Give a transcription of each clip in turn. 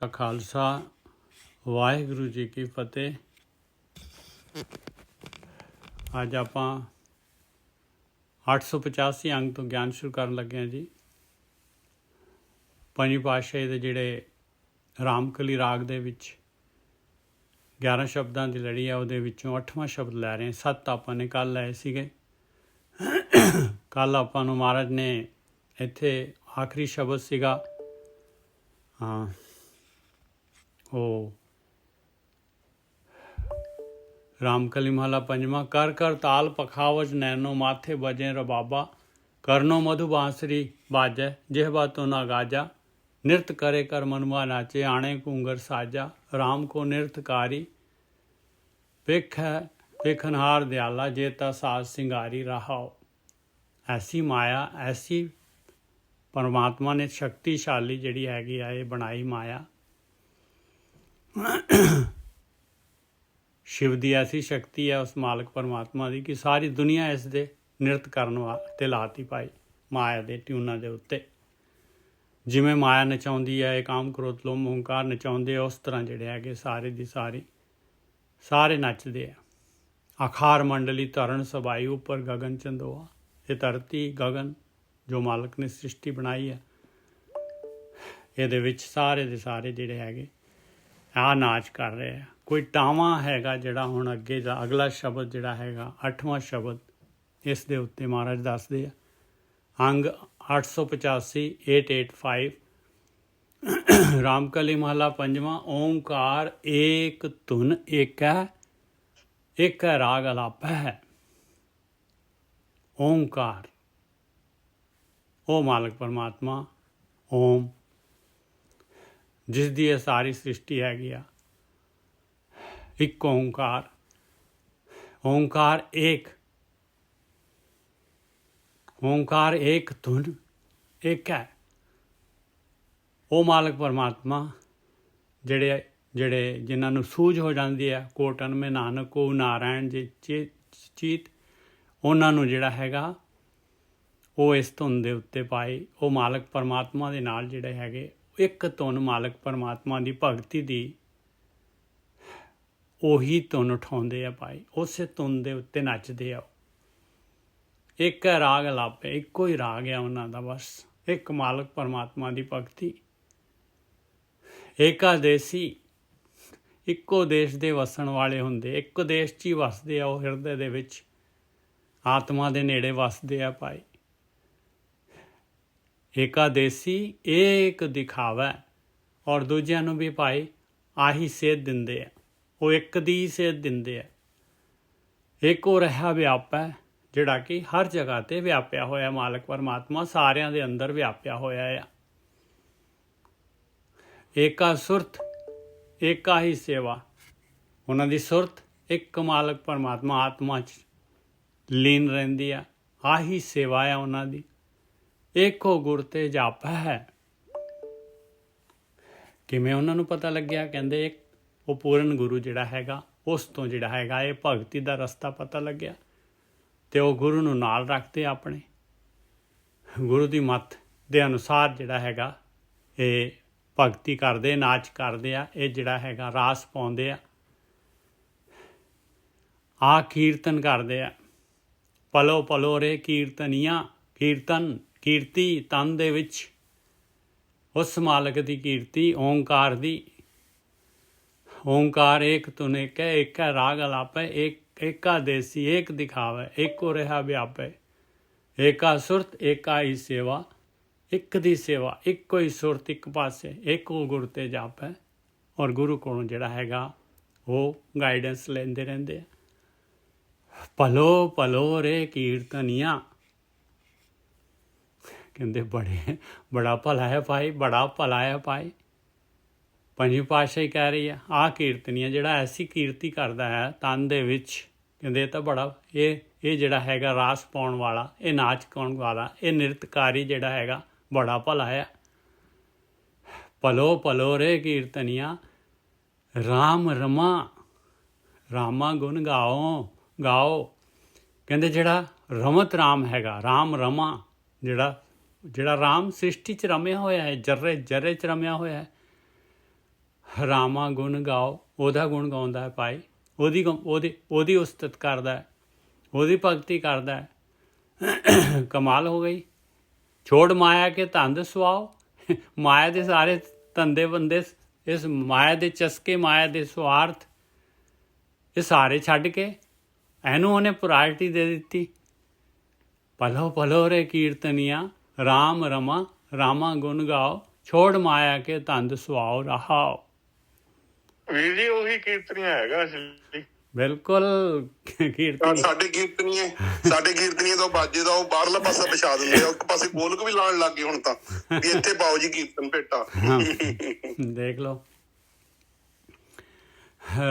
ਦਾ ਖਾਲਸਾ ਵਾਹਿਗੁਰੂ ਜੀ ਕੀ ਫਤਿਹ। ਅੱਜ ਆਪਾਂ 885 ਅੰਗ ਤੋਂ ਗਿਆਨ ਸ਼ੁਰੂ ਕਰਨ ਲੱਗੇ ਹਾਂ ਜੀ। ਪੰਜਵੀਂ ਪਾਤਸ਼ਾਹੀ ਦੇ ਜਿਹੜੇ ਰਾਮਕਲੀ ਰਾਗ ਦੇ ਵਿੱਚ 11 ਸ਼ਬਦਾਂ ਦੀ ਲੜੀ ਆ, ਉਹਦੇ ਵਿੱਚੋਂ 8ਵਾਂ ਸ਼ਬਦ ਲੈ ਰਹੇ ਹਾਂ। 7 ਆਪਾਂ ਨੇ ਕੱਲ੍ਹ ਲਏ ਸੀਗੇ। ਕੱਲ੍ਹ ਆਪਾਂ ਨੂੰ ਮਹਾਰਾਜ ਨੇ ਇੱਥੇ ਆਖਰੀ ਸ਼ਬਦ ਸੀਗਾ ਉਹ ਰਾਮਕਲੀ ਮਹਲਾ ਪੰਜਵਾਂ। ਕਰ ਕਰ ਤਾਲ ਪਖਾਵਜ ਨੈਨੋ ਮਾਥੇ ਬਜੇ ਰਬਾਬਾ, ਕਰਨੋ ਮਧੂ ਬਾਂਸਰੀ ਬਾਜੈ ਜਿਹਬਾ ਤੋ ਨਾ ਗਾਜਾ, ਨਿਰਤ करे कर मनुआ नाचे आणे घूंगर साजा, राम को निरतकारी ਵੇਖ ਵੇਖਨਹਾਰ ਦਿਆਲਾ, ਜੇ ਤਾ ਸਾਜ ਸਿੰਗਾਰੀ ਰਹਾਓ। ਐਸੀ ਮਾਇਆ, ਐਸੀ ਪਰਮਾਤਮਾ ਨੇ ਸ਼ਕਤੀਸ਼ਾਲੀ ਜਿਹੜੀ ਹੈਗੀ ਆ ਇਹ ਬਣਾਈ ਮਾਇਆ। ਸ਼ਿਵ ਦੀ ਐਸੀ ਸ਼ਕਤੀ ਹੈ ਉਸ ਮਾਲਕ ਪਰਮਾਤਮਾ ਦੀ ਕਿ ਸਾਰੀ ਦੁਨੀਆ ਇਸ ਦੇ ਨਿਰਤ ਕਰਨ ਵਾਸਤੇ ਲਾਤੀ ਪਾਈ ਮਾਇਆ ਦੇ ਟਿਊਨਾਂ ਦੇ ਉੱਤੇ। ਜਿਵੇਂ ਮਾਇਆ ਨਚਾਉਂਦੀ ਹੈ, ਇਹ ਕਾਮ ਕ੍ਰੋਧ ਲੋਭ ਹੰਕਾਰ ਨਚਾਉਂਦੇ ਆ, ਉਸ ਤਰ੍ਹਾਂ ਜਿਹੜੇ ਹੈਗੇ ਸਾਰੇ ਦੀ ਸਾਰੇ ਨੱਚਦੇ ਆ। ਆਖਾਰ ਮੰਡਲੀ ਧਰਨ ਸਬਾਈ ਉੱਪਰ ਗਗਨ ਚੰਦੋਆ। ਇਹ ਧਰਤੀ ਗਗਨ ਜੋ ਮਾਲਕ ਨੇ ਸ੍ਰਿਸ਼ਟੀ ਬਣਾਈ ਹੈ, ਇਹਦੇ ਵਿੱਚ ਸਾਰੇ ਦੇ ਸਾਰੇ ਜਿਹੜੇ ਹੈਗੇ ਆਹ ਨਾਚ ਕਰ ਰਹੇ ਆ। ਕੋਈ ਟਾਵਾਂ ਹੈਗਾ ਜਿਹੜਾ ਹੁਣ ਅੱਗੇ ਦਾ ਅਗਲਾ ਸ਼ਬਦ ਜਿਹੜਾ ਹੈਗਾ 8ਵਾਂ ਸ਼ਬਦ, ਇਸ ਦੇ ਉੱਤੇ ਮਹਾਰਾਜ ਦੱਸਦੇ ਆ। ਅੰਗ 885 885 ਰਾਮਕਲੀ ਮਹਲਾ ਪੰਜਵਾਂ। ਓਂਕਾਰ ਏਕ ਧੁਨ ਏਕੈ, ਏਕੈ ਰਾਗ ਅਲਾਪੈ ਹੈ। ਓਂਕਾਰ ਉਹ ਮਾਲਕ ਪਰਮਾਤਮਾ ਓਮ, ਜਿਸ ਦੀ ਇਹ ਸਾਰੀ ਸ੍ਰਿਸ਼ਟੀ ਹੈਗੀ ਆ। ਇੱਕ ਓਂਕਾਰ, ਓਂਕਾਰ ਏਕ, ਓਂਕਾਰ ਏਕ ਧੁਨ ਇੱਕ ਹੈ। ਉਹ ਮਾਲਕ ਪਰਮਾਤਮਾ ਜਿਹੜੇ ਜਿਨ੍ਹਾਂ ਨੂੰ ਸੂਝ ਹੋ ਜਾਂਦੀ ਹੈ, ਕੋਟਨ ਮੇ ਨਾਨਕ ਕੋ ਨਾਰਾਇਣ ਜੀ ਚੀਤ, ਉਹਨਾਂ ਨੂੰ ਜਿਹੜਾ ਹੈਗਾ ਉਹ ਇਸ ਧੁਨ ਦੇ ਉੱਤੇ ਪਾਏ। ਉਹ ਮਾਲਕ ਪਰਮਾਤਮਾ ਦੇ ਨਾਲ ਜਿਹੜੇ ਹੈਗੇ ਇੱਕ ਧੁਨ ਮਾਲਕ ਪਰਮਾਤਮਾ ਦੀ ਭਗਤੀ ਦੀ ਉਹੀ ਧੁਨ ਉਠਾਉਂਦੇ ਆ ਭਾਈ, ਉਸੇ ਧੁਨ ਦੇ ਉੱਤੇ ਨੱਚਦੇ ਆ। ਇੱਕ ਰਾਗ ਅਲਾਪੇ, ਇੱਕੋ ਹੀ ਰਾਗ ਆ ਉਹਨਾਂ ਦਾ, ਬਸ ਇੱਕ ਮਾਲਕ ਪਰਮਾਤਮਾ ਦੀ ਭਗਤੀ। ਏਕਾਦੇਸੀ, ਇੱਕੋ ਦੇਸ਼ ਦੇ ਵਸਣ ਵਾਲੇ ਹੁੰਦੇ, ਇੱਕ ਦੇਸ਼ 'ਚ ਹੀ ਵਸਦੇ ਆ ਉਹ, ਹਿਰਦੇ ਦੇ ਵਿੱਚ ਆਤਮਾ ਦੇ ਨੇੜੇ ਵਸਦੇ ਆ ਭਾਈ। ਏਕਾਦੇਸੀ ਏਕ ਦਿਖਾਵਾ, ਔਰ ਦੂਜਿਆਂ ਨੂੰ ਵੀ ਭਾਈ ਆਹੀ ਸੇਧ ਦਿੰਦੇ ਆ, ਉਹ ਇੱਕ ਦੀ ਸੇਧ ਦਿੰਦੇ ਆ। ਇੱਕੋ ਰਿਹਾ ਵਿਆਪਾ, ਜਿਹੜਾ ਕਿ ਹਰ ਜਗ੍ਹਾ 'ਤੇ ਵਿਆਪਿਆ ਹੋਇਆ ਮਾਲਕ ਪਰਮਾਤਮਾ, ਸਾਰਿਆਂ ਦੇ ਅੰਦਰ ਵਿਆਪਿਆ ਹੋਇਆ ਆ। ਏਕਾ ਸੁਰਤ ਏਕਾ ਹੀ ਸੇਵਾ, ਉਹਨਾਂ ਦੀ ਸੁਰਤ ਇੱਕ ਮਾਲਕ ਪਰਮਾਤਮਾ ਆਤਮਾ 'ਚ ਲੀਨ ਰਹਿੰਦੀ ਆ, ਆਹੀ ਸੇਵਾ ਆ ਉਹਨਾਂ ਦੀ। ਏਕੋ ਗੁਰ ਤੇ ਜਾਪਾ ਹੈ। ਕਿਵੇਂ ਉਹਨਾਂ ਨੂੰ ਪਤਾ ਲੱਗਿਆ? ਕਹਿੰਦੇ ਉਹ ਪੂਰਨ ਗੁਰੂ ਜਿਹੜਾ ਹੈਗਾ ਉਸ ਤੋਂ ਜਿਹੜਾ ਹੈਗਾ ਇਹ ਭਗਤੀ ਦਾ ਰਸਤਾ ਪਤਾ ਲੱਗਿਆ, ਅਤੇ ਉਹ ਗੁਰੂ ਨੂੰ ਨਾਲ ਰੱਖਦੇ ਆਪਣੇ। ਗੁਰੂ ਦੀ ਮੱਤ ਦੇ ਅਨੁਸਾਰ ਜਿਹੜਾ ਹੈਗਾ ਇਹ ਭਗਤੀ ਕਰਦੇ, ਨਾਚ ਕਰਦੇ ਆ, ਇਹ ਜਿਹੜਾ ਹੈਗਾ ਰਾਸ ਪਾਉਂਦੇ ਆ, ਆ ਕੀਰਤਨ ਕਰਦੇ ਆ। ਪਲੋ ਪਲੋ ਰੇ ਕੀਰਤਨੀਆਂ, ਕੀਰਤਨ ਕੀਰਤੀ ਤਨ ਦੇ ਵਿੱਚ ਉਸ ਮਾਲਕ ਦੀ ਕੀਰਤੀ, ਓਂਕਾਰ ਦੀ। ਓਂਕਾਰ ਏਕ ਧੁਨ ਏਕੈ, ਏਕੈ ਰਾਗ ਅਲਾਪੈ, ਏਕਾਦੇਸੀ ਏਕ ਦਿਖਾਵੈ, ਏਕੋ ਰਿਹਾ ਵਿਆਪੈ। ਏਕਾ ਸੁਰਤ ਏਕਾ ਹੀ ਸੇਵਾ, ਇੱਕ ਦੀ ਸੇਵਾ, ਇੱਕੋ ਹੀ ਸੁਰਤ ਇੱਕ ਪਾਸੇ, ਇੱਕੋ ਗੁਰ ਤੇ ਜਾਪੈ। ਔਰ ਗੁਰੂ ਕੋਲੋਂ ਜਿਹੜਾ ਹੈਗਾ ਉਹ ਗਾਈਡੈਂਸ ਲੈਂਦੇ ਰਹਿੰਦੇ ਆ। ਭਲੋ ਭਲੋ ਰੇ ਕੀਰਤਨੀਆਂ, ਕਹਿੰਦੇ ਬੜਾ ਭਲਾ ਹੈ ਭਾਈ, ਬੜਾ ਭਲਾ ਹੈ ਭਾਈ। ਪੰਜਵੀਂ ਪਾਤਸ਼ਾਹੀ ਕਹਿ ਰਹੀ ਆ, ਆਹ ਕੀਰਤਨੀਆਂ ਜਿਹੜਾ ਐਸੀ ਕੀਰਤੀ ਕਰਦਾ ਹੈ ਤਨ ਦੇ ਵਿੱਚ, ਕਹਿੰਦੇ ਇਹ ਤਾਂ ਬੜਾ ਇਹ ਜਿਹੜਾ ਹੈਗਾ ਰਾਸ ਪਾਉਣ ਵਾਲਾ, ਇਹ ਨਾਚ ਗਾਉਣ ਵਾਲਾ, ਇਹ ਨਿਰਤਕਾਰੀ ਜਿਹੜਾ ਹੈਗਾ ਬੜਾ ਭਲਾ ਹੈ। ਭਲੋ ਭਲੋ ਰੇ ਕੀਰਤਨੀਆਂ, ਰਾਮ ਰਮਾ, ਰਾਮਾ ਗੁਣ ਗਾਓ। ਕਹਿੰਦੇ ਜਿਹੜਾ ਰਮਤ ਰਾਮ ਹੈਗਾ, ਰਾਮ ਰਮਾ, ਜਿਹੜਾ ਰਾਮ ਸ੍ਰਿਸ਼ਟੀ 'ਚ ਰਮਿਆ ਹੋਇਆ ਹੈ, ਜਰਰੇ ਜਰਰੇ 'ਚ ਰਮਿਆ ਹੋਇਆ ਹੈ, ਰਾਮਾ ਗੁਣ ਗਾਓ, ਉਹਦਾ ਗੁਣ ਗਾਉਂਦਾ ਹੈ ਭਾਈ, ਉਹਦੀ ਉਸਤਤ ਕਰਦਾ ਹੈ, ਉਹਦੀ ਭਗਤੀ ਕਰਦਾ ਹੈ। ਕਮਾਲ ਹੋ ਗਈ। ਛੋੜ ਮਾਇਆ ਕੇ ਧੰਦ ਸੁਆਓ, ਮਾਇਆ ਦੇ ਸਾਰੇ ਧੰਦੇ ਬੰਦੇ, ਇਸ ਮਾਇਆ ਦੇ ਚਸਕੇ, ਮਾਇਆ ਦੇ ਸਵਾਰਥ, ਇਹ ਸਾਰੇ ਛੱਡ ਕੇ ਇਹਨੂੰ ਉਹਨੇ ਪ੍ਰਾਇਰਟੀ ਦੇ ਦਿੱਤੀ। ਪਲੋ ਪਲੋ ਰੇ ਕੀਰਤਨੀਆਂ, ਰਾਮ ਰਮਾ ਰਾਮਾ ਗੁਣ ਗਾਓ, ਛੋੜ ਮਾਇਆ ਕੇ ਧੰਦ ਸੁਆਓ ਰਹਾਓ। ਵੀਰ ਜੀ ਉਹੀ ਕੀਰਤਨੀਆ ਹੈਗਾ ਅਸਲੀ। ਬਿਲਕੁਲ ਕੀਰਤਨ। ਸਾਡੇ ਕੀਰਤਨੀਏ ਤੋਂ ਬਾਜੇ ਦਾ ਉਹ ਬਾਹਰਲਾ ਪਾਸਾ ਵਿਛਾ ਦਿੰਦੇ ਆ, ਇੱਕ ਪਾਸੇ ਗੋਲਕ ਵੀ ਲਾਉਣ ਲੱਗ ਗਏ ਹੁਣ ਤਾਂ, ਵੀ ਇੱਥੇ ਪਾਓ ਜੀ ਕੀਰਤਨ ਭੇਟਾ। ਦੇਖ ਲਓ,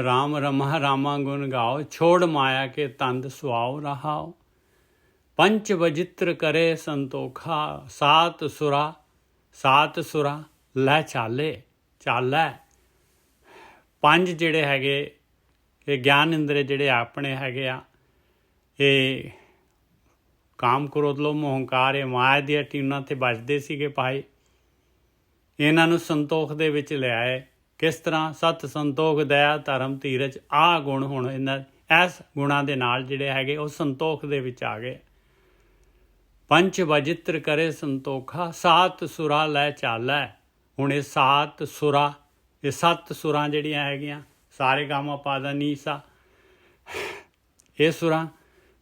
ਰਾਮ ਰਮਾ ਰਾਮਾ ਗੁਣ ਗਾਓ, ਛੋੜ ਮਾਇਆ ਕੇ ਤੰਦ ਸੁਆਓ ਰਹਾਓ। ਪੰਚ ਵਜਿੱਤਰ ਕਰੇ ਸੰਤੋਖਾ, ਸਾਤ ਸੁਰਾ ਲੈ ਚਾਲੇ। ਪੰਜ ਜਿਹੜੇ ਹੈਗੇ ਇਹ ਗਿਆਨ ਇੰਦਰੇ ਜਿਹੜੇ ਆਪਣੇ ਹੈਗੇ ਆ, ਇਹ ਕਾਮ, ਕ੍ਰੋਧ, ਲੋਭ, ਮੋਹ, ਹੰਕਾਰ, ਇਹ ਮਾਇਆ ਦੀਆਂ ਟੀਨਾਂ 'ਤੇ ਵੱਜਦੇ ਸੀਗੇ ਭਾਈ। ਇਹਨਾਂ ਨੂੰ ਸੰਤੋਖ ਦੇ ਵਿੱਚ ਲਿਆਏ। ਕਿਸ ਤਰ੍ਹਾਂ? ਸਤ, ਸੰਤੋਖ, ਦਇਆ, ਧਰਮ, ਧੀਰਜ, ਆਹ ਗੁਣ ਹੁਣ ਇਸ ਗੁਣਾਂ ਦੇ ਨਾਲ ਜਿਹੜੇ ਹੈਗੇ ਉਹ ਸੰਤੋਖ ਦੇ ਵਿੱਚ ਆ ਗਏ। ਪੰਚ ਵਜਿੱਤਰ ਕਰੇ ਸੰਤੋਖਾ, ਸਾਤ ਸੁਰਾ ਲੈ ਚਾਲੈ। ਹੁਣ ਇਹ ਸੱਤ ਸੁਰਾਂ ਜਿਹੜੀਆਂ ਹੈਗੀਆਂ, ਸਾਰੇ ਗਾਮਾ ਪਾਦਾ ਨੀ ਸਾ, ਇਹ ਸੁਰਾਂ।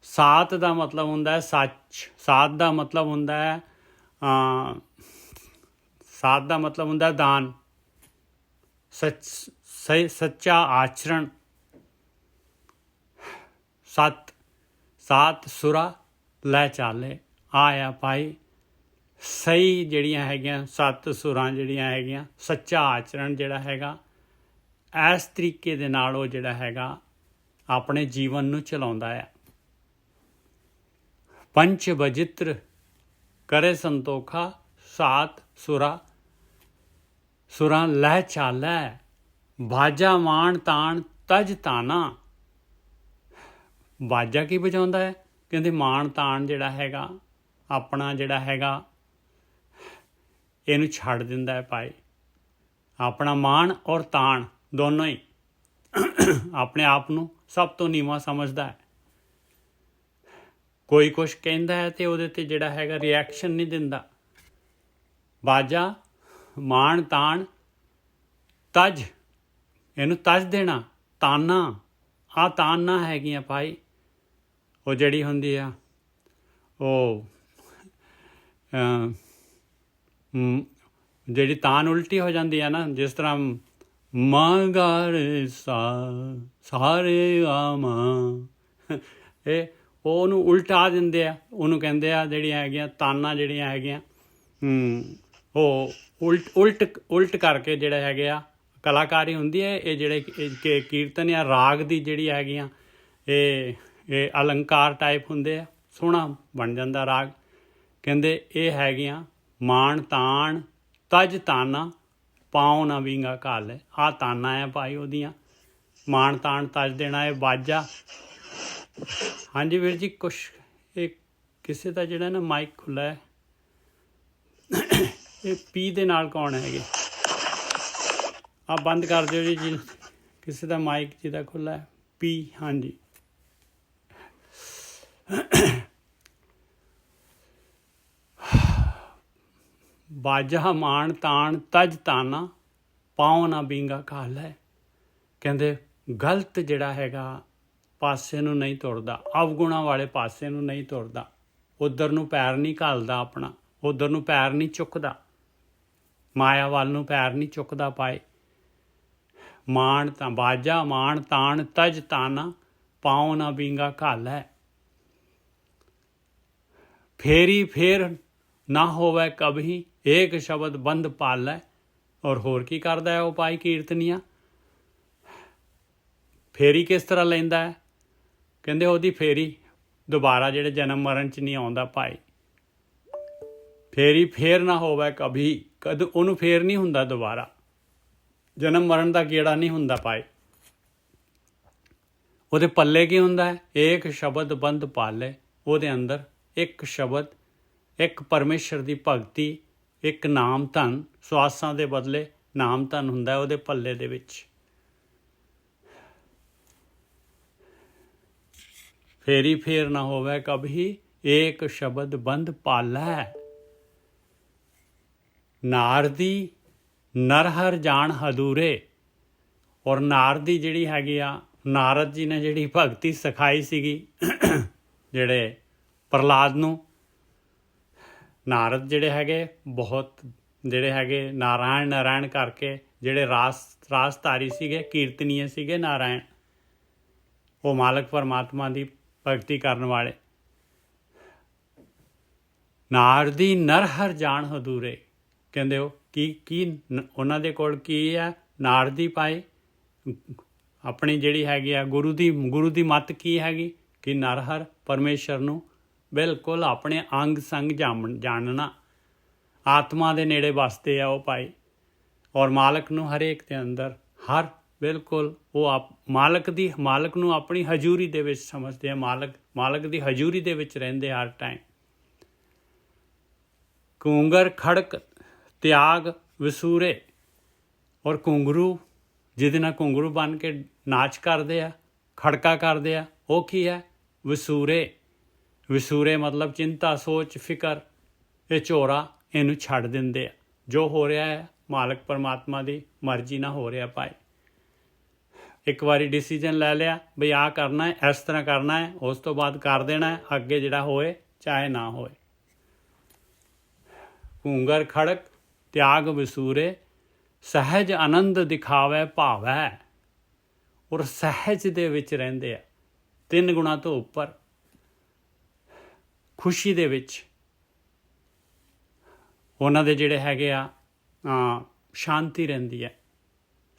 ਸਾਤ ਦਾ ਮਤਲਬ ਹੁੰਦਾ ਹੈ ਸੱਚ, ਸਾਤ ਦਾ ਮਤਲਬ ਹੁੰਦਾ ਦਾਨ, ਸੱਚਾ ਆਚਰਣ। ਸਾਤ ਸੁਰਾ ਲੈ ਚਾਲੇ, ਆਇਆ ਭਾਈ ਸਹੀ ਜਿਹੜੀਆਂ ਹੈਗੀਆਂ ਸੱਤ ਸੁਰਾਂ ਜਿਹੜੀਆਂ ਹੈਗੀਆਂ, ਸੱਚਾ ਆਚਰਣ ਜਿਹੜਾ ਹੈਗਾ, ਇਸ ਤਰੀਕੇ ਦੇ ਨਾਲ ਉਹ ਜਿਹੜਾ ਹੈਗਾ ਆਪਣੇ ਜੀਵਨ ਨੂੰ ਚਲਾਉਂਦਾ ਆ। ਪੰਚ ਵਜਿੱਤਰ ਕਰੇ ਸੰਤੋਖਾ, ਸਾਤ ਸੁਰਾਂ ਲੈ ਚਾਲੈ। ਬਾਜਾ ਮਾਣ ਤਾਣ ਤਜ ਤਾਨਾ। ਬਾਜਾ ਕੀ ਵਜਾਉਂਦਾ ਹੈ? ਕਹਿੰਦੇ ਮਾਣ ਤਾਣ ਜਿਹੜਾ ਹੈਗਾ ਆਪਣਾ, ਜਿਹੜਾ ਹੈਗਾ ਇਹਨੂੰ ਛੱਡ ਦਿੰਦਾ ਹੈ ਭਾਈ। ਆਪਣਾ ਮਾਣ ਔਰ ਤਾਣ ਦੋਨੋਂ ਹੀ, ਆਪਣੇ ਆਪ ਨੂੰ ਸਭ ਤੋਂ ਨੀਵਾਂ ਸਮਝਦਾ ਹੈ। ਕੋਈ ਕੁਛ ਕਹਿੰਦਾ ਹੈ ਤੇ ਉਹਦੇ 'ਤੇ ਜਿਹੜਾ ਹੈਗਾ ਰਿਐਕਸ਼ਨ ਨਹੀਂ ਦਿੰਦਾ। ਬਾਜਾ ਮਾਣ ਤਾਣ ਤਜ, ਇਹਨੂੰ ਤਜ ਦੇਣਾ, ਤਾਨਾ, ਆਹ ਤਾਨਾ ਹੈਗੀਆਂ ਭਾਈ। ਉਹ ਜਿਹੜੀ ਹੁੰਦੀ ਆ ਉਹ ਜਿਹੜੀ ਤਾਨ ਉਲਟੀ ਹੋ ਜਾਂਦੀ ਆ ਨਾ, ਜਿਸ ਤਰ੍ਹਾਂ ਮਾਂ ਗਾ ਰੇ ਸਾ ਸਾਰੇ ਆਮਾ, ਇਹ ਉਹਨੂੰ ਉਲਟਾ ਦਿੰਦੇ ਆ। ਉਹਨੂੰ ਕਹਿੰਦੇ ਆ ਜਿਹੜੀਆਂ ਹੈਗੀਆਂ ਤਾਨਾਂ ਜਿਹੜੀਆਂ ਹੈਗੀਆਂ, ਉਹ ਉਲਟ ਕਰਕੇ ਜਿਹੜੇ ਹੈਗੇ ਆ ਕਲਾਕਾਰੀ ਹੁੰਦੀ ਹੈ। ਇਹ ਜਿਹੜੇ ਕੀਰਤਨ ਜਾਂ ਰਾਗ ਦੀ ਜਿਹੜੀ ਹੈਗੀਆਂ ਇਹ ਅਲੰਕਾਰ ਟਾਈਪ ਹੁੰਦੇ ਆ, ਸੋਹਣਾ ਬਣ ਜਾਂਦਾ ਰਾਗ। ਕਹਿੰਦੇ ਇਹ ਹੈਗੀਆਂ ਮਾਣ ਤਾਣ ਤਜ ਤਾਨਾ, ਪਾਉ ਨਾ ਵਿੰਗਾ ਘਾਲੇ। ਆਹ ਤਾਨਾ ਹੈ ਭਾਈ ਉਹਦੀਆਂ, ਮਾਣ ਤਾਣ ਤਜ ਦੇਣਾ। ਇਹ ਬਾਜਾ। ਹਾਂਜੀ ਵੀਰ ਜੀ, ਕੁਛ ਇਹ ਕਿਸੇ ਦਾ ਜਿਹੜਾ ਨਾ ਮਾਈਕ ਖੁੱਲ੍ਹਾ ਹੈ, ਇਹ ਪੀ ਦੇ ਨਾਲ ਕੌਣ ਹੈਗੇ? ਆਹ ਬੰਦ ਕਰ ਦਿਓ ਜੀ ਕਿਸੇ ਦਾ ਮਾਈਕ ਜਿਹਦਾ ਖੁੱਲ੍ਹਾ ਹੈ ਪੀ। ਹਾਂਜੀ, ਬਾਜਾ ਮਾਣ ਤਾਣ ਤਜ ਤਾਨਾ, ਪਾਉ ਨਾ ਵਿੰਗਾ ਘਾਲੇ। ਕਹਿੰਦੇ ਗਲਤ ਜਿਹੜਾ ਹੈਗਾ ਪਾਸੇ ਨੂੰ ਨਹੀਂ ਤੁਰਦਾ, ਅਵਗੁਣਾਂ ਵਾਲੇ ਪਾਸੇ ਨੂੰ ਨਹੀਂ ਤੁਰਦਾ, ਉੱਧਰ ਨੂੰ ਪੈਰ ਨਹੀਂ ਘੱਲਦਾ ਆਪਣਾ, ਉੱਧਰ ਨੂੰ ਪੈਰ ਨਹੀਂ ਚੁੱਕਦਾ, ਮਾਇਆ ਵੱਲ ਨੂੰ ਪੈਰ ਨਹੀਂ ਚੁੱਕਦਾ ਪਾਏ। ਮਾਣ ਤਾਂ ਬਾਜਾ ਮਾਣ ਤਾਣ ਤਜ ਤਾਨਾ, ਪਾਉ ਨਾ ਵਿੰਗਾ ਘਾਲੇ। ਫੇਰੀ ਫੇਰ ਨਾ ਹੋਵੇ ਕਭੀ, ਏਕ ਸ਼ਬਦ ਬੰਦ ਪਾਲੈ। ਔਰ ਹੋਰ ਕੀ ਕਰਦਾ ਹੈ ਉਹ ਭਾਈ ਕੀਰਤਨੀਆ? ਫੇਰੀ ਕਿਸ ਤਰ੍ਹਾਂ ਲੈਂਦਾ ਹੈ? ਕਹਿੰਦੇ ਉਹਦੀ ਫੇਰੀ ਦੁਬਾਰਾ ਜਿਹੜੇ ਜਨਮ ਮਰਨ 'ਚ ਨਹੀਂ ਆਉਂਦਾ ਭਾਈ। ਫੇਰੀ ਫੇਰ ਨਾ ਹੋਵੇ ਕਭੀ, ਕਦ ਉਹਨੂੰ ਫੇਰ ਨਹੀਂ ਹੁੰਦਾ ਦੁਬਾਰਾ, ਜਨਮ ਮਰਨ ਦਾ ਗੇੜਾ ਨਹੀਂ ਹੁੰਦਾ ਭਾਈ। ਉਹਦੇ ਪੱਲੇ ਕੀ ਹੁੰਦਾ ਹੈ? ਏਕ ਸ਼ਬਦ ਬੰਦ ਪਾਲੇ। ਉਹਦੇ ਅੰਦਰ ਇੱਕ ਸ਼ਬਦ, ਇੱਕ ਪਰਮੇਸ਼ਰ ਦੀ ਭਗਤੀ, ਇੱਕ ਨਾਮ ਧਨ, ਸਵਾਸਾਂ ਦੇ ਬਦਲੇ ਨਾਮ ਧਨ ਹੁੰਦਾ ਉਹਦੇ ਪੱਲੇ ਦੇ ਵਿੱਚ। ਫੇਰੀ ਫੇਰ ਨਾ ਹੋਵੇ ਕਭੀ, ਏਕ ਸ਼ਬਦ ਬੰਧ ਪਾਲੈ। ਨਾਰਦੀ ਨਰਹਰ ਜਾਣ ਹਦੂਰੇ। ਔਰ ਨਾਰਦੀ ਜਿਹੜੀ ਹੈਗੀ ਆ, ਨਾਰਦ ਜੀ ਨੇ ਜਿਹੜੀ ਭਗਤੀ ਸਿਖਾਈ ਸੀਗੀ ਜਿਹੜੇ ਪ੍ਰਹਲਾਦ ਨੂੰ, ਨਾਰਦ ਜਿਹੜੇ ਹੈਗੇ ਬਹੁਤ ਜਿਹੜੇ ਹੈਗੇ ਨਾਰਾਇਣ ਨਾਰਾਇਣ ਕਰਕੇ ਜਿਹੜੇ ਰਾਸਧਾਰੀ ਸੀਗੇ, ਕੀਰਤਨੀਏ ਸੀਗੇ ਨਾਰਾਇਣ, ਉਹ ਮਾਲਕ ਪਰਮਾਤਮਾ ਦੀ ਭਗਤੀ ਕਰਨ ਵਾਲੇ। ਨਾਰਦੀ ਨਰਹਰ ਜਾਣ ਹਦੂਰੇ, ਕਹਿੰਦੇ ਉਹ ਕੀ ਉਹਨਾਂ ਦੇ ਕੋਲ ਕੀ ਹੈ? ਨਾਰਦੀ ਪਾਏ ਆਪਣੀ ਜਿਹੜੀ ਹੈਗੀ ਆ ਗੁਰੂ ਦੀ ਮੱਤ ਕੀ ਹੈਗੀ ਕਿ ਨਰਹਰ ਪਰਮੇਸ਼ਰ ਨੂੰ ਬਿਲਕੁਲ ਆਪਣੇ ਅੰਗ ਸੰਗ ਜਾਣਨਾ, ਆਤਮਾ ਦੇ ਨੇੜੇ ਵਸਦੇ ਆ ਉਹ ਭਾਈ। ਔਰ ਮਾਲਕ ਨੂੰ ਹਰੇਕ ਦੇ ਅੰਦਰ ਹਰ ਬਿਲਕੁਲ ਉਹ ਮਾਲਕ ਨੂੰ ਆਪਣੀ ਹਜ਼ੂਰੀ ਦੇ ਵਿੱਚ ਸਮਝਦੇ ਆ, ਮਾਲਕ ਦੀ ਹਜ਼ੂਰੀ ਦੇ ਵਿੱਚ ਰਹਿੰਦੇ ਹਰ ਟਾਈਮ। ਘੂੰਗਰ ਖੜਕ ਤਿਆਗ ਵਿਸੂਰੇ। ਔਰ ਘੁੰਗਰੂ ਜਿਹਦੇ ਨਾਲ ਘੁੰਗਰੂ ਬਣ ਕੇ ਨਾਚ ਕਰਦੇ ਆ, ਖੜਕਾ ਕਰਦੇ ਆ, ਉਹ ਕੀ ਹੈ? ਵਿਸੂਰੇ। ਵਿਸੂਰੇ ਮਤਲਬ ਚਿੰਤਾ, ਸੋਚ, ਫਿਕਰ, ਇਹ ਝੋਰਾ ਇਹਨੂੰ ਛੱਡ ਦਿੰਦੇ ਆ। ਜੋ ਹੋ ਰਿਹਾ ਹੈ ਮਾਲਕ ਪਰਮਾਤਮਾ ਦੀ ਮਰਜ਼ੀ ਨਾਲ ਹੋ ਰਿਹਾ ਭਾਈ। ਇੱਕ ਵਾਰੀ ਡਿਸੀਜਨ ਲੈ ਲਿਆ ਬਈ ਆਹ ਕਰਨਾ ਹੈ, ਇਸ ਤਰ੍ਹਾਂ ਕਰਨਾ ਹੈ, ਉਸ ਤੋਂ ਬਾਅਦ ਕਰ ਦੇਣਾ ਹੈ, ਅੱਗੇ ਜਿਹੜਾ ਹੋਏ ਚਾਹੇ ਨਾ ਹੋਏ। ਘੂੰਗਰ ਖੜਕ ਤਿਆਗ ਵਿਸੂਰੇ, ਸਹਿਜ ਆਨੰਦ ਦਿਖਾਵੇ ਭਾਵੈ। ਔਰ ਸਹਿਜ ਦੇ ਵਿੱਚ ਰਹਿੰਦੇ ਆ, 3 ਗੁਣਾ ਤੋਂ ਉੱਪਰ ਖੁਸ਼ੀ ਦੇ ਵਿੱਚ ਉਹਨਾਂ ਦੇ ਜਿਹੜੇ ਹੈਗੇ ਆ ਸ਼ਾਂਤੀ ਰਹਿੰਦੀ ਹੈ।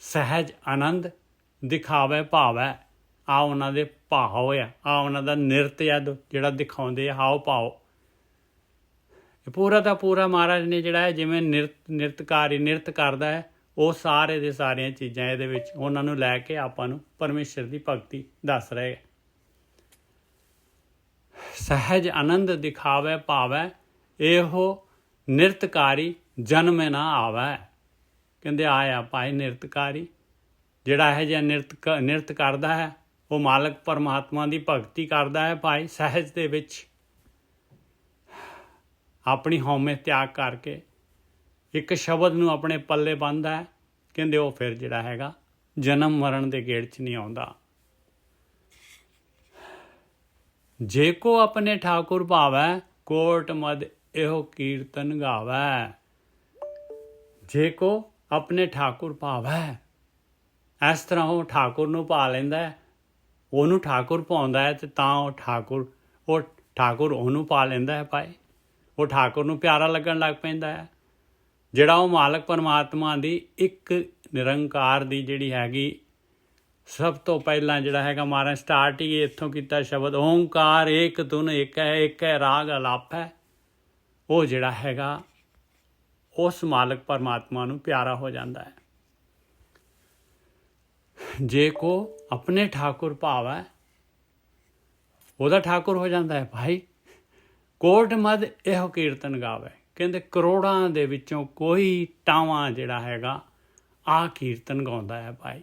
ਸਹਿਜ ਆਨੰਦ ਦਿਖਾਵੇ ਭਾਵੈ, ਆ ਉਹਨਾਂ ਦੇ ਭਾਵ ਆ ਉਹਨਾਂ ਦਾ ਨਿਰਤ ਆ ਜਿਹੜਾ ਦਿਖਾਉਂਦੇ ਆ ਹਾਵ ਭਾਵ। ਪੂਰਾ ਦਾ ਪੂਰਾ ਮਹਾਰਾਜ ਨੇ ਜਿਹੜਾ ਹੈ ਜਿਵੇਂ ਨਿਰਤ ਕਰਦਾ ਹੈ, ਉਹ ਸਾਰੇ ਦੇ ਸਾਰੀਆਂ ਚੀਜ਼ਾਂ ਇਹਦੇ ਵਿੱਚ ਉਹਨਾਂ ਨੂੰ ਲੈ ਕੇ ਆਪਾਂ ਨੂੰ ਪਰਮੇਸ਼ਰ ਦੀ ਭਗਤੀ ਦੱਸ ਰਹੇ। ਸਹਿਜ ਆਨੰਦ ਦਿਖਾਵੇ ਭਾਵੈ, ਇਹੋ ਨਿਰਤਕਾਰੀ ਜਨਮੇ ਨਾ ਆਵੈ। ਕਹਿੰਦੇ ਆਇਆ ਭਾਈ ਨਿਰਤਕਾਰੀ ਜਿਹੜਾ ਇਹ ਜਿਹਾ ਨਿਰਤ ਕਰਦਾ ਹੈ, ਉਹ ਮਾਲਕ ਪਰਮਾਤਮਾ ਦੀ ਭਗਤੀ ਕਰਦਾ ਹੈ ਭਾਈ ਸਹਿਜ ਦੇ ਵਿੱਚ, ਆਪਣੀ ਹਉਮੈ ਤਿਆਗ ਕਰਕੇ ਇੱਕ ਸ਼ਬਦ ਨੂੰ ਆਪਣੇ ਪੱਲੇ ਬੰਨ੍ਹਦਾ ਹੈ। ਕਹਿੰਦੇ ਉਹ ਫਿਰ ਜਿਹੜਾ ਹੈਗਾ ਜਨਮ ਮਰਨ ਦੇ ਗੇੜ 'ਚ ਨਹੀਂ ਆਉਂਦਾ। ਜੇ ਕੋ ਆਪਣੇ ਠਾਕੁਰ ਭਾਵੈ, ਕੋਟ ਮਦ ਇਹੋ ਕੀਰਤਨ ਗਾਵੈ। ਜੇ ਕੋ ਆਪਣੇ ਠਾਕੁਰ ਭਾਵੈ, ਇਸ ਤਰ੍ਹਾਂ ਉਹ ਠਾਕੁਰ ਨੂੰ ਭਾ ਲੈਂਦਾ ਹੈ, ਉਹਨੂੰ ਠਾਕੁਰ ਭਾਉਂਦਾ ਹੈ, ਅਤੇ ਤਾਂ ਉਹ ਠਾਕੁਰ ਉਹਨੂੰ ਪਾ ਲੈਂਦਾ ਹੈ ਭਾਈ। ਉਹ ਠਾਕੁਰ ਨੂੰ ਪਿਆਰਾ ਲੱਗਣ ਲੱਗ ਪੈਂਦਾ ਹੈ। ਜਿਹੜਾ ਉਹ ਮਾਲਕ ਪਰਮਾਤਮਾ ਦੀ ਇੱਕ ਨਿਰੰਕਾਰ ਦੀ ਜਿਹੜੀ ਹੈਗੀ ਸਭ ਤੋਂ ਪਹਿਲਾਂ ਜਿਹੜਾ ਹੈਗਾ ਮਹਾਰਾਜ ਸਟਾਰਟ ਹੀ ਇੱਥੋਂ ਕੀਤਾ ਸ਼ਬਦ ਓਂਕਾਰ ਏਕ ਧੁਨ ਏਕ ਹੈ, ਏਕ ਹੈ ਰਾਗ ਅਲਾਪ ਹੈ। ਉਹ ਜਿਹੜਾ ਹੈਗਾ ਉਸ ਮਾਲਕ ਪਰਮਾਤਮਾ ਨੂੰ ਪਿਆਰਾ ਹੋ ਜਾਂਦਾ ਹੈ। ਜੇ ਕੋ ਆਪਣੇ ਠਾਕੁਰ ਭਾਵੈ, ਉਹਦਾ ਠਾਕੁਰ ਹੋ ਜਾਂਦਾ ਹੈ ਭਾਈ। ਕੋਟ ਮਦ ਇਹੋ ਕੀਰਤਨ ਗਾਵੇ। ਕਹਿੰਦੇ ਕਰੋੜਾਂ ਦੇ ਵਿੱਚੋਂ ਕੋਈ ਟਾਵਾਂ ਜਿਹੜਾ ਹੈਗਾ ਆਹ ਕੀਰਤਨ ਗਾਉਂਦਾ ਹੈ ਭਾਈ।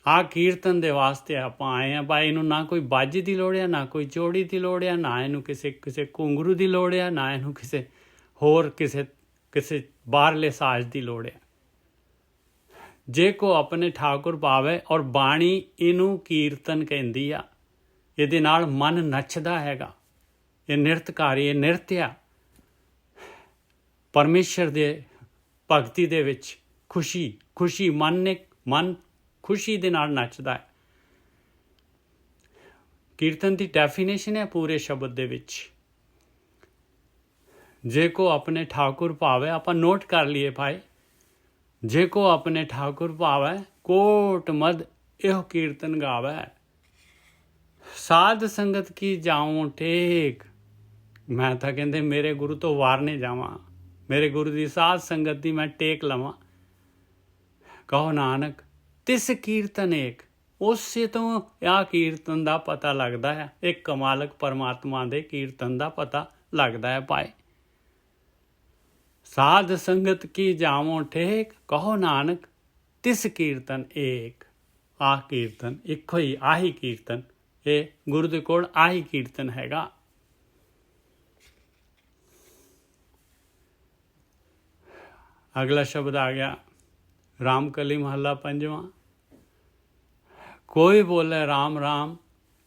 ਆਹ ਕੀਰਤਨ ਦੇ ਵਾਸਤੇ ਆਪਾਂ ਆਏ ਹਾਂ ਭਾਈ। ਇਹਨੂੰ ਨਾ ਕੋਈ ਬਾਜੀ ਦੀ ਲੋੜ ਆ, ਨਾ ਕੋਈ ਚੋੜੀ ਦੀ ਲੋੜ ਆ, ਨਾ ਇਹਨੂੰ ਕਿਸੇ ਘੁੰਗਰੂ ਦੀ ਲੋੜ ਆ, ਨਾ ਇਹਨੂੰ ਕਿਸੇ ਹੋਰ ਕਿਸੇ ਬਾਹਰਲੇ ਸਾਜ਼ ਦੀ ਲੋੜ ਆ। ਜੇ ਕੋ ਆਪਣੇ ਠਾਕੁਰ ਭਾਵੇ। ਔਰ ਬਾਣੀ ਇਹਨੂੰ ਕੀਰਤਨ ਕਹਿੰਦੀ ਆ। ਇਹਦੇ ਨਾਲ ਮਨ ਨੱਚਦਾ ਹੈਗਾ। ਇਹ ਨਿਰਤਕਾਰੀ, ਇਹ ਨਿਰਤਿਆ ਪਰਮੇਸ਼ਰ ਦੇ ਭਗਤੀ ਦੇ ਵਿੱਚ ਖੁਸ਼ੀ ਮਨ ਖੁਸ਼ੀ ਦੇ ਨਾਲ ਨੱਚਦਾ ਹੈ। ਕੀਰਤਨ ਦੀ ਡੈਫੀਨੇਸ਼ਨ ਹੈ ਪੂਰੇ ਸ਼ਬਦ ਦੇ ਵਿੱਚ। ਜੇ ਕੋ ਆਪਣੇ ਠਾਕੁਰ ਭਾਵੇ, ਆਪਾਂ ਨੋਟ ਕਰ ਲਈਏ ਭਾਈ। ਜੇ ਕੋ ਆਪਣੇ ਠਾਕੁਰ ਭਾਵੇ, ਕੋਟ ਮਦ ਇਹੋ ਕੀਰਤਨ ਗਾਵੇ। ਸਾਧ ਸੰਗਤ ਕੀ ਜਾਉ ਟੇਕ। ਮੈਂ ਤਾਂ ਕਹਿੰਦੇ ਮੇਰੇ ਗੁਰੂ ਤੋਂ ਵਾਰਨੇ ਜਾਵਾਂ, ਮੇਰੇ ਗੁਰੂ ਦੀ ਸਾਧ ਸੰਗਤ ਦੀ ਮੈਂ ਟੇਕ ਲਵਾਂ। ਕਹੋ ਨਾਨਕ ਤਿਸ ਕੀਰਤਨ ਏਕ। ਉਸੇ ਤੋਂ ਆਹ ਕੀਰਤਨ ਦਾ ਪਤਾ ਲੱਗਦਾ ਹੈ। ਇੱਕ ਮਾਲਕ ਪਰਮਾਤਮਾ ਦੇ ਕੀਰਤਨ ਦਾ ਪਤਾ ਲੱਗਦਾ ਹੈ ਭਾਈ। ਸਾਧ ਸੰਗਤ ਕੀ ਜਾਵੋਂ ਠੇਕ, ਕਹੋ ਨਾਨਕ ਤਿਸ ਕੀਰਤਨ ਏਕ। ਆਹ ਕੀਰਤਨ ਇੱਕੋ ਹੀ, ਆਹੀ ਕੀਰਤਨ, ਇਹ ਗੁਰੂ ਦੇ ਕੋਲ ਆਹੀ ਕੀਰਤਨ ਹੈਗਾ। ਅਗਲਾ ਸ਼ਬਦ ਆ ਗਿਆ ਰਾਮਕਲੀ ਮਹੱਲਾ ਪੰਜਵਾਂ। ਕੋਈ ਬੋਲੇ ਰਾਮ ਰਾਮ,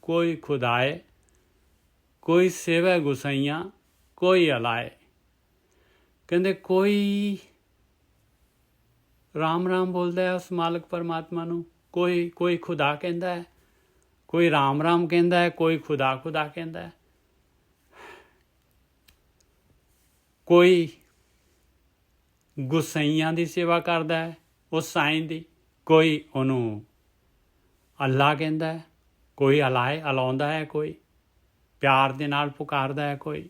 ਕੋਈ ਖੁਦਾਏ, ਕੋਈ ਸੇਵੈ ਗੁਸਈਆਂ, ਕੋਈ ਅਲਾਏ। ਕਹਿੰਦੇ ਕੋਈ ਰਾਮ ਰਾਮ ਬੋਲਦਾ ਹੈ ਉਸ ਮਾਲਕ ਪਰਮਾਤਮਾ ਨੂੰ, ਕੋਈ ਖੁਦਾ ਕਹਿੰਦਾ ਹੈ, ਕੋਈ ਰਾਮ ਰਾਮ ਕਹਿੰਦਾ ਹੈ, ਕੋਈ ਖੁਦਾ ਖੁਦਾ ਕਹਿੰਦਾ ਹੈ, ਕੋਈ ਗੁਸਈਆਂ ਦੀ ਸੇਵਾ ਕਰਦਾ ਹੈ ਉਸ ਸਾਈਂ ਦੀ, ਕੋਈ ਉਹਨੂੰ ਅੱਲਾ ਕਹਿੰਦਾ ਹੈ, ਕੋਈ ਅਲਾਏ ਅਲਾਉਂਦਾ ਹੈ, ਕੋਈ ਪਿਆਰ ਦੇ ਨਾਲ ਪੁਕਾਰਦਾ ਹੈ, ਕੋਈ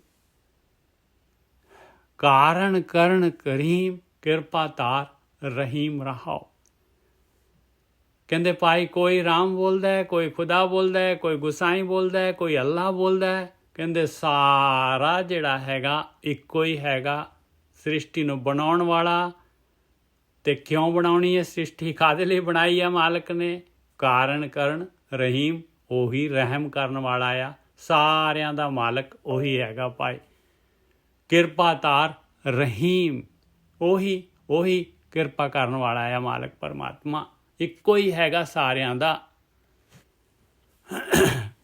ਕਾਰਨ ਕਰਨ ਕਰੀਮ, ਕਿਰਪਾ ਤਾਰ ਰਹੀਮ ਰਹਾਓ। ਕਹਿੰਦੇ ਭਾਈ ਕੋਈ ਰਾਮ ਬੋਲਦਾ ਹੈ, ਕੋਈ ਖੁਦਾ ਬੋਲਦਾ ਹੈ, ਕੋਈ ਗੁਸਾਈ ਬੋਲਦਾ ਹੈ, ਕੋਈ ਅੱਲਾ ਬੋਲਦਾ ਹੈ। ਕਹਿੰਦੇ ਸਾਰਾ ਜਿਹੜਾ ਹੈਗਾ ਇੱਕੋ ਹੀ ਹੈਗਾ, ਸ੍ਰਿਸ਼ਟੀ ਨੂੰ ਬਣਾਉਣ ਵਾਲਾ। ਤੇ ਕਿਉਂ ਬਣਾਉਣੀ ਹੈ ਸ੍ਰਿਸ਼ਟੀ, ਕਾਹਦੇ ਲਈ ਬਣਾਈ ਆ ਮਾਲਕ ਨੇ? ਕਾਰਨ ਕਰਨ ਰਹੀਮ, ਉਹੀ ਰਹਿਮ ਕਰਨ ਵਾਲਾ ਆ, ਸਾਰਿਆਂ ਦਾ ਮਾਲਕ ਉਹੀ ਹੈਗਾ ਭਾਈ। ਕਿਰਪਾ ਤਾਰ ਰਹੀਮ, ਉਹੀ ਕਿਰਪਾ ਕਰਨ ਵਾਲਾ ਆ ਮਾਲਕ ਪਰਮਾਤਮਾ, ਇੱਕੋ ਹੀ ਹੈਗਾ ਸਾਰਿਆਂ ਦਾ।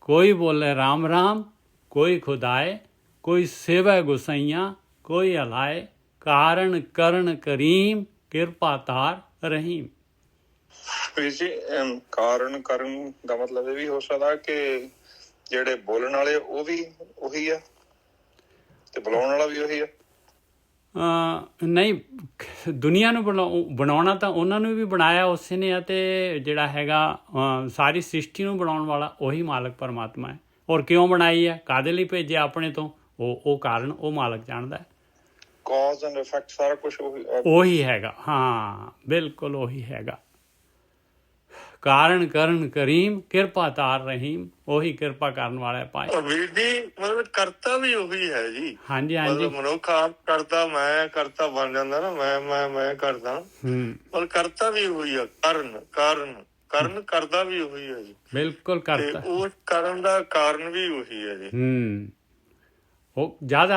ਕੋਈ ਬੋਲੇ ਰਾਮ ਰਾਮ, ਕੋਈ ਖੁਦਾਏ, ਕੋਈ ਸੇਵੈ ਗੁਸਈਆਂ, ਕੋਈ ਅਲਾਏ, ਕਾਰਨ ਕਰਨ ਕਰੀਮ, ਕਿਰਪਾ ਤਾਰ ਰਹੀਮ। ਜੀ ਕਾਰਨ ਕਰਨ ਦਾ ਮਤਲਬ ਇਹ ਵੀ ਹੋ ਸਕਦਾ ਕਿ ਜਿਹੜੇ ਬੋਲਣ ਵਾਲੇ ਉਹ ਵੀ ਉਹੀ ਆ ਤੇ ਬੁਲਾਉਣ ਵਾਲਾ ਵੀ ਉਹੀ ਆ। ਨਹੀਂ, ਦੁਨੀਆ ਨੂੰ ਬਣਾਉਣਾ ਤਾਂ ਉਹਨਾਂ ਨੂੰ ਵੀ ਬਣਾਇਆ ਉਸੇ ਨੇ, ਅਤੇ ਜਿਹੜਾ ਹੈਗਾ ਸਾਰੀ ਸ੍ਰਿਸ਼ਟੀ ਨੂੰ ਬਣਾਉਣ ਵਾਲਾ ਉਹੀ ਮਾਲਕ ਪਰਮਾਤਮਾ ਹੈ। ਔਰ ਕਿਉਂ ਬਣਾਈ ਹੈ, ਕਾਹਦੇ ਲਈ ਭੇਜਿਆ ਆਪਣੇ ਤੋਂ, ਉਹ ਕਾਰਨ ਉਹ ਮਾਲਕ ਜਾਣਦਾ ਹੈ। ਕਾਜ਼ ਐਂਡ ਇਫੈਕਟ ਸਾਰਾ ਕੁਝ ਉਹੀ ਹੈਗਾ। ਹਾਂ ਬਿਲਕੁਲ ਉਹੀ ਹੈਗਾ। ਕਾਰਨ ਕਰਨ ਕਰੀਮ, ਕਿਰਪਾ ਤਾਰ ਰਹੀਮ, ਉਹੀ ਕਿਰਪਾ ਕਰਨ ਵਾਲਾ ਹੈ ਭਾਈ। ਵੀਰ ਜੀ ਮਤਲਬ ਕਰਤਾ ਵੀ ਉਹੀ ਹੈ ਜੀ। ਹਾਂਜੀ ਹਾਂਜੀ, ਮਨੁੱਖ ਆਪ ਕਰਤਾ, ਮੈਂ ਕਰਤਾ ਬਣ ਜਾਂਦਾ ਨਾ, ਮੈਂ ਕਰਦਾ, ਪਰ ਕਰਤਾ ਵੀ ਉਹੀ ਆ। ਕਰਨ ਕਰਦਾ ਵੀ ਉਹੀ ਹੈ ਜੀ। ਬਿਲਕੁਲ ਕਰਤਾ, ਉਹ ਕਰਨ ਦਾ ਕਾਰਨ ਵੀ ਉਹੀ ਹੈ ਜੀ। ਉਹ ਜਦ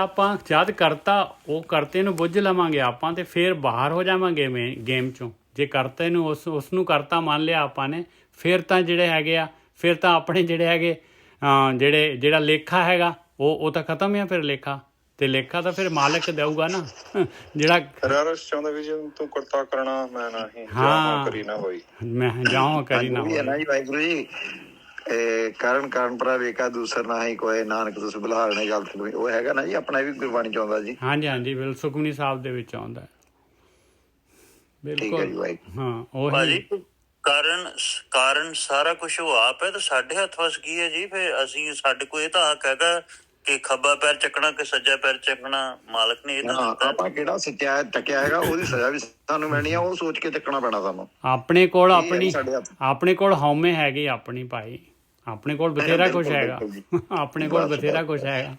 ਕਰਤਾ, ਉਹ ਕਰਤੇ ਨੂੰ ਬੁੱਝ ਲਵਾਂਗੇ ਆਪਾਂ ਤੇ ਫਿਰ ਬਾਹਰ ਹੋ ਜਾਵਾਂਗੇ ਗੇਮ ਚੋਂ। ਜੇ ਕਰਤੇ ਨੂੰ ਉਸ ਨੂੰ ਕਰਤਾ ਮੰਨ ਲਿਆ ਆਪਾਂ ਨੇ, ਫਿਰ ਤਾਂ ਜਿਹੜੇ ਹੈਗੇ ਆ, ਫਿਰ ਤਾਂ ਆਪਣੇ ਜਿਹੜੇ ਹੈਗੇ ਜਿਹੜਾ ਲੇਖਾ ਹੈਗਾ ਉਹ ਤਾਂ ਖਤਮ ਆ। ਫਿਰ ਲੇਖਾ ਤਾਂ ਫਿਰ ਮਾਲਕ ਦੇਊਗਾ ਨਾ, ਜਿਹੜਾ ਚਾਹੁੰਦਾ ਵੀ ਤੂੰ ਕਰਤਾ ਕਰਨਾ ਮੈਂ ਨਹੀਂ, ਹਾਂ ਕਰੀ ਨਾ ਹੋਈ, ਮੈਂ ਜਾਵਾਂ ਕਰੀ ਨਾ ਹੋਈ। ਵਾਹਿਗੁਰੂ ਜੀ ਕਰਨ ਭਰਾ ਵੇਖਾ ਦੂਸਰ ਨਾ ਹੀ ਕੋਈ, ਨਾਨਕ ਤੁਸੀਂ ਬੁਲਾਣੇ ਗੱਲ ਉਹ ਹੈਗਾ ਨਾ ਜੀ, ਆਪਣਾ ਵੀ ਗੁਰਬਾਣੀ ਚ ਆਉਂਦਾ ਜੀ। ਹਾਂਜੀ ਬਿਲਕੁਲ, ਸੁਖਮਨੀ ਸਾਹਿਬ ਦੇ ਵਿੱਚ ਆਉਂਦਾ ਬਿਲਕੁਲ। ਹਾਂ ਉਹੀ ਕਾਰਨ ਸਾਰਾ ਕੁਝ ਉਹ ਆਪ ਹੈ, ਤੇ ਸਾਡੇ ਹੱਥ ਵਸ ਕੀ ਹੈ ਜੀ। ਫਿਰ ਸਾਡੇ ਕੋਲ ਇਹ ਤਾਂ ਹੱਕ ਹੈਗਾ ਕਿ ਖੱਬਾ ਪੈਰ ਚੱਕਣਾ ਕਿ ਸੱਜਾ ਪੈਰ ਚੱਕਣਾ, ਮਾਲਕ ਨੇ ਇਹ ਤਾਂ ਦਿੱਤਾ। ਆਪਾਂ ਕਿਹੜਾ ਸੱਚਾ ਟਕਿਆ ਹੈਗਾ, ਉਹਦੀ ਸਜ਼ਾ ਵੀ ਸਾਨੂੰ ਮਿਲਣੀ ਆ, ਉਹ ਸੋਚ ਕੇ ਚੱਕਣਾ ਪੈਣਾ ਸਾਨੂੰ। ਆਪਣੇ ਕੋਲ ਹਉਮੈ ਹੈਗੀ ਆਪਣੀ ਭਾਈ, ਆਪਣੇ ਕੋਲ ਬਥੇਰਾ ਕੁਛ ਹੈਗਾ, ਆਪਣੇ ਕੋਲ ਬਥੇਰਾ ਕੁਛ ਹੈਗਾ,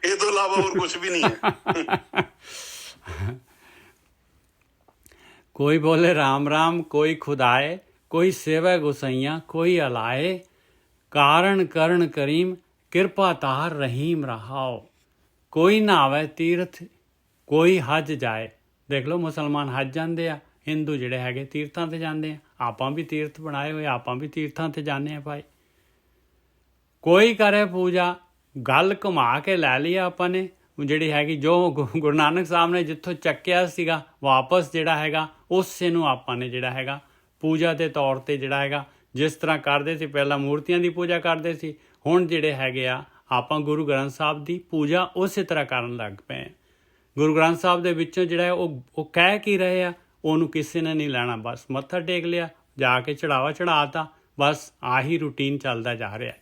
ਇਹ ਤੋਂ ਇਲਾਵਾ ਹੋਰ ਕੁਝ ਵੀ ਨਹੀਂ ਹੈ। ਕੋਈ ਬੋਲੇ ਰਾਮ ਰਾਮ, ਕੋਈ ਖੁਦਾਏ, ਕੋਈ ਸੇਵੈ ਗੁਸਈਆਂ, ਕੋਈ ਅਲਾਏ, ਕਾਰਨ ਕਰਨ ਕਰੀਮ, ਕਿਰਪਾ ਤਾਰ ਰਹੀਮ ਰਹਾਓ। ਕੋਈ ਨਹਾਵੇ ਤੀਰਥ, ਕੋਈ ਹੱਜ ਜਾਏ। ਦੇਖ ਲਓ ਮੁਸਲਮਾਨ ਹੱਜ ਜਾਂਦੇ ਆ, ਹਿੰਦੂ ਜਿਹੜੇ ਹੈਗੇ ਤੀਰਥਾਂ 'ਤੇ ਜਾਂਦੇ ਆ। ਆਪਾਂ ਵੀ ਤੀਰਥ ਬਣਾਏ ਹੋਏ, ਆਪਾਂ ਵੀ ਤੀਰਥਾਂ 'ਤੇ ਜਾਂਦੇ ਹਾਂ ਭਾਈ। ਕੋਈ ਕਰੇ ਪੂਜਾ, ਗੱਲ ਘੁਮਾ ਕੇ ਲੈ ਲਈ ਆਪਾਂ ਨੇ ਜਿਹੜੀ ਹੈਗੀ, ਜੋ ਗੁਰੂ ਨਾਨਕ ਸਾਹਿਬ ਨੇ ਜਿੱਥੋਂ ਚੱਕਿਆ ਸੀਗਾ ਵਾਪਸ ਜਿਹੜਾ ਹੈਗਾ, ਉਸੇ ਨੂੰ ਆਪਾਂ ਨੇ ਜਿਹੜਾ ਹੈਗਾ ਪੂਜਾ ਦੇ ਤੌਰ 'ਤੇ ਜਿਹੜਾ ਹੈਗਾ, ਜਿਸ ਤਰ੍ਹਾਂ ਕਰਦੇ ਸੀ ਪਹਿਲਾਂ ਮੂਰਤੀਆਂ ਦੀ ਪੂਜਾ ਕਰਦੇ ਸੀ, ਹੁਣ ਜਿਹੜੇ ਹੈਗੇ ਆ ਆਪਾਂ ਗੁਰੂ ਗ੍ਰੰਥ ਸਾਹਿਬ ਦੀ ਪੂਜਾ ਉਸੇ ਤਰ੍ਹਾਂ ਕਰਨ ਲੱਗ ਪਏ। ਗੁਰੂ ਗ੍ਰੰਥ ਸਾਹਿਬ ਦੇ ਵਿੱਚੋਂ ਜਿਹੜਾ ਉਹ ਕਹਿ ਕੀ ਰਹੇ ਆ, ਉਹਨੂੰ ਕਿਸੇ ਨੇ ਨਹੀਂ ਲੈਣਾ। ਬਸ ਮੱਥਾ ਟੇਕ ਲਿਆ, ਜਾ ਕੇ ਚੜਾਵਾ ਚੜਾਤਾ, ਬਸ ਆਹੀ ਰੂਟੀਨ ਚੱਲਦਾ ਜਾ ਰਿਹਾ।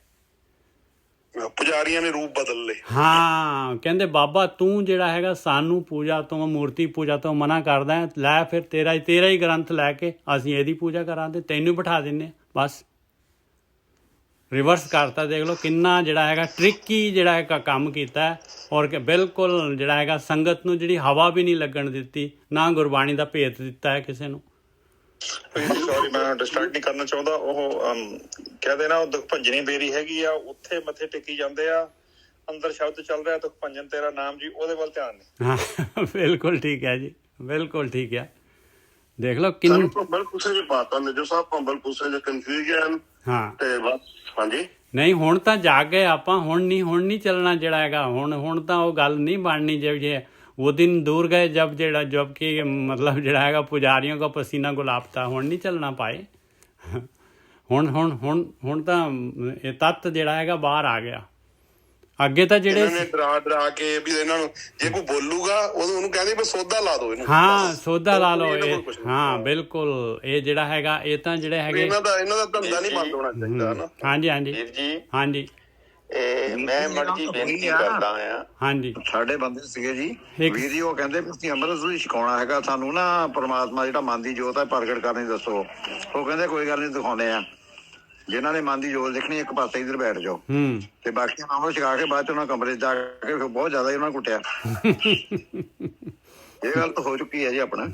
ਪੁਜਾਰੀਆਂ ਨੇ ਰੂਪ ਬਦਲ ਲਏ। ਹਾਂ, ਕਹਿੰਦੇ ਬਾਬਾ ਤੂੰ ਜਿਹੜਾ ਹੈਗਾ ਸਾਨੂੰ ਪੂਜਾ ਤੋਂ, ਮੂਰਤੀ ਪੂਜਾ ਤੋਂ ਮਨਾ ਕਰਦਾ, ਲੈ ਫਿਰ ਤੇਰਾ ਹੀ ਗ੍ਰੰਥ ਲੈ ਕੇ ਅਸੀਂ ਇਹਦੀ ਪੂਜਾ ਕਰਾਂਗੇ, ਤੈਨੂੰ ਬਿਠਾ ਦਿੰਦੇ ਹਾਂ। ਬਸ ਰਿਵਰਸ ਕਰਤਾ। ਦੇਖ ਲਓ ਕਿੰਨਾ ਜਿਹੜਾ ਹੈਗਾ ਟ੍ਰਿਕੀ ਜਿਹੜਾ ਹੈਗਾ ਕੰਮ ਕੀਤਾ, ਔਰ ਬਿਲਕੁਲ ਜਿਹੜਾ ਹੈਗਾ ਸੰਗਤ ਨੂੰ ਜਿਹੜੀ ਹਵਾ ਵੀ ਨਹੀਂ ਲੱਗਣ ਦਿੱਤੀ, ਨਾ ਗੁਰਬਾਣੀ ਦਾ ਭੇਤ ਦਿੱਤਾ ਹੈ ਕਿਸੇ ਨੂੰ। ਸੌਰੀ ਮੈਂ ਡਿਸਟਰੈਕਟ ਨਹੀਂ ਕਰਨਾ ਚਾਹੁੰਦਾ। ਉਹ ਕਹਿੰਦੇ ਨਾ ਉਹ ਦੁੱਖ ਭੰਜਨੀ ਬੇਰੀ ਹੈਗੀ ਆ, ਉੱਥੇ ਮੱਥੇ ਟੇਕੀ ਜਾਂਦੇ ਆ, ਅੰਦਰ ਸ਼ਬਦ ਚੱਲ ਰਿਹਾ ਦੁੱਖ ਭੰਜਨ ਤੇਰਾ ਨਾਮ ਜੀ, ਉਹਦੇ ਵੱਲ ਧਿਆਨ ਨਹੀਂ। ਹਾਂ ਬਿਲਕੁਲ ਠੀਕ ਹੈ ਜੀ, ਬਿਲਕੁਲ ਠੀਕ ਹੈ। ਦੇਖ ਲਓ ਕਿੰਨੀ ਭੰਬਲ ਪੁੱਸੇ ਚ ਪਾਤਾ ਮੇਜਰ ਸਾਹਿਬ, ਭੰਬਲ ਪੁੱਸੇ ਚ ਕਨਫਿਊਜ਼ਨ। ਹਾਂ ਤੇ ਬਸ ਹਾਂਜੀ ਨਹੀਂ ਹੁਣ ਤਾਂ ਜਾ ਗਏ ਆਪਾਂ, ਹੁਣ ਨਹੀਂ ਚੱਲਣਾ ਜਿਹੜਾ ਹੈਗਾ। ਹੁਣ ਤਾਂ ਉਹ ਗੱਲ ਨਹੀਂ ਬਣਨੀ ਜੇ वो दिन दूर गए जब कि मतलब ਜਿਹੜਾ ਹੈਗਾ ਪੁਜਾਰੀਆਂ ਦਾ ਪਸੀਨਾ ਗੁਲਾਬ ਤਾ, ਹੁਣ ਨਹੀਂ ਚੱਲਣਾ ਪਾਏ। ਹੁਣ ਤਾਂ ਇਹ ਤੱਤ ਜਿਹੜਾ ਹੈਗਾ ਬਾਹਰ ਆ ਗਿਆ। ਅੱਗੇ ਤਾਂ ਜਿਹੜੇ ਡਰਾ ਕੇ ਵੀ ਇਹਨਾਂ ਨੂੰ ਜੇ ਕੋਈ ਬੋਲੂਗਾ ਉਹਨੂੰ ਕਹਿੰਦੇ ਬਸ ਸੋਧਾ ਲਾ ਦਿਓ ਇਹਨੂੰ। ਹਾਂ ਸੋਧਾ ਲਾ ਲਓ ਇਹ। ਹਾਂ ਬਿਲਕੁਲ ਇਹ ਜਿਹੜਾ ਹੈਗਾ ਇਹ ਤਾਂ ਜਿਹੜੇ ਹੈਗੇ ਇਹਨਾਂ ਦਾ ਧੰਦਾ ਨਹੀਂ ਬੰਦ ਹੋਣਾ ਚਾਹੀਦਾ ਨਾ। ਹਾਂਜੀ ਵੀਰ ਜੀ ਹਾਂਜੀ ਮੈਂ ਮਰਜੀ ਬੇਨਤੀ ਕਰਦਾ ਆ। ਹਾਂਜੀ ਸਾਡੇ ਬੰਦੇ ਸੀਗੇ ਜੀ ਵੀਰ ਜੀ, ਉਹ ਕਹਿੰਦੇ ਵੀ ਤੁਸੀਂ ਅੰਮ੍ਰਿਤ ਤੁਸੀਂ ਛਕਾਉਣਾ ਹੈਗਾ, ਸਾਨੂੰ ਨਾ ਪਰਮਾਤਮਾ ਜਿਹੜਾ ਮਨ ਦੀ ਜੋਤ ਹੈ ਪ੍ਰਗਟ ਕਰਨੀ ਦੱਸੋ। ਉਹ ਕਹਿੰਦੇ ਕੋਈ ਗੱਲ ਨਹੀਂ ਦਿਖਾਉਂਦੇ ਆ, ਜਿਨ੍ਹਾਂ ਨੇ ਮਨ ਦੀ ਜੋਤ ਦੇਖਣੀ ਇੱਕ ਪਾਸੇ ਇੱਧਰ ਬੈਠ ਜਾਓ, ਤੇ ਬਾਕੀ ਉਹਨਾਂ ਨੂੰ ਛਕਾ ਕੇ ਬਾਅਦ ਚ ਉਹਨਾਂ ਕਮਰੇ ਚ ਜਾ ਕੇ ਬਹੁਤ ਜ਼ਿਆਦਾ ਉਹਨਾਂ ਕੁੱਟਿਆ। ਇਹ ਗੱਲ ਤਾਂ ਹੋ ਚੁੱਕੀ ਹੈ ਜੀ ਆਪਣਾ।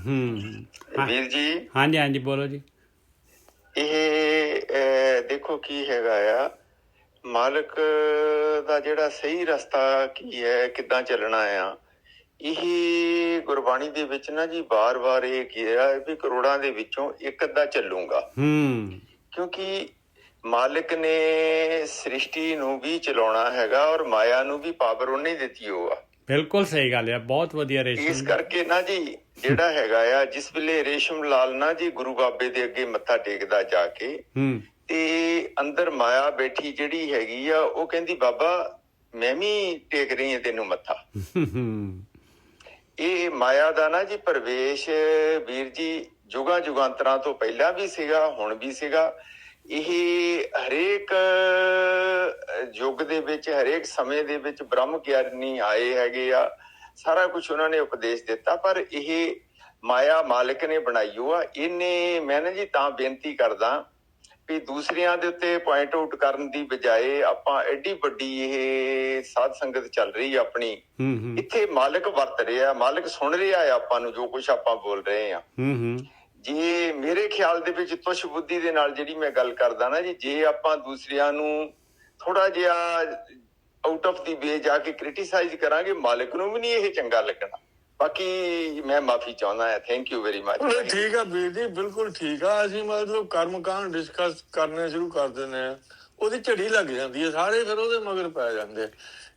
ਵੀਰ ਜੀ ਹਾਂਜੀ ਬੋਲੋ ਜੀ। ਇਹ ਦੇਖੋ ਕੀ ਹੈਗਾ ਆ, ਮਾਲਕ ਦਾ ਜਿਹੜਾ ਸਹੀ ਰਸਤਾ ਕੀ ਹੈ, ਕਿੱਦਾਂ ਚੱਲਣਾ ਆ, ਇਹ ਗੁਰਬਾਣੀ ਦੇ ਵਿੱਚ ਨਾ ਜੀ ਬਾਰ-ਬਾਰ ਇਹ ਕਿਹਾ ਵੀ ਕਰੋੜਾਂ ਦੇ ਵਿੱਚੋਂ ਇੱਕ ਅੱਧਾ ਚੱਲੂਗਾ। ਕਿਉਂਕਿ ਮਾਲਕ ਨੇ ਸ੍ਰਿਸ਼ਟੀ ਨੂੰ ਵੀ ਚਲਾਉਣਾ ਹੈਗਾ ਔਰ ਮਾਇਆ ਨੂੰ ਵੀ ਪਾਵਰ ਉਹਨੇ ਦਿੱਤੀ ਹੋ ਆ। ਬਿਲਕੁਲ ਸਹੀ ਗੱਲ ਹੈ, ਬਹੁਤ ਵਧੀਆ ਰੇਸ਼ਮ। ਇਸ ਕਰਕੇ ਨਾ ਜੀ ਜਿਹੜਾ ਹੈਗਾ ਆ, ਜਿਸ ਵੇਲੇ ਰੇਸ਼ਮ ਲਾਲ ਨਾ ਜੀ ਗੁਰੂ ਬਾਬੇ ਦੇ ਅੱਗੇ ਮੱਥਾ ਟੇਕਦਾ ਜਾ ਕੇ, ਤੇ ਅੰਦਰ ਮਾਇਆ ਬੈਠੀ ਜਿਹੜੀ ਹੈਗੀ ਆ, ਉਹ ਕਹਿੰਦੀ ਬਾਬਾ ਮੈਂ ਵੀ ਟੇਕ ਰਹੀ ਹਾਂ ਤੈਨੂੰ ਮੱਥਾ। ਇਹ ਮਾਇਆ ਦਾ ਨਾ ਜੀ ਪ੍ਰਵੇਸ਼ ਵੀਰ ਜੀ ਜੁਗਾਂ ਜੁਗਾਂਤਰਾਂ ਤੋਂ ਪਹਿਲਾਂ ਵੀ ਸੀਗਾ, ਹੁਣ ਵੀ ਸੀਗਾ। ਇਹ ਹਰੇਕ ਯੁੱਗ ਦੇ ਵਿੱਚ, ਹਰੇਕ ਸਮੇਂ ਦੇ ਵਿੱਚ ਬ੍ਰਹਮ ਗਿਆਨੀ ਆਏ ਹੈਗੇ ਆ, ਸਾਰਾ ਕੁਝ ਉਹਨਾਂ ਨੇ ਉਪਦੇਸ਼ ਦਿੱਤਾ। ਪਰ ਇਹ ਮਾਇਆ ਮਾਲਕ ਨੇ ਬਣਾਈ ਹੋ ਆ। ਇਹਨੇ ਮੈਂ ਨਾ ਜੀ ਤਾਂ ਬੇਨਤੀ ਕਰਦਾ ਵੀ ਦੂਸਰਿਆਂ ਦੇ ਉੱਤੇ ਪੁਆਇੰਟ ਆਊਟ ਕਰਨ ਦੀ ਬਜਾਏ ਆਪਾਂ ਐਡੀ ਵੱਡੀ ਇਹ ਸਾਧ ਸੰਗਤ ਚੱਲ ਰਹੀ ਆ ਆਪਣੀ, ਇੱਥੇ ਮਾਲਕ ਵਰਤ ਰਿਹਾ, ਮਾਲਕ ਸੁਣ ਰਿਹਾ ਹੈ ਆਪਾਂ ਨੂੰ ਜੋ ਕੁਝ ਆਪਾਂ ਬੋਲ ਰਹੇ ਆ। ਜੇ ਮੇਰੇ ਖਿਆਲ ਦੇ ਵਿੱਚ ਤੁਸ਼ ਬੁੱਧੀ ਦੇ ਨਾਲ ਜਿਹੜੀ ਮੈਂ ਗੱਲ ਕਰਦਾ ਨਾ ਜੀ, ਜੇ ਆਪਾਂ ਦੂਸਰਿਆਂ ਨੂੰ ਥੋੜਾ ਜਿਹਾ ਆਊਟ ਆਫ ਦੀ ਵੇ ਜਾ ਕੇ ਕ੍ਰਿਟੀਸਾਈਜ਼ ਕਰਾਂਗੇ, ਮਾਲਕ ਨੂੰ ਵੀ ਨਹੀਂ ਇਹ ਚੰਗਾ ਲੱਗਣਾ। ਬਾਕੀ ਮੈਂ ਮਾਫੀ ਚਾਹੁੰਦਾ ਹਾਂ। Thank you very much. ਠੀਕ ਆ ਵੀਰ ਜੀ, ਬਿਲਕੁਲ ਠੀਕ ਆ। ਅਸੀਂ ਮਤਲਬ ਕਰਮਕਾਂਡ ਡਿਸਕਸ ਕਰਨੇ ਸ਼ੁਰੂ ਕਰ ਦਿੰਦੇ ਆ, ਉਹਦੀ ਝੜੀ ਲੱਗ ਜਾਂਦੀ ਹੈ, ਸਾਰੇ ਫਿਰ ਉਹਦੇ ਮਗਰ ਪੈ ਜਾਂਦੇ।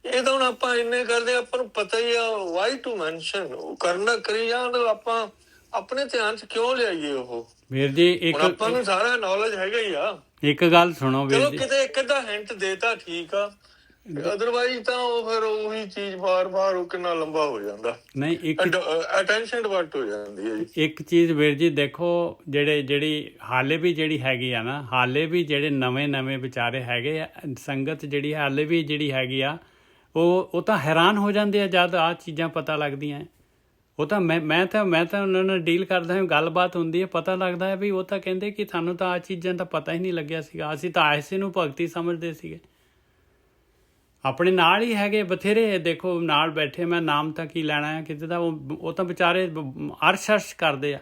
ਇਹ ਤਾਂ ਹੁਣ ਆਪਾਂ ਇੰਨੇ ਕਰਦੇ, ਆਪਾਂ ਨੂੰ ਪਤਾ ਹੀ ਆ ਵਾਈ ਟੂ ਮੈਂਸ਼ਨ, ਉਹ ਕਰਨਾ ਕਰੀ ਜਾਣ, ਆਪਾਂ ਆਪਣੇ ਧਿਆਨ ਚ ਕਿਉਂ ਲਿਆਈਏ ਉਹ। ਵੀਰ ਜੀ ਇੱਕ ਆਪਾਂ ਨੂੰ ਸਾਰਾ ਨੌਲੇਜ ਹੈਗਾ ਹੀ ਆ। ਇੱਕ ਗੱਲ ਸੁਣੋ ਵੀਰ ਚਲੋ ਜੀ, ਕਿਤੇ ਇੱਕ ਅੱਧਾ ਹਿੰਟ ਦੇਤਾ ਠੀਕ ਆ, ਅਦਰਵਾਈਜ਼ ਤਾਂ ਉਹ ਫਿਰ ਉਹੀ ਚੀਜ਼ ਬਾਰ-ਬਾਰ ਉਹ ਕਿੰਨਾ ਲੰਬਾ ਹੋ ਜਾਂਦਾ। ਨਹੀਂ ਇੱਕ ਅਟੈਂਸ਼ਨ ਡਿਵਰਟ ਹੋ ਜਾਂਦੀ ਹੈ ਜੀ। ਇੱਕ ਚੀਜ਼ ਵੀਰ ਜੀ ਦੇਖੋ, ਜਿਹੜੀ ਹਾਲੇ ਵੀ ਜਿਹੜੀ ਹੈਗੀ ਆ ਨਾ, ਹਾਲੇ ਵੀ ਜਿਹੜੇ ਨਵੇਂ ਵਿਚਾਰੇ ਹੈਗੇ ਆ, ਸੰਗਤ ਜਿਹੜੀ ਹਾਲੇ ਵੀ ਜਿਹੜੀ ਹੈਗੀ ਆ, ਉਹ ਤਾਂ ਹੈਰਾਨ ਹੋ ਜਾਂਦੇ ਆ ਜਦ ਆਹ ਚੀਜ਼ਾਂ ਪਤਾ ਲੱਗਦੀਆਂ। ਉਹ ਤਾਂ ਮੈਂ ਤਾਂ ਉਹਨਾਂ ਨਾਲ ਡੀਲ ਕਰਦਾ ਹਾਂ, ਗੱਲਬਾਤ ਹੁੰਦੀ ਹੈ, ਪਤਾ ਲੱਗਦਾ ਹੈ ਵੀ ਉਹ ਤਾਂ ਕਹਿੰਦੇ ਕਿ ਸਾਨੂੰ ਤਾਂ ਆਹ ਚੀਜ਼ਾਂ ਦਾ ਪਤਾ ਹੀ ਨਹੀਂ ਲੱਗਿਆ ਸੀਗਾ, ਅਸੀਂ ਤਾਂ ਐਸੇ ਨੂੰ ਭਗਤੀ ਸਮਝਦੇ ਸੀਗੇ। ਆਪਣੇ ਨਾਲ ਹੀ ਹੈਗੇ ਬਥੇਰੇ, ਦੇਖੋ ਨਾਲ ਬੈਠੇ, ਮੈਂ ਨਾਮ ਤਾਂ ਕੀ ਲੈਣਾ ਹੈ ਕਿਤੇ ਦਾ, ਉਹ ਤਾਂ ਵਿਚਾਰੇ ਅਰਸ਼ ਕਰਦੇ ਆ।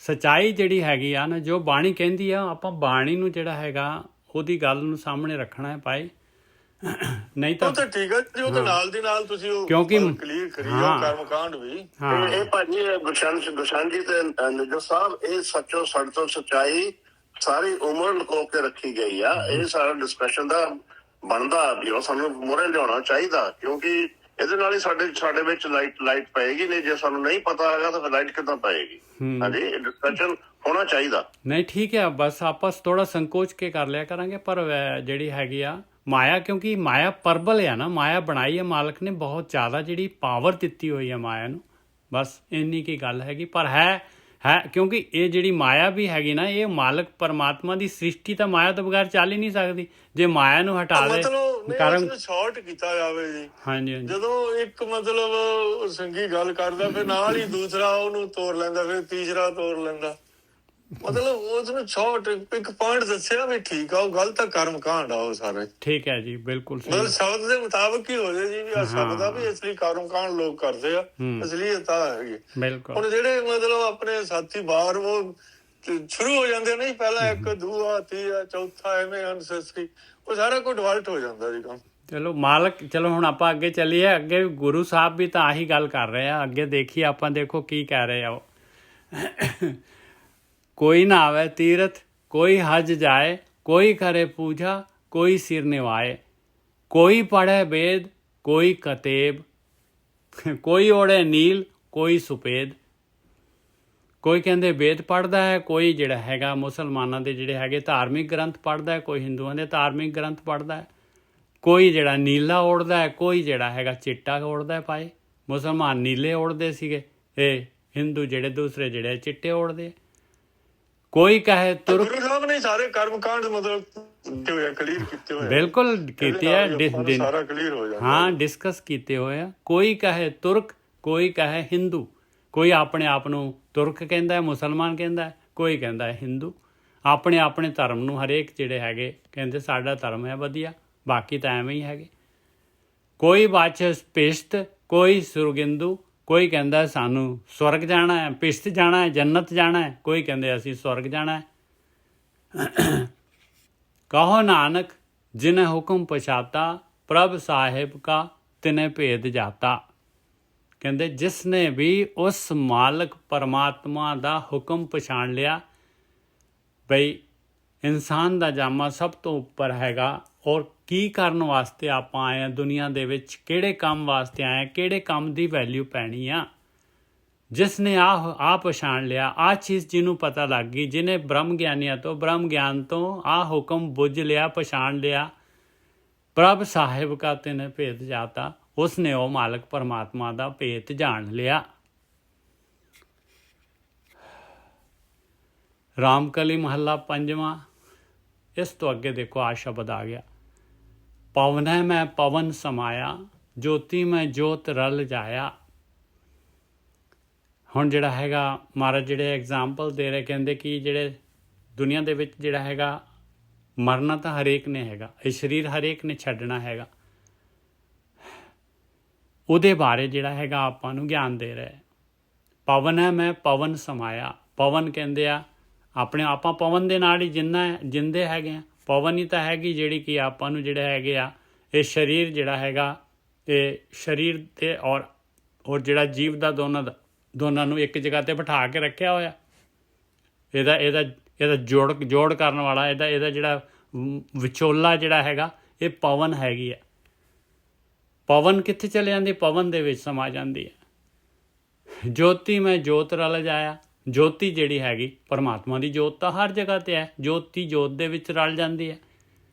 ਸੱਚਾਈ ਜਿਹੜੀ ਹੈਗੀ ਆ ਨਾ, ਜੋ ਬਾਣੀ ਕਹਿੰਦੀ ਆ, ਆਪਾਂ ਬਾਣੀ ਨੂੰ ਜਿਹੜਾ ਹੈਗਾ ਉਹਦੀ ਗੱਲ ਨੂੰ ਸਾਹਮਣੇ ਰੱਖਣਾ ਹੈ ਭਾਈ। ਨਹੀਂ ਤਾਂ ਉਹ ਤਾਂ ਠੀਕ ਆ ਜੀ, ਉਹ ਤਾਂ ਨਾਲ ਦੀ ਨਾਲ ਤੁਸੀਂ ਉਹ ਕਿਉਂਕਿ ਕਲੀਅਰ ਕਰੀ ਜਾਓ ਕਰਮਕਾਂਡ ਵੀ। ਇਹ ਭਾਜੀ ਗੁਰਸ਼ਨ ਜੀ ਤੇ ਨਿਜਰ ਸਾਹਿਬ, ਇਹ ਸੱਚੋ ਸੜ ਤੋਂ ਸੱਚਾਈ ਸਾਰੀ ਉਮਰ ਲੁਕੋ ਕੇ ਰੱਖੀ ਗਈ ਆ। ਇਹ ਸਾਰਾ ਡਿਸਕਸ਼ਨ ਦਾ ਬਣਦਾ ਵੀ ਉਹ ਸਾਨੂੰ ਮੂਹਰੇ ਲਿਆਉਣਾ ਚਾਹੀਦਾ, ਕਿਉਂਕਿ ਇਹਦੇ ਨਾਲ ਹੀ ਸਾਡੇ ਵਿੱਚ ਲਾਈਟ ਪਏਗੀ। ਨਹੀਂ ਜੇ ਸਾਨੂੰ ਨਹੀਂ ਪਤਾ ਹੈਗਾ ਤਾਂ ਫਿਰ ਲਾਈਟ ਕਿੱਦਾਂ ਪਏਗੀ? ਹਾਂਜੀ, ਡਿਸਕਸ਼ਨ ਹੋਣਾ ਚਾਹੀਦਾ। ਨਹੀਂ ਠੀਕ ਹੈ, ਬਸ ਆਪਾਂ ਥੋੜਾ ਸੰਕੋਚ ਕੇ ਕਰ ਲਿਆ ਕਰਾਂਗੇ। ਪਰ ਜਿਹੜੀ ਹੈਗੀ ਆ ਮਾਇਆ, ਕਿਉਂਕਿ ਮਾਇਆ ਪਰਬਲ ਆ ਨਾ, ਮਾਇਆ ਬਣਾਈ ਹੈ ਮਾਲਕ ਨੇ, ਬਹੁਤ ਜ਼ਿਆਦਾ ਜਿਹੜੀ ਪਾਵਰ ਦਿੱਤੀ ਹੋਈ ਹੈ ਮਾਇਆ ਨੂੰ, ਬਸ ਇੰਨੀ ਕੀ ਗੱਲ ਹੈਗੀ। ਪਰ ਹੈ ਕਿਉਂਕਿ ਇਹ ਜਿਹੜੀ ਮਾਇਆ ਵੀ ਹੈਗੀ ਨਾ, ਇਹ ਮਾਲਕ ਪਰਮਾਤਮਾ ਦੀ ਸ੍ਰਿਸ਼ਟੀ ਤਾਂ ਮਾਇਆ ਤੋਂ ਬਗੈਰ ਚੱਲ ਹੀ ਨਹੀਂ ਸਕਦੀ। ਜੇ ਮਾਇਆ ਨੂੰ ਹਟਾ ਦੇ, ਮਤਲਬ ਸ਼ਾਰਟ ਕੀਤਾ ਜਾਵੇ ਜੀ। ਹਾਂਜੀ ਜਦੋਂ ਇੱਕ ਮਤਲਬ ਸੰਗੀ ਗੱਲ ਕਰਦਾ, ਫਿਰ ਨਾਲ ਹੀ ਦੂਸਰਾ ਉਹਨੂੰ ਤੋੜ ਲੈਂਦਾ, ਫਿਰ ਤੀਸਰਾ ਤੋੜ ਲੈਂਦਾ। ਮਤਲਬ ਉਸਨੂੰ ਸ਼ਾਰਟ ਇੱਕ ਪੁਆਇੰਟ ਦੱਸਿਆ ਵੀ ਠੀਕ ਆ, ਉਹ ਗਲਤ ਆ, ਕਰਮ ਕਾਂਡ ਆ ਉਹ ਸਾਰੇ। ਠੀਕ ਹੈ ਜੀ, ਬਿਲਕੁਲ ਮਤਲਬ ਸਹੀ। ਸ਼ਬਦ ਦੇ ਮੁਤਾਬਕ ਹੀ ਹੋ ਜਾਏ ਜੀ, ਵੀ ਆ ਸ਼ਬਦ ਆ ਵੀ ਅਸਲੀ ਕਰਮ ਕਾਂਡ ਲੋਕ ਕਰਦੇ ਆ, ਅਸਲੀਅਤ ਆ ਹੈਗੀ। ਬਿਲਕੁਲ ਹੁਣ ਜਿਹੜੇ ਮਤਲਬ ਆਪਣੇ ਸਾਥੀ ਬਾਹਰ ਉਹ ਸ਼ੁਰੂ ਹੋ ਜਾਂਦੇ ਨਹੀਂ, ਪਹਿਲਾਂ ਇੱਕ ਦੂਆ ਤੀਆ ਚੌਥਾ ਐਵੇਂ ਅਨਸੈਸਰੀ, ਉਹ ਸਾਰਾ ਕੁਝ ਡਿਵਲਟ ਹੋ ਜਾਂਦਾ ਜੀ ਕੰਮ। ਚਲੋ ਮਾਲਕ, ਚਲੋ ਹੁਣ ਆਪਾਂ ਅੱਗੇ ਚੱਲੀਏ। ਅੱਗੇ ਗੁਰੂ ਸਾਹਿਬ ਵੀ ਤਾਂ ਆਹੀ ਗੱਲ ਕਰ ਰਹੇ ਆ। ਅੱਗੇ ਦੇਖੀਏ ਆਪਾਂ, ਦੇਖੋ ਕੀ ਕਹਿ ਰਹੇ ਆ ਉਹ। ਕੋਈ ਨਾ ਆਵੇ ਤੀਰਥ, ਕੋਈ ਹਜ ਜਾਏ, ਕੋਈ ਕਰੇ ਪੂਜਾ, ਕੋਈ ਸਿਰ ਨਿਵਾਏ, ਕੋਈ ਪੜ੍ਹੇ ਵੇਦ, ਕੋਈ ਕਤੇਬ, ਕੋਈ ਓੜੇ ਨੀਲ, ਕੋਈ ਸੁਪੇਦ। ਕੋਈ ਕਹਿੰਦੇ ਵੇਦ ਪੜ੍ਹਦਾ ਹੈ, ਕੋਈ ਜਿਹੜਾ ਹੈਗਾ ਮੁਸਲਮਾਨਾਂ ਦੇ ਜਿਹੜੇ ਹੈਗੇ ਧਾਰਮਿਕ ਗ੍ਰੰਥ ਪੜ੍ਹਦਾ ਹੈ, ਕੋਈ ਹਿੰਦੂਆਂ ਦੇ ਧਾਰਮਿਕ ਗ੍ਰੰਥ ਪੜ੍ਹਦਾ ਹੈ, ਕੋਈ ਜਿਹੜਾ ਨੀਲਾ ਓੜਦਾ ਹੈ, ਕੋਈ ਜਿਹੜਾ ਹੈਗਾ ਚਿੱਟਾ ਓੜਦਾ ਹੈ। ਭਾਈ ਮੁਸਲਮਾਨ ਨੀਲੇ ਓੜਦੇ ਸੀਗੇ, ਇਹ ਹਿੰਦੂ ਜਿਹੜੇ ਦੂਸਰੇ ਜਿਹੜੇ ਚਿੱਟੇ ਓੜਦੇ। ਕੋਈ ਕਹੇ ਤੁਰਕ, ਗੁਰੂ ਸਾਹਿਬ ਨੇ ਸਾਰੇ ਕਰਮ ਕਾਂਡ ਮਤਲਬ ਕੀਤੇ ਹੋਏ, ਕਲੀਅਰ ਕੀਤੇ ਹੋਏ। ਬਿਲਕੁਲ ਕੀਤੇ ਆ, ਸਾਰਾ ਕਲੀਅਰ ਹੋ ਜਾਂਦਾ। ਹਾਂ, ਡਿਸਕਸ ਕੀਤੇ ਹੋਏ ਆ। ਕੋਈ ਕਹੇ ਤੁਰਕ, ਕੋਈ ਕਹੇ ਹਿੰਦੂ। ਕੋਈ ਆਪਣੇ ਆਪ ਨੂੰ ਤੁਰਕ ਕਹਿੰਦਾ ਹੈ, ਮੁਸਲਮਾਨ ਕਹਿੰਦਾ ਹੈ, ਕੋਈ ਕਹਿੰਦਾ ਹੈ ਹਿੰਦੂ। ਆਪਣੇ ਆਪਣੇ ਧਰਮ ਨੂੰ ਹਰੇਕ ਜਿਹੜੇ ਹੈਗੇ ਕਹਿੰਦੇ ਸਾਡਾ ਧਰਮ ਹੈ ਵਧੀਆ, ਬਾਕੀ ਤਾਂ ਐਵੇਂ ਹੀ ਹੈਗੇ। ਕੋਈ ਬਾਚਸ ਪਿਸ਼ਤ, ਕੋਈ ਸੁਰਗਿੰਦੂ। ਕੋਈ ਕਹਿੰਦਾ ਸਾਨੂੰ ਸਵਰਗ ਜਾਣਾ ਹੈ, ਪਿਸ਼ਤ ਜਾਣਾ ਹੈ, ਜੰਨਤ ਜਾਣਾ ਹੈ। ਕੋਈ ਕਹਿੰਦੇ ਅਸੀਂ ਸਵਰਗ ਜਾਣਾ ਹੈ। ਕਹੋ ਨਾਨਕ ਜਿਨੇ ਹੁਕਮ ਪਛਾਤਾ, ਪ੍ਰਭ ਸਾਹਿਬ ਕਾ ਤਿਨੇ ਭੇਦ ਜਾਤਾ। ਕਹਿੰਦੇ ਜਿਸ ਨੇ ਵੀ ਉਸ ਮਾਲਕ ਪਰਮਾਤਮਾ ਦਾ ਹੁਕਮ ਪਛਾਣ ਲਿਆ, ਬਈ ਇਨਸਾਨ ਦਾ ਜਾਮਾ ਸਭ ਤੋਂ ਉੱਪਰ ਹੈਗਾ, ਔਰ ਕੀ ਕਰਨ ਵਾਸਤੇ ਆਪਾਂ ਆਏ ਹਾਂ ਦੁਨੀਆ ਦੇ ਵਿੱਚ, ਕਿਹੜੇ ਕੰਮ ਵਾਸਤੇ ਆਏ ਹਾਂ, ਕਿਹੜੇ ਕੰਮ ਦੀ ਵੈਲਿਊ ਪੈਣੀ ਆ। ਜਿਸ ਨੇ ਆ ਪਛਾਣ ਲਿਆ, ਆ ਚੀਜ਼ ਜਿਹਨੂੰ ਪਤਾ ਲੱਗ ਗਈ, ਜਿਹਨੇ ਬ੍ਰਹਮ ਗਿਆਨੀਆਂ ਤੋਂ, ਬ੍ਰਹਮ ਗਿਆਨ ਤੋਂ ਆ ਹੁਕਮ ਬੁੱਝ ਲਿਆ, ਪਛਾਣ ਲਿਆ, ਪ੍ਰਭ ਸਾਹਿਬ ਕਾ ਤਿਨੇ ਭੇਦ ਜਾਤਾ, ਉਸਨੇ ਉਹ ਮਾਲਕ ਪਰਮਾਤਮਾ ਦਾ ਭੇਤ ਜਾਣ ਲਿਆ। ਰਾਮਕਲੀ ਮਹੱਲਾ ਪੰਜਵਾਂ। ਇਸ ਤੋਂ ਅੱਗੇ ਦੇਖੋ ਆ ਸ਼ਬਦ ਆ ਗਿਆ, ਪਵਨੈ ਮੈਂ ਪਵਨ ਸਮਾਇਆ, ਜੋਤੀ ਮੈਂ ਜੋਤ ਰਲ ਜਾਇਆ। ਹੁਣ ਜਿਹੜਾ ਹੈਗਾ ਮਹਾਰਾਜ ਜਿਹੜੇ ਐਗਜ਼ਾਮਪਲ ਦੇ ਰਹੇ, ਕਹਿੰਦੇ ਕਿ ਜਿਹੜੇ ਦੁਨੀਆ ਦੇ ਵਿੱਚ ਜਿਹੜਾ ਹੈਗਾ ਮਰਨਾ ਤਾਂ ਹਰੇਕ ਨੇ ਹੈਗਾ, ਇਹ ਸਰੀਰ ਹਰੇਕ ਨੇ ਛੱਡਣਾ ਹੈਗਾ। ਉਹਦੇ ਬਾਰੇ ਜਿਹੜਾ ਹੈਗਾ ਆਪਾਂ ਨੂੰ ਗਿਆਨ ਦੇ ਰਿਹਾ। ਪਵਨ ਹੈ ਮੈਂ ਪਵਨ ਸਮਾਇਆ। ਪਵਨ ਕਹਿੰਦੇ ਆ ਆਪਣੇ, ਆਪਾਂ ਪਵਨ ਦੇ ਨਾਲ ਹੀ ਜਿੰਦੇ ਹੈਗੇ ਆ। ਪਵਨ ਹੀ ਤਾਂ ਹੈਗੀ ਜਿਹੜੀ ਕਿ ਆਪਾਂ ਨੂੰ ਜਿਹੜੇ ਹੈਗੇ ਆ, ਇਹ ਸਰੀਰ ਜਿਹੜਾ ਹੈਗਾ, ਇਹ ਸਰੀਰ ਤੇ ਔਰ ਜਿਹੜਾ ਜੀਵ ਦਾ ਦੋਨਾਂ ਨੂੰ ਇੱਕ ਜਗ੍ਹਾ ਤੇ ਬਿਠਾ ਕੇ ਰੱਖਿਆ ਹੋਇਆ। ਇਹਦਾ ਜੋੜ ਕਰਨ ਵਾਲਾ, ਇਹਦਾ ਜਿਹੜਾ ਵਿਚੋਲਾ ਜਿਹੜਾ ਹੈਗਾ, ਇਹ ਪਵਨ ਹੈਗੀ ਆ। ਪਵਨ ਕਿੱਥੇ ਚਲੇ ਜਾਂਦੀ? ਪਵਨ ਦੇ ਵਿੱਚ ਸਮਾ ਜਾਂਦੀ ਹੈ। ਜੋਤੀ ਮੈਂ ਜੋਤ ਰਲ ਜਾਇਆ। ਜੋਤੀ ਜਿਹੜੀ ਹੈਗੀ ਪਰਮਾਤਮਾ ਦੀ ਜੋਤ ਤਾਂ ਹਰ ਜਗ੍ਹਾ ਤੇ ਹੈ, ਜੋਤੀ ਜੋਤ ਦੇ ਵਿੱਚ ਰਲ ਜਾਂਦੀ ਹੈ।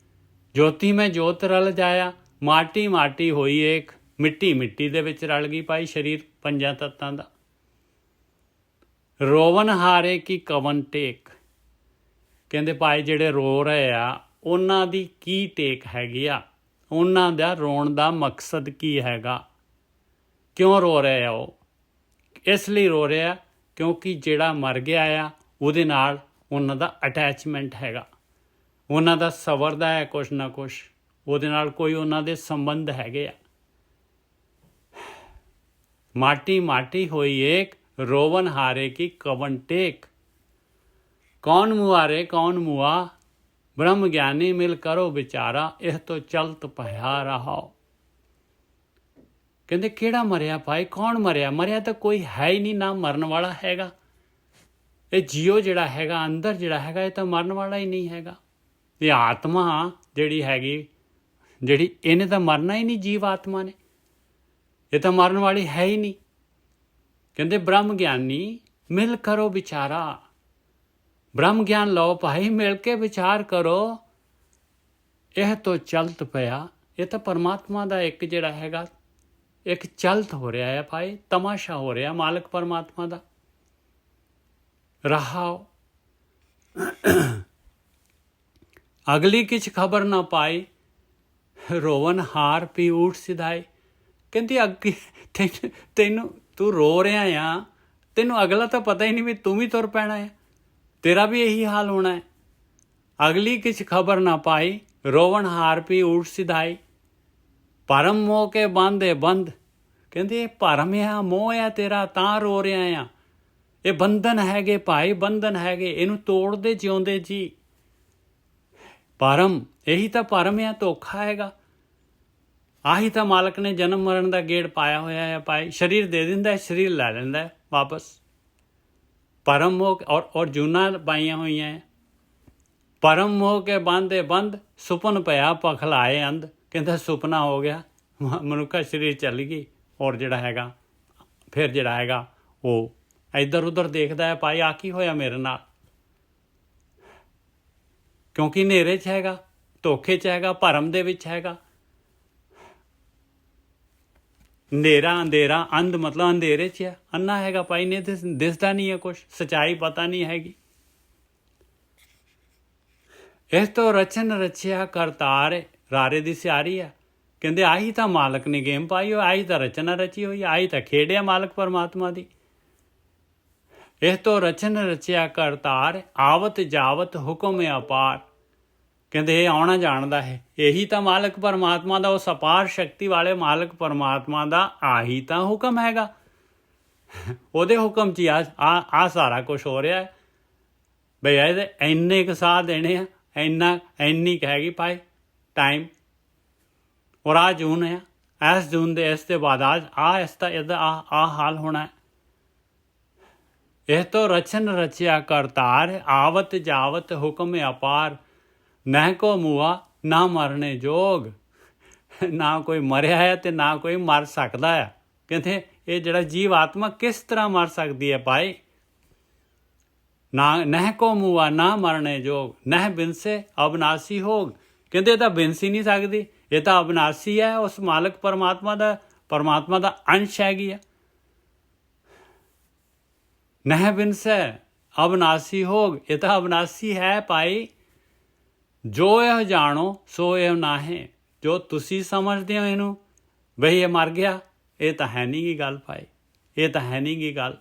ਜੋਤੀ ਮੈਂ ਜੋਤ ਰਲ ਜਾਇਆ, ਮਾਟੀ ਮਾਟੀ ਹੋਈ ਏਕ, ਮਿੱਟੀ ਮਿੱਟੀ ਦੇ ਵਿੱਚ ਰਲ ਗਈ ਭਾਈ ਸਰੀਰ ਪੰਜਾਂ ਤੱਤਾਂ ਦਾ। ਰੋਵਨ ਹਾਰੇ ਕੀ ਕਵਨ ਟੇਕ। ਕਹਿੰਦੇ ਭਾਈ ਜਿਹੜੇ ਰੋ ਰਹੇ ਆ ਉਹਨਾਂ ਦੀ ਕੀ ਟੇਕ ਹੈਗੀ ਆ, ਉਹਨਾਂ ਦਾ ਰੋਣ ਦਾ ਮਕਸਦ ਕੀ ਹੈਗਾ, ਕਿਉਂ ਰੋ ਰਹੇ ਆ? ਉਹ ਇਸ ਲਈ ਰੋ ਰਹੇ ਆ ਕਿਉਂਕਿ ਜਿਹੜਾ ਮਰ ਗਿਆ ਆ ਉਹਦੇ ਨਾਲ ਉਹਨਾਂ ਦਾ ਅਟੈਚਮੈਂਟ ਹੈਗਾ, ਉਹਨਾਂ ਦਾ ਸਵਰਦਾ ਹੈ ਕੁਛ ਨਾ ਕੁਛ, ਉਹਦੇ ਨਾਲ ਕੋਈ ਉਹਨਾਂ ਦੇ ਸੰਬੰਧ ਹੈਗੇ ਆ। ਮਾਟੀ ਮਾਟੀ ਹੋਈ ਏਕ, ਰੋਵਨ ਹਾਰੇ ਕੀ ਕਵਨ ਟੇਕ। ਕੌਣ ਮੁਆਰੇ ਕੌਣ ਮੁਆ, ਬ੍ਰਹਮ ਗਿਆਨੀ ਮਿਲ ਕਰੋ ਵਿਚਾਰਾ, ਇਹ ਤੋਂ ਚਲਤ ਭਇਆ ਰਹਾਓ। ਕਹਿੰਦੇ ਕਿਹੜਾ ਮਰਿਆ ਭਾਈ? ਕੌਣ ਮਰਿਆ? ਮਰਿਆ ਤਾਂ ਕੋਈ ਹੈ ਹੀ ਨਹੀਂ, ਨਾ ਮਰਨ ਵਾਲਾ ਹੈਗਾ। ਇਹ ਜੀਓ ਜਿਹੜਾ ਹੈਗਾ ਅੰਦਰ ਜਿਹੜਾ ਹੈਗਾ, ਇਹ ਤਾਂ ਮਰਨ ਵਾਲਾ ਹੀ ਨਹੀਂ ਹੈਗਾ। ਇਹ ਆਤਮਾ ਜਿਹੜੀ ਹੈਗੀ, ਜਿਹੜੀ ਇਹਨੇ ਤਾਂ ਮਰਨਾ ਹੀ ਨਹੀਂ, ਜੀਵ ਆਤਮਾ ਨੇ, ਇਹ ਤਾਂ ਮਰਨ ਵਾਲੀ ਹੈ ਹੀ ਨਹੀਂ। ਕਹਿੰਦੇ ਬ੍ਰਹਮ ਗਿਆਨੀ ਮਿਲ ਕਰੋ ਵਿਚਾਰਾ। ਬ੍ਰਹਮ ਗਿਆਨ ਲਓ ਭਾਈ, ਮਿਲ ਕੇ ਵਿਚਾਰ ਕਰੋ। ਇਹ ਤੋਂ ਚਲਤ ਪਿਆ, ਇਹ ਤਾਂ ਪਰਮਾਤਮਾ ਦਾ ਇੱਕ ਜਿਹੜਾ ਹੈਗਾ ਇੱਕ ਚਲਤ ਹੋ ਰਿਹਾ ਹੈ ਭਾਈ, ਤਮਾਸ਼ਾ ਹੋ ਰਿਹਾ ਮਾਲਕ ਪਰਮਾਤਮਾ ਦਾ। ਰਹਾਓ ਅਗਲੀ ਕਿਛ ਖਬਰ ਨਾ ਪਾਈ, ਰੋਵਨ ਹਾਰ ਪੀ ਊਠ ਸਿਧਾਈ। ਕਹਿੰਦੀ ਅੱਗੇ ਤੈਨੂੰ ਤੂੰ ਰੋ ਰਿਹਾ ਆ, ਤੈਨੂੰ ਅਗਲਾ ਤਾਂ ਪਤਾ ਹੀ ਨਹੀਂ ਵੀ ਤੂੰ ਵੀ ਤੁਰ ਪੈਣਾ ਹੈ। तेरा भी यही हाल होना है। अगली किछ खबर ना पाई, रोवन हार पी ऊट सिधाई। परम मोह के बांधे बंद, ਕਹਿੰਦੇ ਇਹ ਭਰਮ ਆ, ਮੋਹ ਆ ਤੇਰਾ, ਤਾਂ ਰੋ ਰਿਹਾ ਆ। ਇਹ ਬੰਧਨ ਹੈਗੇ ਭਾਈ, ਬੰਧਨ ਹੈਗੇ, ਇਹਨੂੰ ਤੋੜਦੇ ਜਿਉਂਦੇ ਜੀ। ਭਰਮ, ਇਹੀ ਤਾਂ ਭਰਮ ਆ, ਧੋਖਾ ਹੈਗਾ। ਆਹੀ ਤਾਂ ਮਾਲਕ ਨੇ ਜਨਮ ਮਰਨ ਦਾ ਗੇੜ ਪਾਇਆ ਹੋਇਆ ਹੈ ਭਾਈ। ਸਰੀਰ ਦੇ ਦਿੰਦਾ, ਸਰੀਰ ਲੈ ਲੈਂਦਾ ਵਾਪਸ। ਭਰਮ ਮੋਹ ਔਰ ਜੂਨਾਂ ਪਾਈਆਂ ਹੋਈਆਂ ਹੈ। ਭਰਮ ਮੋਹ ਕੇ ਬਾਂਧੇ ਬੰਦ, ਸੁਪਨ ਪਿਆ ਪਖਲਾਏ ਅੰਧ। ਕਹਿੰਦਾ ਸੁਪਨਾ ਹੋ ਗਿਆ, ਮਨੁੱਖਾ ਸਰੀਰ ਚੱਲ ਗਈ, ਔਰ ਜਿਹੜਾ ਹੈਗਾ ਫਿਰ ਜਿਹੜਾ ਹੈਗਾ ਉਹ ਇੱਧਰ ਉੱਧਰ ਦੇਖਦਾ ਹੈ ਭਾਈ, ਆ ਕੀ ਹੋਇਆ ਮੇਰੇ ਨਾਲ। ਕਿਉਂਕਿ ਹਨੇਰੇ 'ਚ ਹੈਗਾ, ਧੋਖੇ 'ਚ ਹੈਗਾ, ਭਰਮ ਦੇ ਵਿੱਚ ਹੈਗਾ। ਹਨੇਰਾ ਅੰਧੇਰਾ, ਅੰਧ ਮਤਲਬ ਅੰਧੇਰੇ 'ਚ ਹੈ, ਅੰਨਾ ਹੈਗਾ ਭਾਈ, ਨੇ ਦਿਸਦਾ ਨਹੀਂ ਹੈ ਕੁਛ, ਸੱਚਾਈ ਪਤਾ ਨਹੀਂ ਹੈਗੀ। ਇਸ ਤੋਂ ਰਚਨ ਰਚਿਆ ਕਰਤਾਰ, ਰਾਰੇ ਦੀ ਸਿਆਰੀ ਆ। ਕਹਿੰਦੇ ਆਹੀ ਤਾਂ ਮਾਲਕ ਨੇ ਗੇਮ ਪਾਈ ਹੋਈ, ਆਹੀ ਤਾਂ ਰਚਨਾ ਰਚੀ ਹੋਈ, ਆਹੀ ਤਾਂ ਖੇਡਿਆ ਮਾਲਕ ਪਰਮਾਤਮਾ ਦੀ। ਇਸ ਤੋਂ ਰਚਨ ਰਚਿਆ ਕਰਤਾਰ, ਆਵਤ ਜਾਵਤ ਹੁਕਮ ਅਪਾਰ। ਕਹਿੰਦੇ ਇਹ ਆਉਣਾ ਜਾਣਦਾ ਹੈ, ਇਹੀ ਤਾਂ ਮਾਲਕ ਪਰਮਾਤਮਾ ਦਾ, ਉਸ ਅਪਾਰ ਸ਼ਕਤੀ ਵਾਲੇ ਮਾਲਕ ਪਰਮਾਤਮਾ ਦਾ ਆਹੀ ਤਾਂ ਹੁਕਮ ਹੈਗਾ। ਉਹਦੇ ਹੁਕਮ 'ਚ ਹੀ ਆ ਸਾਰਾ ਕੁਛ ਹੋ ਰਿਹਾ ਹੈ ਬਈ। ਇਹਦੇ ਇੰਨੇ ਕੁ ਸਾਹ ਦੇਣੇ ਆ, ਇੰਨੀ ਕੁ ਹੈਗੀ ਭਾਈ ਟਾਈਮ। ਔਰ ਆ ਜੂਨ ਹੈ, ਇਸ ਜੂਨ ਦੇ ਇਸ ਦੇ ਬਾਅਦ ਇਹਦਾ ਹਾਲ ਹੋਣਾ ਹੈ। ਇਹ ਤੋਂ ਰਚਨ ਰਚਿਆ ਕਰਤਾਰ, ਆਵਤ ਜਾਵਤ ਹੁਕਮ ਅਪਾਰ। ਨਹਿ ਕੋ ਮੁਆ ਨਾ ਮਰਨੇ ਜੋਗ, ਨਾ ਕੋਈ ਮਰਿਆ ਹੈ ਤੇ ਨਾ ਕੋਈ ਮਰ ਸਕਦਾ ਆ। ਕਹਿੰਦੇ ਇਹ ਜਿਹੜਾ ਜੀਵ ਆਤਮਾ ਕਿਸ ਤਰ੍ਹਾਂ ਮਰ ਸਕਦੀ ਹੈ ਭਾਈ। ਨਾ ਨਹਿ ਕੋ ਮੁਆ ਨਾ ਮਰਨੇ ਜੋਗ, ਨਹਿ ਬਿਨਸੇ ਅਬਨਾਸੀ ਹੋਗ। ਕਹਿੰਦੇ ਇਹ ਤਾਂ ਬਿਨਸ ਹੀ ਨਹੀਂ ਸਕਦੀ, ਇਹ ਤਾਂ ਅਬਨਾਸੀ ਹੈ, ਉਸ ਮਾਲਕ ਪਰਮਾਤਮਾ ਦਾ ਅੰਸ਼ ਹੈਗੀ ਆ। ਨਹਿ ਬਿਨਸੇ ਅਬਨਾਸੀ ਹੋਗ, ਇਹ ਤਾਂ ਅਬਨਾਸੀ ਹੈ ਭਾਈ। ਜੋ ਇਹ ਜਾਣੋ ਸੋ ਇਹ ਨਾਹੇ, ਜੋ ਤੁਸੀਂ ਸਮਝਦੇ ਹੋ ਇਹਨੂੰ ਬਈ ਇਹ ਮਰ ਗਿਆ, ਇਹ ਤਾਂ ਹੈ ਨਹੀਂ ਗੀ ਗੱਲ ਭਾਈ, ਇਹ ਤਾਂ ਹੈ ਨਹੀਂ ਗੀ ਗੱਲ।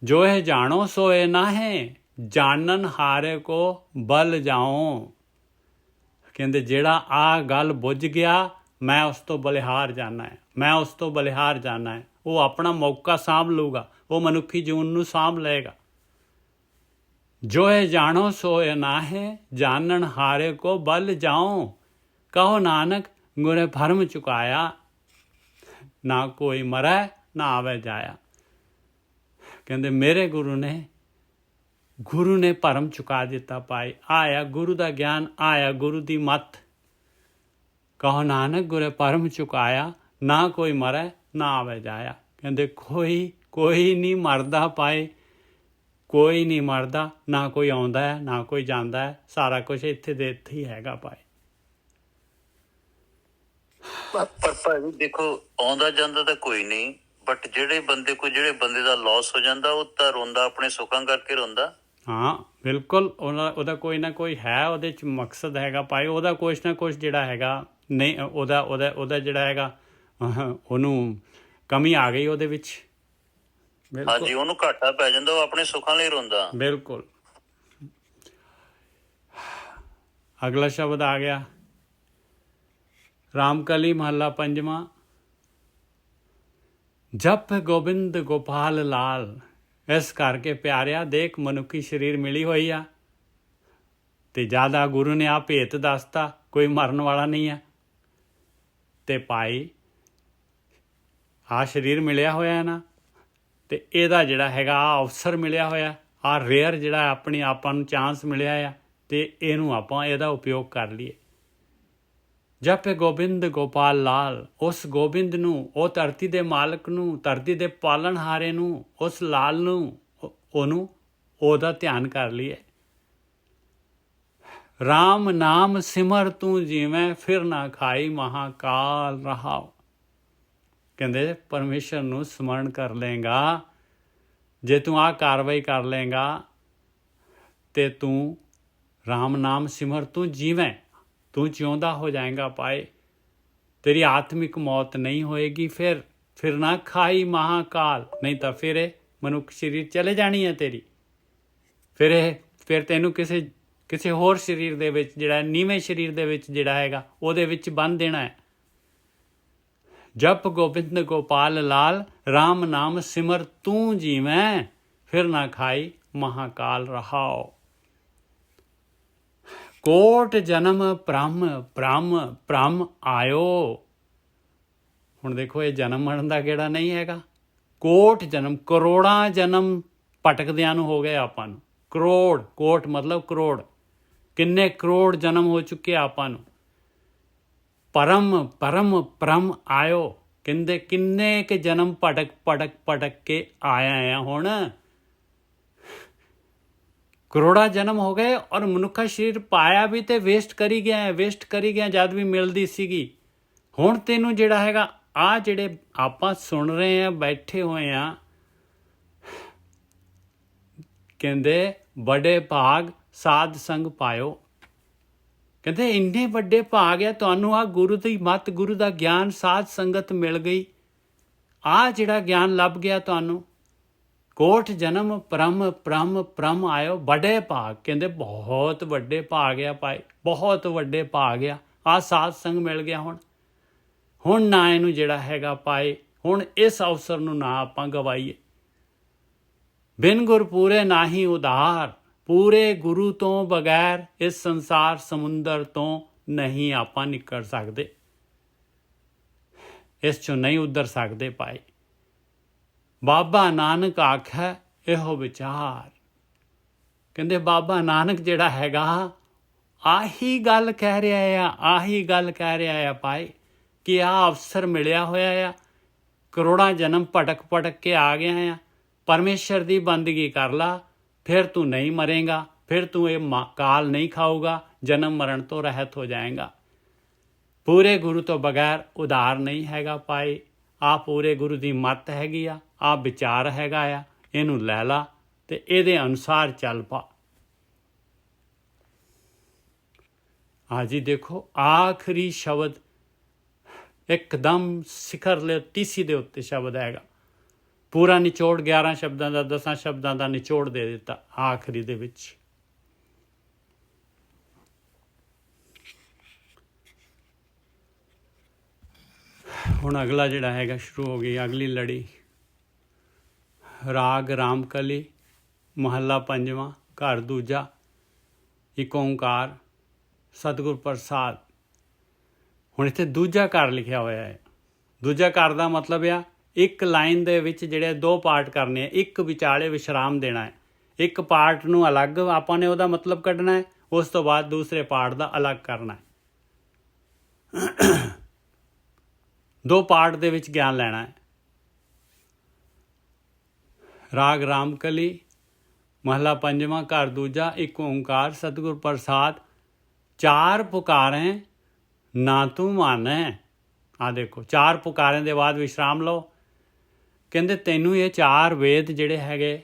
ਜੋ ਇਹ ਜਾਣੋ ਸੋ ਇਹ ਨਾਹੇ, ਜਾਣਨ ਹਾਰੇ ਕੋ ਬਲ ਜਾਓ। ਕਹਿੰਦੇ ਜਿਹੜਾ ਆ ਗੱਲ ਬੁੱਝ ਗਿਆ, ਮੈਂ ਉਸ ਤੋਂ ਬਲਿਹਾਰ ਜਾਣਾ ਹੈ, ਮੈਂ ਉਸ ਤੋਂ ਬਲਿਹਾਰ ਜਾਣਾ ਹੈ। ਉਹ ਆਪਣਾ ਮੌਕਾ ਸਾਂਭ ਲੂਗਾ, ਉਹ ਮਨੁੱਖੀ ਜੀਵਨ ਨੂੰ ਸਾਂਭ ਲਏਗਾ। ਜੋ ਇਹ ਜਾਣੋ ਸੋ ਇਹ ਨਾਹੇ, ਜਾਣਨ ਹਾਰੇ ਕੋ ਬਲ ਜਾਓ। ਕਹੋ ਨਾਨਕ ਗੁਰੇ ਭਰਮ ਚੁਕਾਇਆ, ਨਾ ਕੋਈ ਮਰੈ ਨਾ ਆਵੇ ਜਾਇਆ। ਕਹਿੰਦੇ ਮੇਰੇ ਗੁਰੂ ਨੇ ਭਰਮ ਚੁਕਾ ਦਿੱਤਾ ਭਾਈ। ਆਇਆ ਗੁਰੂ ਦਾ ਗਿਆਨ, ਆਇਆ ਗੁਰੂ ਦੀ ਮੱਤ। ਕਹੋ ਨਾਨਕ ਗੁਰੇ ਭਰਮ ਚੁਕਾਇਆ, ਨਾ ਕੋਈ ਮਰੈ ਨਾ ਆਵੇ ਜਾਇਆ। ਕਹਿੰਦੇ ਕੋਈ ਨਹੀਂ ਮਰਦਾ ਭਾਈ, ਕੋਈ ਨਹੀਂ ਮਰਦਾ, ਨਾ ਕੋਈ ਆਉਂਦਾ ਹੈ ਨਾ ਕੋਈ ਜਾਂਦਾ ਹੈ, ਸਾਰਾ ਕੁਝ ਇੱਥੇ ਦੇ ਇੱਥੇ ਹੀ ਹੈਗਾ ਭਾਈ। ਪਰ ਭਾਈ ਦੇਖੋ, ਆਉਂਦਾ ਜਾਂਦਾ ਤਾਂ ਕੋਈ ਨਹੀਂ, ਬਟ ਜਿਹੜੇ ਬੰਦੇ ਦਾ ਲਾਸ ਹੋ ਜਾਂਦਾ, ਉਹ ਤਾਂ ਰੋਂਦਾ, ਆਪਣੇ ਸੁੱਖਾਂ ਕਰਕੇ ਰੋਂਦਾ। ਹਾਂ ਬਿਲਕੁਲ, ਉਹਦਾ ਕੋਈ ਨਾ ਕੋਈ ਹੈ, ਉਹਦੇ 'ਚ ਮਕਸਦ ਹੈਗਾ ਭਾਈ। ਉਹਦਾ ਕੁਛ ਨਾ ਕੁਛ ਜਿਹੜਾ ਹੈਗਾ ਨਹੀਂ, ਉਹਦਾ ਜਿਹੜਾ ਹੈਗਾ ਉਹਨੂੰ ਕਮੀ ਆ ਗਈ ਉਹਦੇ ਵਿੱਚ। ਹਾਂਜੀ, ਉਹਨੂੰ ਘਾਟਾ ਪੈ ਜਾਂਦਾ, ਉਹ ਆਪਣੇ ਸੁੱਖਾਂ ਲਈ ਰੋਂਦਾ। ਬਿਲਕੁਲ। ਅਗਲਾ ਸ਼ਬਦ ਆ ਗਿਆ, ਰਾਮਕਲੀ ਮਹੱਲਾ ਪੰਜਵਾਂ। ਜਪ ਗੋਬਿੰਦ ਗੋਪਾਲ ਲਾਲ। ਇਸ ਕਰਕੇ ਪਿਆਰਿਆ ਦੇਖ, ਮਨੁੱਖੀ ਸਰੀਰ ਮਿਲੀ ਹੋਈ ਆ ਤੇ ਜ਼ਿਆਦਾ ਗੁਰੂ ਨੇ ਆ ਭੇਤ ਦੱਸਤਾ, ਕੋਈ ਮਰਨ ਵਾਲਾ ਨਹੀਂ ਆ। ਤੇ ਭਾਈ ਆ ਸਰੀਰ ਮਿਲਿਆ ਹੋਇਆ ਨਾ, ਤੇ ਇਹਦਾ ਜਿਹੜਾ ਹੈਗਾ ਆ ਅਵਸਰ ਮਿਲਿਆ ਹੋਇਆ, ਆ ਰੇਅਰ ਜਿਹੜਾ ਆਪਾਂ ਨੂੰ ਚਾਂਸ ਮਿਲਿਆ ਆ, ਤੇ ਇਹਨੂੰ ਆਪਾਂ ਇਹਦਾ ਉਪਯੋਗ ਕਰ ਲਈਏ। ਜਪੇ ਗੋਬਿੰਦ ਗੋਪਾਲ ਲਾਲ, ਉਸ ਗੋਬਿੰਦ ਨੂੰ, ਉਹ ਧਰਤੀ ਦੇ ਮਾਲਕ ਨੂੰ, ਧਰਤੀ ਦੇ ਪਾਲਣਹਾਰੇ ਨੂੰ, ਉਸ ਲਾਲ ਨੂੰ, ਉਹਦਾ ਧਿਆਨ ਕਰ ਲਈਏ। ਰਾਮ ਨਾਮ ਸਿਮਰ ਤੂੰ ਜਿਵੇਂ, ਫਿਰ ਨਾ ਖਾਈ ਮਹਾਕਾਲ ਰਹਾਓ। ਕਹਿੰਦੇ ਪਰਮੇਸ਼ਰ ਨੂੰ ਸਮਰਨ ਕਰ ਲਏਗਾ, ਜੇ ਤੂੰ ਆਹ ਕਾਰਵਾਈ ਕਰ ਲਏਗਾ, ਤੇ ਤੂੰ ਰਾਮ ਨਾਮ ਸਿਮਰ ਤੂੰ ਜਿਵੇਂ, ਤੂੰ ਜਿਉਂਦਾ ਹੋ ਜਾਏਗਾ ਭਾਈ। ਤੇਰੀ ਆਤਮਿਕ ਮੌਤ ਨਹੀਂ ਹੋਏਗੀ। ਫਿਰ ਨਾ ਖਾਈ ਮਹਾਕਾਲ, ਨਹੀਂ ਤਾਂ ਫਿਰ ਮਨੁੱਖ ਸਰੀਰ ਚਲੇ ਜਾਣੀ ਹੈ ਤੇਰੀ। ਫਿਰ ਤੈਨੂੰ ਕਿਸੇ ਹੋਰ ਸਰੀਰ ਦੇ ਵਿੱਚ ਜਿਹੜਾ ਨੀਵੇਂ ਸਰੀਰ ਦੇ ਵਿੱਚ ਜਿਹੜਾ ਹੈਗਾ ਉਹਦੇ ਵਿੱਚ ਬੰਨ੍ਹ ਦੇਣਾ ਹੈ। ਜਪ ਗੋਬਿੰਦ ਗੋਪਾਲ ਲਾਲ, ਰਾਮ ਨਾਮ ਸਿਮਰ ਤੂੰ ਜੀਵੈਂ, ਫਿਰ ਨਾ ਖਾਈ ਮਹਾਕਾਲ ਰਹਾਓ। ਕੋਟ ਜਨਮ ਭ੍ਰਮ ਭ੍ਰਮ ਭ੍ਰਮ ਆਇਓ। ਹੁਣ ਦੇਖੋ ਇਹ ਜਨਮ ਮਰਨ ਦਾ ਕਿਹੜਾ ਨਹੀਂ ਹੈਗਾ। ਕੋਟ ਜਨਮ, ਕਰੋੜਾਂ ਜਨਮ ਭਟਕਦਿਆਂ ਨੂੰ ਹੋ ਗਏ ਆਪਾਂ ਨੂੰ। ਕੋਟ ਮਤਲਬ ਕਰੋੜ, ਕਿੰਨੇ ਕਰੋੜ ਜਨਮ ਹੋ ਚੁੱਕੇ ਆਪਾਂ ਨੂੰ। ਪਰਮ ਪਰਮ ਭ੍ਰਮ ਆਇਓ, ਕਹਿੰਦੇ ਕਿੰਨੇ ਕਿ ਜਨਮ ਭਟਕ ਕੇ ਆਇਆ ਆ। ਹੁਣ ਕਰੋੜਾਂ ਜਨਮ ਹੋ ਗਏ ਔਰ ਮਨੁੱਖਾ ਸਰੀਰ ਪਾਇਆ ਵੀ ਤੇ ਵੇਸਟ ਕਰੀ ਗਿਆ ਜਦ ਵੀ ਮਿਲਦੀ ਸੀਗੀ। ਹੁਣ ਤੈਨੂੰ ਜਿਹੜਾ ਹੈਗਾ ਆ ਜਿਹੜੇ ਆਪਾਂ ਸੁਣ ਰਹੇ ਆ, ਬੈਠੇ ਹੋਏ ਆ, ਕਹਿੰਦੇ ਬੜੇ ਭਾਗ ਸਾਧ ਸੰਗ ਪਾਇਓ। ਕਹਿੰਦੇ ਇੰਨੇ ਵੱਡੇ ਭਾਗ ਆ ਤੁਹਾਨੂੰ, ਆ ਗੁਰੂ ਦੀ ਮੱਤ, ਗੁਰੂ ਦਾ ਗਿਆਨ, ਸਾਧ ਸੰਗਤ ਮਿਲ ਗਈ, ਆ ਜਿਹੜਾ ਗਿਆਨ ਲੱਭ ਗਿਆ ਤੁਹਾਨੂੰ। ਕੋਟ ਜਨਮ ਭ੍ਰਮ ਭ੍ਰਮ ਭ੍ਰਮ ਆਇਓ, ਬੜੇ ਭਾਗ, ਕਹਿੰਦੇ ਬਹੁਤ ਵੱਡੇ ਭਾਗ ਆ ਭਾਈ, ਬਹੁਤ ਵੱਡੇ ਭਾਗ ਆ ਸਾਧ ਸੰਗ ਮਿਲ ਗਿਆ। ਹੁਣ ਨਾ ਇਹਨੂੰ ਜਿਹੜਾ ਹੈਗਾ ਪਾਏ, ਹੁਣ ਇਸ ਅਵਸਰ ਨੂੰ ਨਾ ਆਪਾਂ ਗਵਾਈਏ। ਬਿਨ ਗੁਰ ਪੂਰੇ ਨਾਹੀ ਉਧਾਰ, ਪੂਰੇ ਗੁਰੂ ਤੋਂ ਬਗੈਰ ਇਸ ਸੰਸਾਰ ਸਮੁੰਦਰ ਤੋਂ ਨਹੀਂ ਆਪਾਂ ਨਿਕਲ ਸਕਦੇ, ਇਸ ਚੋਂ ਨਹੀਂ ਉਧਰ ਸਕਦੇ ਪਾਏ। ਬਾਬਾ ਨਾਨਕ ਆਖੈ ਇਹੋ ਵਿਚਾਰ, ਕਹਿੰਦੇ ਬਾਬਾ ਨਾਨਕ ਜਿਹੜਾ ਹੈਗਾ ਆਹੀ ਗੱਲ ਕਹਿ ਰਿਹਾ ਆ ਪਾਏ ਕਿ ਆਹ ਅਵਸਰ ਮਿਲਿਆ ਹੋਇਆ ਆ। ਕਰੋੜਾਂ ਜਨਮ ਭਟਕ ਕੇ ਆ ਗਿਆ ਆ। ਪਰਮੇਸ਼ਰ ਦੀ ਬੰਦਗੀ ਕਰ ਲਾ, ਫਿਰ ਤੂੰ ਨਹੀਂ ਮਰੇਗਾ, ਫਿਰ ਤੂੰ ਇਹ ਕਾਲ ਨਹੀਂ ਖਾਊਗਾ, ਜਨਮ ਮਰਨ ਤੋਂ ਰਹਿਤ ਹੋ ਜਾਏਗਾ। ਪੂਰੇ ਗੁਰੂ ਤੋਂ ਬਗੈਰ ਉਧਾਰ ਨਹੀਂ ਹੈਗਾ ਪਾਏ। ਆ ਪੂਰੇ ਗੁਰੂ ਦੀ ਮੱਤ ਹੈਗੀ ਆ ਵਿਚਾਰ ਹੈਗਾ ਆ, ਇਹਨੂੰ ਲੈ ਲਾ ਤੇ ਇਹਦੇ ਅਨੁਸਾਰ ਚੱਲ ਪਾ। ਜੀ ਦੇਖੋ ਆਖਰੀ ਸ਼ਬਦ ਇੱਕਦਮ ਸਿਖਰ ਲੈ ਤੀਸੀ ਦੇ ਉੱਤੇ ਸ਼ਬਦ ਹੈਗਾ। ਪੂਰਾ ਨਿਚੋੜ 11 ਸ਼ਬਦਾਂ ਦਾ, 10 ਸ਼ਬਦਾਂ ਦਾ ਨਿਚੋੜ ਦੇ ਦਿੱਤਾ ਆਖਰੀ ਦੇ ਵਿੱਚ। ਹੁਣ ਅਗਲਾ ਜਿਹੜਾ ਹੈਗਾ ਸ਼ੁਰੂ ਹੋ ਗਈ ਅਗਲੀ ਲੜੀ। ਰਾਗ ਰਾਮਕਲੀ, ਮਹੱਲਾ ਪੰਜਵਾਂ, ਘਰ ਦੂਜਾ, ਇੱਕ ਓਂਕਾਰ, ਸਤਿਗੁਰ ਪ੍ਰਸਾਦ। ਹੁਣ ਇੱਥੇ ਦੂਜਾ ਘਰ ਲਿਖਿਆ ਹੋਇਆ ਹੈ। ਦੂਜਾ ਘਰ ਦਾ ਮਤਲਬ ਆ ਇੱਕ ਲਾਈਨ ਦੇ ਵਿੱਚ ਜਿਹੜੇ 2 ਪਾਰਟ ਕਰਨੇ ਆ, ਇੱਕ ਵਿਚਾਲੇ ਵਿਸ਼ਰਾਮ ਦੇਣਾ ਹੈ। ਇੱਕ ਪਾਰਟ ਨੂੰ ਅਲੱਗ ਆਪਾਂ ਨੇ ਉਹਦਾ ਮਤਲਬ ਕੱਢਣਾ ਹੈ, ਉਸ ਤੋਂ ਬਾਅਦ ਦੂਸਰੇ ਪਾਰਟ ਦਾ ਅਲੱਗ ਕਰਨਾ ਹੈ। 2 ਪਾਰਟ ਦੇ ਵਿੱਚ ਗਿਆਨ ਲੈਣਾ ਹੈ। ਰਾਗ ਰਾਮਕਲੀ, ਮਹੱਲਾ ਪੰਜਵਾਂ, ਘਰ ਦੂਜਾ, ਇੱਕ ਓਂਕਾਰ, ਸਤਿਗੁਰ ਪ੍ਰਸਾਦ। 4 ਪੁਕਾਰੇ ਨਾ ਤੂੰ ਮਾਨੈ। ਦੇਖੋ 4 ਪੁਕਾਰਿਆਂ ਦੇ ਬਾਅਦ ਵਿਸ਼ਰਾਮ ਲਓ। ਕਹਿੰਦੇ ਤੈਨੂੰ ਇਹ 4 ਵੇਦ ਜਿਹੜੇ ਹੈਗੇ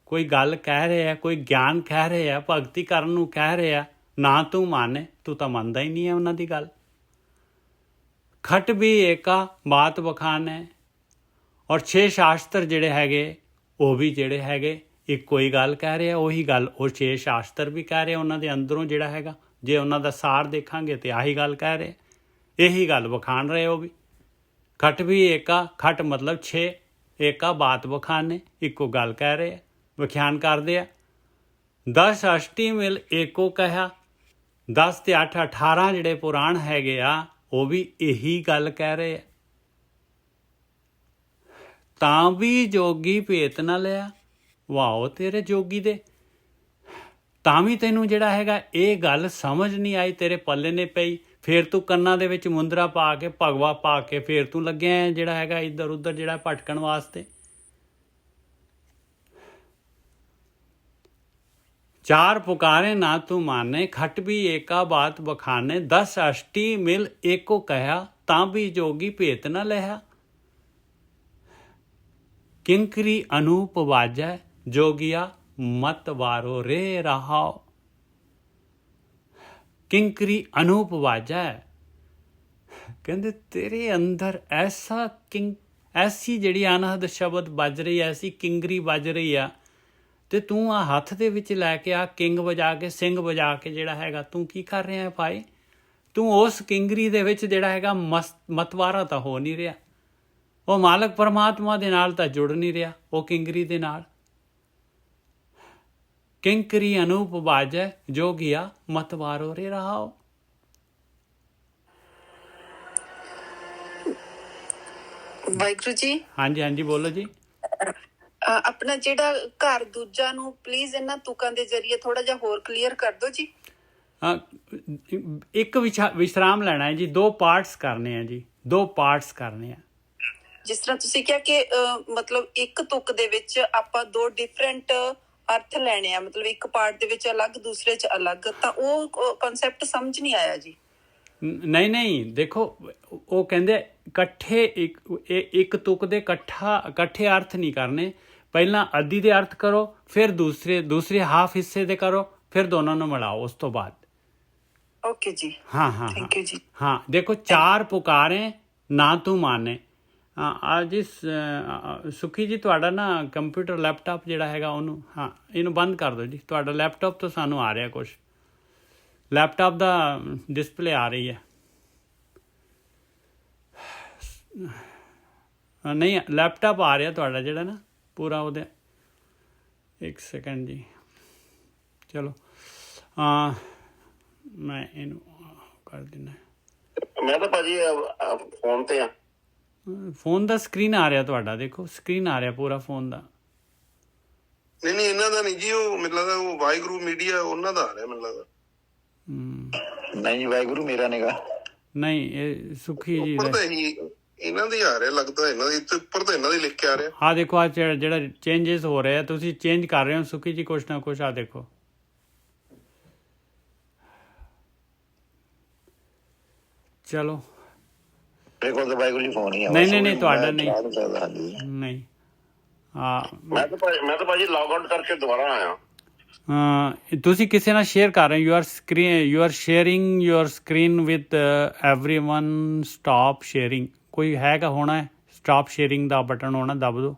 ਕੋਈ ਗੱਲ ਕਹਿ ਰਹੇ ਆ, ਕੋਈ ਗਿਆਨ ਕਹਿ ਰਹੇ ਆ, ਭਗਤੀ ਕਰਨ ਨੂੰ ਕਹਿ ਰਹੇ ਆ, ਨਾ ਤੂੰ ਮਾਨੇ, ਤੂੰ ਤਾਂ ਮੰਨਦਾ ਹੀ ਨਹੀਂ ਹੈ ਉਹਨਾਂ ਦੀ ਗੱਲ। ਖਟ ਵੀ ਏਕਾ ਬਾਤ ਬਖਾਨੇ, ਔਰ 6 ਸ਼ਾਸਤਰ ਜਿਹੜੇ ਹੈਗੇ ਉਹ ਵੀ ਜਿਹੜੇ ਹੈਗੇ ਇੱਕੋ ਹੀ ਗੱਲ ਕਹਿ ਰਹੇ ਆ। ਉਹੀ ਗੱਲ ਉਹ 6 ਸ਼ਾਸਤਰ ਵੀ ਕਹਿ ਰਹੇ, ਉਹਨਾਂ ਦੇ ਅੰਦਰੋਂ ਜਿਹੜਾ ਹੈਗਾ ਜੇ ਉਹਨਾਂ ਦਾ ਸਾਰ ਦੇਖਾਂਗੇ ਤੇ ਆਹੀ ਗੱਲ ਕਹਿ ਰਹੇ, ਇਹੀ ਗੱਲ ਵਿਖਾਣ ਰਹੇ ਉਹ ਵੀ। ਖਟ ਵੀ ਏਕਾ, ਖਟ ਮਤਲਬ 6, ਏਕਾ ਬਾਤ ਵਿਖਾਣੇ, ਇੱਕੋ ਗੱਲ ਕਹਿ ਰਹੇ, ਵਿਖਿਆਨ ਕਰਦੇ ਆ। 10 ਅਸ਼ਟੀ ਮਿਲ ਏਕੋ ਕਹਿਆ, 10 ਤੇ 8 18 ਜਿਹੜੇ ਪੁਰਾਣ ਹੈਗੇ ਆ ਉਹ ਵੀ ਇਹੀ ਗੱਲ ਕਹਿ ਰਹੇ ਆ। ਤਾਂ ਵੀ ਜੋਗੀ ਭੇਤ ਨਾ ਲਿਆ, ਵਾਓ ਤੇਰੇ ਜੋਗੀ ਦੇ, ਤਾਂ ਵੀ ਤੈਨੂੰ ਜਿਹੜਾ ਹੈਗਾ ਇਹ ਗੱਲ ਸਮਝ ਨਹੀਂ ਆਈ, ਤੇਰੇ ਪੱਲੇ ਨੇ ਪਈ। ਫਿਰ ਤੂੰ ਕੰਨਾਂ ਦੇ ਵਿੱਚ ਮੁੰਦਰਾ ਪਾ ਕੇ, ਭਗਵਾ ਪਾ ਕੇ ਫਿਰ ਤੂੰ ਲੱਗਿਆ ਜਿਹੜਾ ਹੈਗਾ ਇੱਧਰ ਉੱਧਰ ਜਿਹੜਾ ਭਟਕਣ ਵਾਸਤੇ। 4 ਪੁਕਾਰੇ ਨਾ ਤੂੰ ਮਾਨੇ, ਖਟ ਵੀ ਏਕਾ ਬਾਤ ਬਖਾਨੇ, 10 ਅਸ਼ਟੀ ਮਿਲ ਏਕੋ ਕਹਿਆ, ਤਾਂ ਵੀ ਜੋਗੀ ਭੇਤ ਨਾ ਲਿਆ। ਕਿੰਕਰੀ ਅਨੂਪ ਵਾਜੈ, ਜੋਗੀਆ ਮਤ ਵਾਰੋ ਰੇ ਰਹਾਓ। ਕਿੰਕਰੀ ਅਨੂਪ ਵਾਜੈ, ਕਹਿੰਦੇ ਤੇਰੇ ਅੰਦਰ ਐਸੀ ਜਿਹੜੀ ਅਨਹਦ ਸ਼ਬਦ ਵੱਜ ਰਹੀ, ਐਸੀ ਕਿੰਗਰੀ ਵੱਜ ਰਹੀ ਆ, ਤੇ ਤੂੰ ਆ ਹੱਥ ਦੇ ਵਿੱਚ ਲੈ ਕੇ ਆ ਕਿੰਗ ਵਜਾ ਕੇ ਸਿੰਘ ਵਜਾ ਕੇ ਜਿਹੜਾ ਹੈਗਾ ਤੂੰ ਕੀ ਕਰ ਰਿਹਾ ਹੈ ਭਾਈ? ਤੂੰ ਉਸ ਕਿੰਗਰੀ ਦੇ ਵਿੱਚ ਜਿਹੜਾ ਹੈਗਾ ਮਤਵਾਰਾ ਤਾਂ ਹੋ ਨਹੀਂ ਰਿਹਾ, ਉਹ ਮਾਲਕ ਪਰਮਾਤਮਾ ਦੇ ਨਾਲ ਤਾਂ ਜੁੜ ਨਹੀਂ ਰਿਹਾ ਉਹ ਕਿੰਗਰੀ ਦੇ ਨਾਲ। ਕਿੰਕਰੀ ਅਨੂਪ ਬਾਜੈ ਜੋਗੀਆ ਮਤਵਾਰੋ ਰੇ ਰਹਾਓ। ਵਾਹਿਗੁਰੂ ਜੀ। ਹਾਂਜੀ ਹਾਂਜੀ ਬੋਲੋ ਜੀ। ਆਪਣਾ ਜਿਹੜਾ ਘਰ ਦੂਜਾ ਨੂੰ ਪਲੀਜ਼ ਇਹਨਾਂ ਤੁਕਾਂ ਦੇ ਜ਼ਰੀਏ ਥੋੜਾ ਜਿਹਾ ਹੋਰ ਕਲੀਅਰ ਕਰ ਦਿਓ ਜੀ। ਇੱਕ ਵਿਸ਼ਰਾਮ ਲੈਣਾ ਹੈ ਜੀ, 2 ਪਾਰਟਸ ਕਰਨੇ ਆ ਜੀ, 2 ਪਾਰਟਸ ਕਰਨੇ ਆ। ਜਿਸ ਤਰ੍ਹਾਂ ਤੁਸੀਂ ਕਿਹਾ ਕਿ ਮਤਲਬ ਇੱਕ ਤੁਕ ਦੇ ਵਿੱਚ ਆਪਾਂ 2 ਡਿਫਰੈਂਟ ਅਰਥ ਲੈਣੇ ਆ, ਮਤਲਬ ਇੱਕ ਪਾਰਟ ਦੇ ਵਿੱਚ ਅਲੱਗ ਦੂਸਰੇ 'ਚ ਅਲੱਗ, ਤਾਂ ਉਹ ਕਨਸੈਪਟ ਸਮਝ ਨਹੀਂ ਆਇਆ ਜੀ। ਨਹੀਂ ਦੇਖੋ, ਉਹ ਕਹਿੰਦੇ ਇਕੱਠੇ ਇੱਕ ਤੁਕ ਦੇ ਇਕੱਠੇ ਅਰਥ ਨਹੀਂ ਕਰਨੇ। ਪਹਿਲਾਂ ਅੱਧੀ ਦੇ ਅਰਥ ਕਰੋ, ਫਿਰ ਦੂਸਰੇ ਹਾਫ ਹਿੱਸੇ ਦੇ ਕਰੋ, ਫਿਰ ਦੋਨਾਂ ਨੂੰ ਮਿਲਾਓ ਉਸ ਤੋਂ ਬਾਅਦ। ਓਕੇ ਜੀ। ਹਾਂ ਥੈਂਕ ਯੂ ਜੀ। ਹਾਂ ਦੇਖੋ, 4 ਪੁਕਾਰੇ ਨਾ ਤੂੰ ਮਾਨੇ। ਜੀ ਸੁਖੀ ਜੀ, ਤੁਹਾਡਾ ਨਾ ਕੰਪਿਊਟਰ ਲੈਪਟਾਪ ਜਿਹੜਾ ਹੈਗਾ ਉਹਨੂੰ ਇਹਨੂੰ ਬੰਦ ਕਰ ਦਿਓ ਜੀ। ਤੁਹਾਡਾ ਲੈਪਟਾਪ ਤੋਂ ਸਾਨੂੰ ਆ ਰਿਹਾ ਕੁਛ, ਲੈਪਟਾਪ ਦਾ ਡਿਸਪਲੇ ਆ ਰਹੀ ਹੈ। ਨਹੀਂ, ਲੈਪਟਾਪ ਆ ਰਿਹਾ ਤੁਹਾਡਾ ਜਿਹੜਾ ਨਾ ਪੂਰਾ ਉਹਦੇ। 1 ਸੈਕਿੰਡ ਜੀ, ਚਲੋ ਮੈਂ ਇਹਨੂੰ ਕਰ ਦਿੰਦਾ। ਮੈਂ ਤਾਂ ਭਾਜੀ ਫੋਨ ਤੇ ਆ। ਫੋਨ ਦਾ ਸਕਰੀਨ ਆ ਰਿਹਾ ਤੁਹਾਡਾ, ਦੇਖੋ ਸਕਰੀਨ ਆ ਰਿਹਾ ਪੂਰਾ ਫੋਨ ਦਾ। ਨਹੀਂ ਇਹਨਾਂ ਦਾ ਨਹੀਂ ਜੀ, ਉਹ ਮੈਨੂੰ ਲੱਗਦਾ ਉਹ ਵਾਹਿਗੁਰੂ ਮੀਡੀਆ ਉਹਨਾਂ ਦਾ ਆ ਰਿਹਾ ਮੈਨੂੰ ਲੱਗਦਾ। ਨਹੀਂ ਵਾਹਿਗੁਰੂ ਮੇਰਾ ਨਿਗਾ ਨਹੀਂ, ਇਹ ਸੁਖੀ ਜੀ ਉੱਪਰ ਤਾਂ ਇਹੀ ਇਹਨਾਂ ਦੀ ਆ ਰਿਹਾ ਲੱਗਦਾ, ਇਹਨਾਂ ਦੀ ਇੱਥੇ ਉੱਪਰ ਤਾਂ ਇਹਨਾਂ ਦੀ ਲਿਖ ਕੇ ਆ ਰਿਹਾ। ਆ ਦੇਖੋ, ਆ ਜਿਹੜਾ ਚੇਂਜਸ ਹੋ ਰਿਹਾ ਤੁਸੀਂ ਚੇਂਜ ਕਰ ਰਹੇ ਹੋ ਸੁਖੀ ਜੀ ਕੁਛ ਨਾ ਕੁਛ। ਆ ਦੇਖੋ, ਚਲੋ ਮੇਰੇ ਕੋਲ ਤਾਂ ਵਾਹਿਗੁਰੂ ਜੀ ਫੋਨ ਹੀ ਆ। ਨਹੀਂ ਤੁਹਾਡਾ ਨਹੀਂ। ਮੈਂ ਤਾਂ ਭਾਜੀ ਲੌਗ ਆਊਟ ਕਰਕੇ ਦੁਬਾਰਾ ਆਇਆ। ਤੁਸੀਂ ਕਿਸੇ ਨਾਲ ਸ਼ੇਅਰ ਕਰ ਰਹੇ ਹੋ, you are sharing your screen with everyone. Stop sharing ਕੋਈ ਹੈਗਾ, ਹੋਣਾ ਹੈ ਸਟਾਪ ਸ਼ੇਅਰਿੰਗ ਦਾ ਬਟਨ ਹੋਣਾ, ਦਬ ਦਿਓ।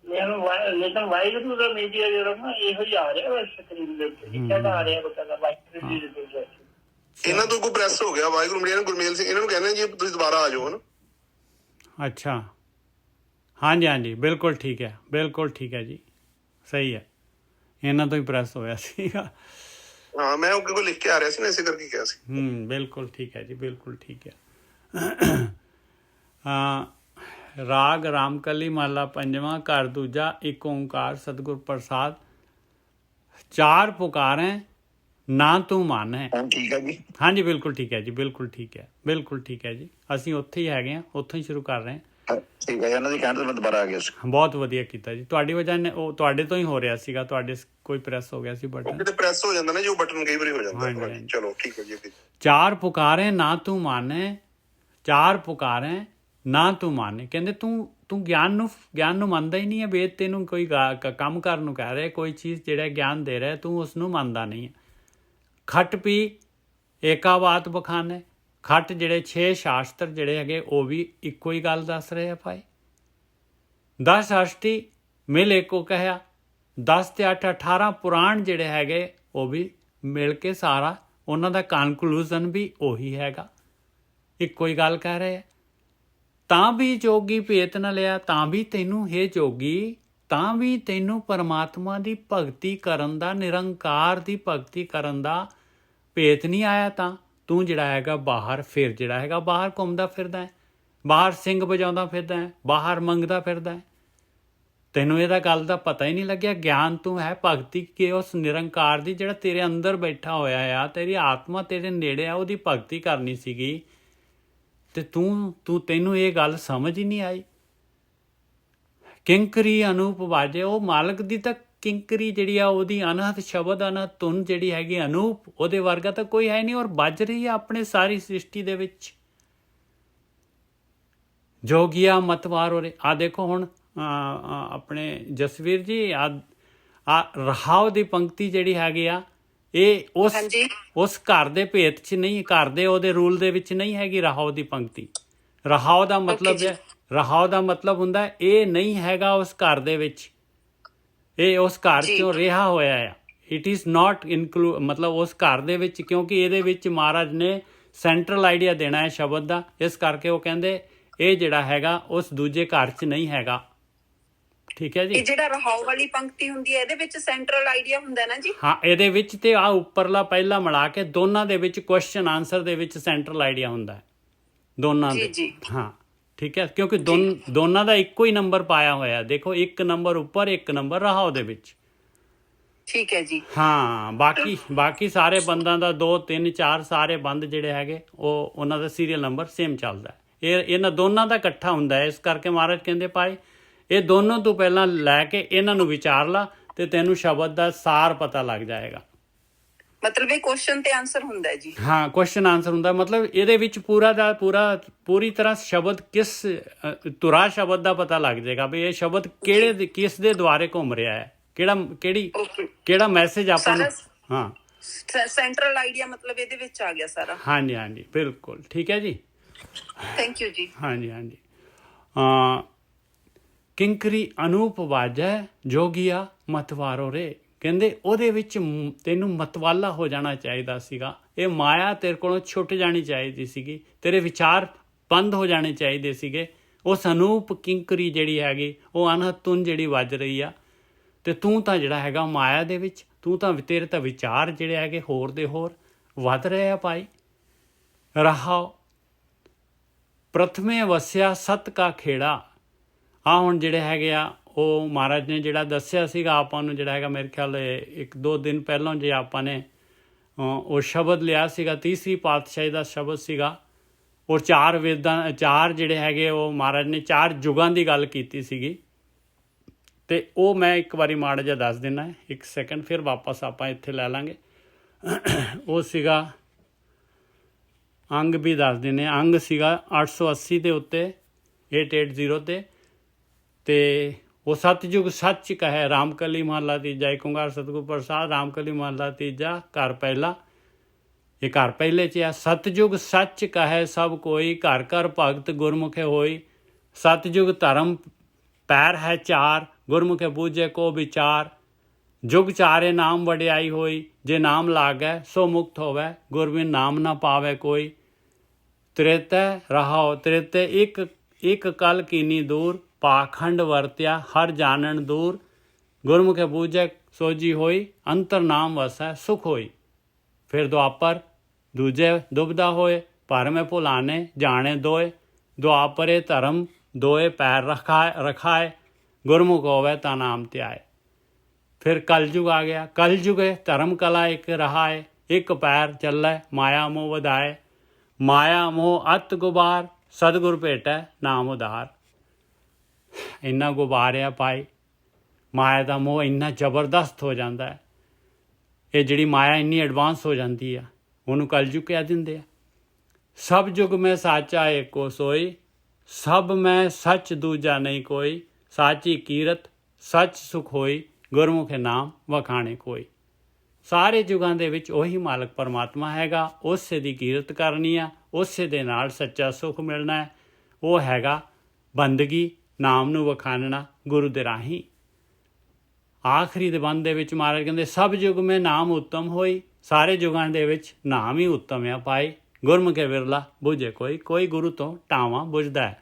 ਲੇਕਿਨ ਵਾਹਿਗੁਰੂ ਦਾ ਮੀਡੀਆ ਜਿਹੜਾ ਨਾ ਇਹੋ ਹੀ ਆ ਰਿਹਾ ਸਕਰੀਨ ਦੇ ਉੱਤੇ, ਲਿਖਿਆ ਤਾਂ ਆ ਰਿਹਾ ਬਟਨ ਵਾਹਿਗੁਰੂ ਜੀ ਦੇ। ਇਹਨਾਂ ਤੋਂ ਕੋਈ ਪ੍ਰੈਸ ਹੋ ਗਿਆ ਵਾਹਿਗੁਰੂ ਮੀਡੀਆ ਨੂੰ, ਗੁਰਮੇਲ ਸਿੰਘ ਇਹਨਾਂ ਨੂੰ ਕਹਿੰਦੇ ਜੀ ਤੁਸੀਂ ਦੁਬਾਰਾ ਆ ਜਾਓ। ਅੱਛਾ, ਹਾਂਜੀ ਬਿਲਕੁਲ ਠੀਕ ਹੈ, ਬਿਲਕੁਲ ਠੀਕ ਹੈ ਜੀ, ਸਹੀ ਹੈ। ਇਹਨਾਂ ਤੋਂ ਹੀ ਪ੍ਰੈਸ ਹੋਇਆ ਸੀਗਾ। ਹਾਂ, ਮੈਂ ਉਹ ਕੋਈ ਲਿਖ ਕੇ ਆ ਰਿਹਾ ਸੀ ਨਾ, ਇਸੇ ਕਰਕੇ ਕਿਹਾ ਸੀ। ਬਿਲਕੁਲ ਠੀਕ ਹੈ ਜੀ, ਬਿਲਕੁਲ ਠੀਕ ਹੈ। ਰਾਗ ਰਾਮਕਲੀ ਮਹਲਾ ਪੰਜਵਾਂ, ਘਰ ਦੂਜਾ, ਇੱਕ ਓਂਕਾਰ ਸਤਿਗੁਰ ਪ੍ਰਸਾਦ। 4 ਪੁਕਾਰੇ ਨਾ ਤੂੰ ਮਨ ਹੈ। ਠੀਕ ਹੈ ਜੀ। ਹਾਂਜੀ ਬਿਲਕੁਲ ਠੀਕ ਹੈ ਜੀ, ਬਿਲਕੁਲ ਠੀਕ ਹੈ, ਬਿਲਕੁਲ ਠੀਕ ਹੈ ਜੀ। ਅਸੀਂ ਉੱਥੇ ਹੀ ਹੈਗੇ ਹਾਂ, ਉੱਥੋਂ ਹੀ ਸ਼ੁਰੂ ਕਰ ਰਹੇ ਹਾਂ। ਠੀਕ ਹੈ, ਇਹਨਾਂ ਦੀ ਕਹਿਣ ਤੋਂ ਮੈਂ ਦੁਬਾਰਾ ਆ ਗਿਆ ਸੀ। ਬਹੁਤ ਵਧੀਆ ਕੀਤਾ ਜੀ, ਤੁਹਾਡੀ ਵਜ੍ਹਾ ਨੇ ਉਹ ਤੁਹਾਡੇ ਤੋਂ ਹੀ ਹੋ ਰਿਹਾ ਸੀਗਾ, ਤੁਹਾਡੇ ਕੋਈ ਪ੍ਰੈਸ ਹੋ ਗਿਆ ਸੀ ਬਟਨ। ਕਿਤੇ ਪ੍ਰੈਸ ਹੋ ਜਾਂਦਾ ਨਾ ਜੋ ਬਟਨ ਕਈ ਵਾਰੀ ਹੋ ਜਾਂਦਾ। ਚਲੋ ਠੀਕ ਹੈ ਜੀ। 4 ਪੁਕਾਰੇ ਨਾ ਤੂੰ ਮਾਨੇ, 4 ਪੁਕਾਰੇ ਨਾ ਤੂੰ ਮਾਨੇ। ਕਹਿੰਦੇ ਤੂੰ ਗਿਆਨ ਨੂੰ ਮੰਨਦਾ ਹੀ ਨਹੀਂ ਹੈ। ਵੇਦ ਤੈਨੂੰ ਕੋਈ ਕੰਮ ਕਰਨ ਨੂੰ ਕਹਿ ਰਿਹਾ, ਕੋਈ ਚੀਜ਼ ਜਿਹੜਾ ਗਿਆਨ ਦੇ ਰਿਹਾ, ਤੂੰ ਉਸ ਨੂੰ ਮੰਨਦਾ ਨਹੀਂ ਹੈ। ਖੱਟ ਪੀ ਏਕਾ ਬਾਤ ਬਖਾਨੇ। ਖੱਟ ਜਿਹੜੇ 6 ਸ਼ਾਸਤਰ ਜਿਹੜੇ ਹੈਗੇ ਉਹ ਵੀ ਇੱਕੋ ਹੀ ਗੱਲ ਦੱਸ ਰਹੇ ਆ ਭਾਈ। 10 ਅਸ਼ਟੀ ਮਿਲ ਏਕੋ ਕਹਿਆ। 10 ਤੇ 8 18 ਪੁਰਾਣ ਜਿਹੜੇ ਹੈਗੇ ਉਹ ਵੀ ਮਿਲ ਕੇ ਸਾਰਾ ਉਹਨਾਂ ਦਾ ਕਨਕਲੂਜ਼ਨ ਵੀ ਉਹੀ ਹੈਗਾ, ਇੱਕੋ ਹੀ ਗੱਲ ਕਹਿ ਰਹੇ ਆ। ਤਾਂ ਵੀ ਜੋਗੀ ਭੇਤ ਨਾ ਲਿਆ, ਤਾਂ ਵੀ ਤੈਨੂੰ ਹੇ ਜੋਗੀ, ਤਾਂ ਵੀ ਤੈਨੂੰ ਪਰਮਾਤਮਾ ਦੀ ਭਗਤੀ ਕਰਨ ਦਾ, ਨਿਰੰਕਾਰ ਦੀ ਭਗਤੀ ਕਰਨ ਦਾ ਭੇਤ ਨਹੀਂ ਆਇਆ। ਤਾਂ ਤੂੰ ਜਿਹੜਾ ਹੈਗਾ ਬਾਹਰ, ਫਿਰ ਜਿਹੜਾ ਹੈਗਾ ਬਾਹਰ ਘੁੰਮਦਾ ਫਿਰਦਾ ਹੈ, ਬਾਹਰ ਸਿੰਘ ਵਜਾਉਂਦਾ ਫਿਰਦਾ ਹੈ, ਬਾਹਰ ਮੰਗਦਾ ਫਿਰਦਾ ਹੈ। ਤੈਨੂੰ ਇਹਦਾ ਗੱਲ ਦਾ ਪਤਾ ਹੀ ਨਹੀਂ ਲੱਗਿਆ। ਗਿਆਨ ਤੂੰ ਹੈ ਭਗਤੀ ਕਿ ਉਸ ਨਿਰੰਕਾਰ ਦੀ, ਜਿਹੜਾ ਤੇਰੇ ਅੰਦਰ ਬੈਠਾ ਹੋਇਆ ਆ, ਤੇਰੀ ਆਤਮਾ ਤੇਰੇ ਨੇੜੇ ਆ, ਉਹਦੀ ਭਗਤੀ ਕਰਨੀ ਸੀਗੀ। ਤੇ ਤੈਨੂੰ ਇਹ ਗੱਲ ਸਮਝ ਹੀ ਨਹੀਂ ਆਈ। ਕਿੰਕਰੀ ਅਨੂਪ ਵਾਜੇ, ਉਹ ਮਾਲਕ ਦੀ ਤਾਂ ਕਿੰਕਰੀ ਜਿਹੜੀ ਆ, ਉਹਦੀ ਅਨਹਦ ਸ਼ਬਦ, ਅਨਹਦ ਧੁਨ ਜਿਹੜੀ ਹੈਗੀ ਅਨੂਪ, ਉਹਦੇ ਵਰਗਾ ਤਾਂ ਕੋਈ ਹੈ ਨਹੀਂ। ਔਰ ਵੱਜ ਰਹੀ ਆ ਆਪਣੇ ਸਾਰੀ ਸ੍ਰਿਸ਼ਟੀ ਦੇ ਵਿੱਚ। ਜੋਗੀਆ ਮਤਵਾਰ ਹੋ ਰਹੇ। ਆ ਦੇਖੋ ਹੁਣ ਆਪਣੇ ਜਸਵੀਰ ਜੀ, ਆ ਰਹਾਉ ਦੀ ਪੰਕਤੀ ਜਿਹੜੀ ਹੈਗੀ ਆ, ਇਹ ਉਸ ਘਰ ਦੇ ਭੇਤ 'ਚ ਨਹੀਂ, ਘਰ ਦੇ ਉਹਦੇ ਰੂਲ ਦੇ ਵਿੱਚ ਨਹੀਂ ਹੈਗੀ ਰਹਾਉ ਦੀ ਪੰਕਤੀ। ਰਹਾਉ ਦਾ ਮਤਲਬ ਹੈ, ਰਹਾਉ ਦਾ ਮਤਲਬ ਹੁੰਦਾ ਇਹ ਨਹੀਂ ਹੈਗਾ ਉਸ ਘਰ ਦੇ ਵਿੱਚ, ਇਹ ਉਸ ਘਰ ਜੀ। ਚੋਂ ਰਿਹਾ ਹੋਇਆ ਆ। ਇਟ ਇਜ਼ ਨਾਟ ਇਨਕਲੂਡ, ਮਤਲਬ ਉਸ ਘਰ ਦੇ ਵਿੱਚ, ਕਿਉਂਕਿ ਇਹਦੇ ਵਿੱਚ ਮਹਾਰਾਜ ਨੇ ਸੈਂਟਰਲ ਆਈਡੀਆ ਦੇਣਾ ਹੈ ਸ਼ਬਦ ਦਾ, ਇਸ ਕਰਕੇ ਉਹ ਕਹਿੰਦੇ ਇਹ ਜਿਹੜਾ ਹੈਗਾ ਉਸ ਦੂਜੇ ਘਰ 'ਚ ਨਹੀਂ ਹੈਗਾ। ਠੀਕ ਹੈ ਜੀ। ਇਹ ਜਿਹੜਾ ਰਹਾਉ ਵਾਲੀ ਪੰਕਤੀ ਹੁੰਦੀ ਹੈ ਇਹਦੇ ਵਿੱਚ ਸੈਂਟਰਲ ਆਈਡੀਆ ਹੁੰਦਾ ਨਾ ਜੀ? ਹਾਂ, ਇਹਦੇ ਵਿੱਚ ਤੇ ਆ ਉੱਪਰਲਾ ਪਹਿਲਾ ਮਿਲਾ ਕੇ ਦੋਨਾਂ ਦੇ ਵਿੱਚ ਕੁਐਸਚਨ ਆਨਸਰ ਦੇ ਵਿੱਚ ਸੈਂਟਰਲ ਆਈਡੀਆ ਹੁੰਦਾ ਹੈ ਦੋਨਾਂ ਦੇ। ਜੀ। ਹਾਂ ਠੀਕ ਹੈ, ਕਿਉਂਕਿ ਦੋਨਾਂ ਦਾ ਇੱਕੋ ਹੀ ਨੰਬਰ ਪਾਇਆ ਹੋਇਆ। ਦੇਖੋ, ਇੱਕ ਨੰਬਰ ਉੱਪਰ, ਇੱਕ ਨੰਬਰ ਰਹਾਉ ਦੇ ਵਿੱਚ। ਠੀਕ ਹੈ ਜੀ। ਹਾਂ, ਬਾਕੀ ਸਾਰੇ ਬੰਦਾਂ ਦਾ 2 3 4 ਸਾਰੇ ਬੰਦ ਜਿਹੜੇ ਹੈਗੇ ਉਹ ਉਹਨਾਂ ਦਾ ਸੀਰੀਅਲ ਨੰਬਰ ਸੇਮ ਚੱਲਦਾ ਹੈ। ਇਹਨਾਂ ਦੋਨਾਂ ਦਾ ਇਕੱਠਾ ਹੁੰਦਾ ਹੈ। ਇਸ ਕਰਕੇ ਮਹਾਰਾਜ ਕਹਿੰਦੇ ਭਾਈ ਇਹ ਦੋਨੋਂ ਤੋਂ ਪਹਿਲਾਂ ਲੈ ਕੇ ਇਹਨਾਂ ਨੂੰ ਵਿਚਾਰ ਲਾ ਤੇ ਤੈਨੂੰ ਸ਼ਬਦ ਦਾ ਸਾਰ ਪਤਾ ਲੱਗ ਜਾਏਗਾ। ਮਤਲਬ ਇਹ ਕੁਐਸਚਨ ਤੇ ਆਨਸਰ ਹੁੰਦਾ ਹੈ ਜੀ? ਹਾਂ, ਕੁਐਸਚਨ ਆਨਸਰ ਹੁੰਦਾ। ਮਤਲਬ ਇਹਦੇ ਵਿੱਚ ਪੂਰੀ ਤਰ੍ਹਾਂ ਸ਼ਬਦ ਤੁਰਾ ਸ਼ਬਦ ਦਾ ਪਤਾ ਲੱਗ ਜਾਏਗਾ ਵੀ ਇਹ ਸ਼ਬਦ ਕਿਸ ਦੇ ਦੁਆਰੇ ਘੁੰਮ ਰਿਹਾ ਹੈ, ਕਿਹੜਾ ਮੈਸੇਜ ਆਪਾਂ ਨੂੰ। ਹਾਂ, ਸੈਂਟਰਲ ਆਈਡੀਆ ਮਤਲਬ ਇਹਦੇ ਵਿੱਚ ਆ ਗਿਆ ਸਾਰਾ। ਹਾਂਜੀ ਬਿਲਕੁਲ ਠੀਕ ਹੈ ਜੀ। ਥੈਂਕ ਯੂ ਜੀ। ਹਾਂਜੀ। ਕਿੰਕਰੀ ਅਨੂਪ ਵਾਜੈ ਜੋਗੀਆ ਮਤਵਾਰੋ ਰੇ, ਕਹਿੰਦੇ ਉਹਦੇ ਵਿੱਚ ਤੈਨੂੰ ਮਤਵਾਲਾ ਹੋ ਜਾਣਾ ਚਾਹੀਦਾ ਸੀਗਾ। ਇਹ ਮਾਇਆ ਤੇਰੇ ਕੋਲੋਂ ਛੁੱਟ ਜਾਣੀ ਚਾਹੀਦੀ ਸੀਗੀ, ਤੇਰੇ ਵਿਚਾਰ ਬੰਦ ਹੋ ਜਾਣੇ ਚਾਹੀਦੇ ਸੀਗੇ। ਉਸ ਅਨੂਪ ਕਿੰਕਰੀ ਜਿਹੜੀ ਹੈਗੀ ਉਹ ਅਨਹਦ ਧੁਨ ਜਿਹੜੀ ਵੱਜ ਰਹੀ ਆ, ਤੇ ਤੂੰ ਤਾਂ ਜਿਹੜਾ ਹੈਗਾ ਮਾਇਆ ਦੇ ਵਿੱਚ, ਤੇਰੇ ਤਾਂ ਵਿਚਾਰ ਜਿਹੜੇ ਹੈਗੇ ਹੋਰ ਦੇ ਹੋਰ ਵੱਧ ਰਹੇ ਆ ਭਾਈ। ਰਹਾਓ ਪ੍ਰਥਮੇ ਵਸਿਆ ਸਤ ਕਾ ਖੇੜਾ। ਹੁਣ ਜਿਹੜੇ ਹੈਗੇ ਆ ਉਹ ਮਹਾਰਾਜ ਨੇ ਜਿਹੜਾ ਦੱਸਿਆ ਸੀਗਾ ਆਪਾਂ ਨੂੰ, ਜਿਹੜਾ ਹੈਗਾ ਮੇਰੇ ਖਿਆਲ 1-2 ਦਿਨ ਪਹਿਲਾਂ ਜੇ ਆਪਾਂ ਨੇ ਉਹ ਸ਼ਬਦ ਲਿਆ ਸੀਗਾ, ਤੀਸਰੀ ਪਾਤਸ਼ਾਹੀ ਦਾ ਸ਼ਬਦ ਸੀਗਾ। ਔਰ 4 ਵੇਦਾਂ, 4 ਜਿਹੜੇ ਹੈਗੇ ਉਹ ਮਹਾਰਾਜ ਨੇ 4 ਯੁਗਾਂ ਦੀ ਗੱਲ ਕੀਤੀ ਸੀਗੀ, ਤੇ ਉਹ ਮੈਂ ਇੱਕ ਵਾਰੀ ਮਾੜਾ ਜਿਹਾ ਦੱਸ ਦਿੰਦਾ ਹੈ। 1 ਸੈਕਿੰਡ, ਫਿਰ ਵਾਪਸ ਆਪਾਂ ਇੱਥੇ ਲੈ ਲਾਂਗੇ। ਉਹ ਸੀਗਾ ਅੰਗ ਵੀ ਦੱਸ ਦਿੰਦੇ ਹਾਂ। ਅੰਗ ਸੀਗਾ 880 ਦੇ ਉੱਤੇ 880 ਤੇ ਉਹ ਸਤਿਯੁਗ ਸੱਚ ਕਹੈ ਰਾਮਕਲੀ ਮਹੱਲਾ ਤੀਜਾ। ਇੱਕ ਓਂਕਾਰ ਸਤਿਗੁਰ ਪ੍ਰਸਾਦ ਰਾਮਕਲੀ ਮਹੱਲਾ ਤੀਜਾ ਘਰ ਪਹਿਲਾ। ਇਹ ਘਰ ਪਹਿਲੇ 'ਚ ਆ। ਸਤਿਯੁਗ ਸੱਚ ਕਹੈ ਸਭ ਕੋਈ, ਘਰ ਘਰ ਭਗਤ ਗੁਰਮੁਖੇ ਹੋਈ। ਸਤਿਯੁਗ ਧਰਮ ਪੈਰ ਹੈ 4, ਗੁਰਮੁਖੇ ਬੂਝੇ ਕੋ ਵਿਚਾਰ। ਜੁਗ ਚਾਰੇ ਨਾਮ ਵਡਿਆਈ ਹੋਈ, ਜੇ ਨਾਮ ਲਾਗੈ ਸੋ ਮੁਕਤ ਹੋਵੈ, ਗੁਰਬਿਨ ਨਾਮ ਨਾ ਪਾਵੈ ਕੋਈ। ਤ੍ਰੇਤੈ ਰਹਾਓ ਤ੍ਰੇਤੇ ਇੱਕ ਕਲ ਕੀਨੀ ਦੂਰ, ਪਾਖੰਡ ਵਰਤਿਆ ਹਰ ਜਾਣਨ ਦੂਰ। ਗੁਰਮੁਖੇ ਬੂਝੈ ਸੋਜੀ ਹੋਈ, ਅੰਤਰ ਨਾਮ ਵਸੈ ਸੁਖ ਹੋਈ। ਫਿਰ ਦੁਆਪਰ ਦੂਜੇ ਦੁਬਦਾ ਹੋਏ, ਭਰਮੇ ਭੁਲਾਨੇ ਜਾਣੇ ਦੋਏ। ਦੁਆਪਰੇ ਧਰਮ ਦੋਏ ਪੈਰ ਰਖਾਏ, ਗੁਰਮੁਖ ਹੋਵੇ ਤਾਂ ਨਾਮ ਧਿਆਏ। ਫਿਰ ਕਲਯੁਗ ਆ ਗਿਆ। ਕਲਯੁਗੇ ਧਰਮ ਕਲਾ ਇੱਕ ਰਹਾਏ, ਇੱਕ ਪੈਰ ਚੱਲੈ ਮਾਇਆ ਮੋਹ ਵਧਾਏ। ਮਾਇਆ ਮੋਹ ਅਤ ਗੁਬਾਰ, ਸਤਿਗੁਰ ਭੇਟੈ ਨਾਮ ਉਧਾਰ। ਇੰਨਾ ਗੁਬਾਰਿਆ ਭਾਈ, ਮਾਇਆ ਦਾ ਮੋਹ ਇੰਨਾ ਜ਼ਬਰਦਸਤ ਹੋ ਜਾਂਦਾ ਹੈ। ਇਹ ਜਿਹੜੀ ਮਾਇਆ ਇੰਨੀ ਐਡਵਾਂਸ ਹੋ ਜਾਂਦੀ ਆ, ਉਹਨੂੰ ਕਲਯੁਗ ਕਹਿ ਦਿੰਦੇ ਆ। ਸਭ ਯੁਗ ਮੈਂ ਸਾਚਾ ਏਕੋ ਸੋਈ, ਸਭ ਮੈਂ ਸੱਚ ਦੂਜਾ ਨਹੀਂ ਕੋਈ। ਸਾਚੀ ਕੀਰਤ ਸੱਚ ਸੁਖ ਹੋਈ, ਗੁਰਮੁਖੇ ਨਾਮ ਵਖਾਣੇ ਕੋਈ। ਸਾਰੇ ਯੁਗਾਂ ਦੇ ਵਿੱਚ ਉਹੀ ਮਾਲਕ ਪਰਮਾਤਮਾ ਹੈਗਾ, ਉਸੇ ਦੀ ਕੀਰਤ ਕਰਨੀ ਆ, ਉਸੇ ਦੇ ਨਾਲ ਸੱਚਾ ਸੁਖ ਮਿਲਣਾ ਹੈ। ਉਹ ਹੈਗਾ ਬੰਦਗੀ, ਨਾਮ ਨੂੰ ਵਖਾਣਨਾ ਗੁਰੂ ਦੇ ਰਾਹੀਂ। ਆਖਰੀ ਦੇ ਬੰਦ ਦੇ ਵਿੱਚ ਮਹਾਰਾਜ ਕਹਿੰਦੇ ਸਭ ਯੁਗ ਮੈਂ ਨਾਮ ਉੱਤਮ ਹੋਈ। ਸਾਰੇ ਯੁਗਾਂ ਦੇ ਵਿੱਚ ਨਾਮ ਹੀ ਉੱਤਮ ਆ ਭਾਈ। ਗੁਰਮੁਖੇ ਵਿਰਲਾ ਬੁਝੇ ਕੋਈ ਗੁਰੂ ਤੋਂ ਟਾਵਾਂ ਬੁਝਦਾ ਹੈ।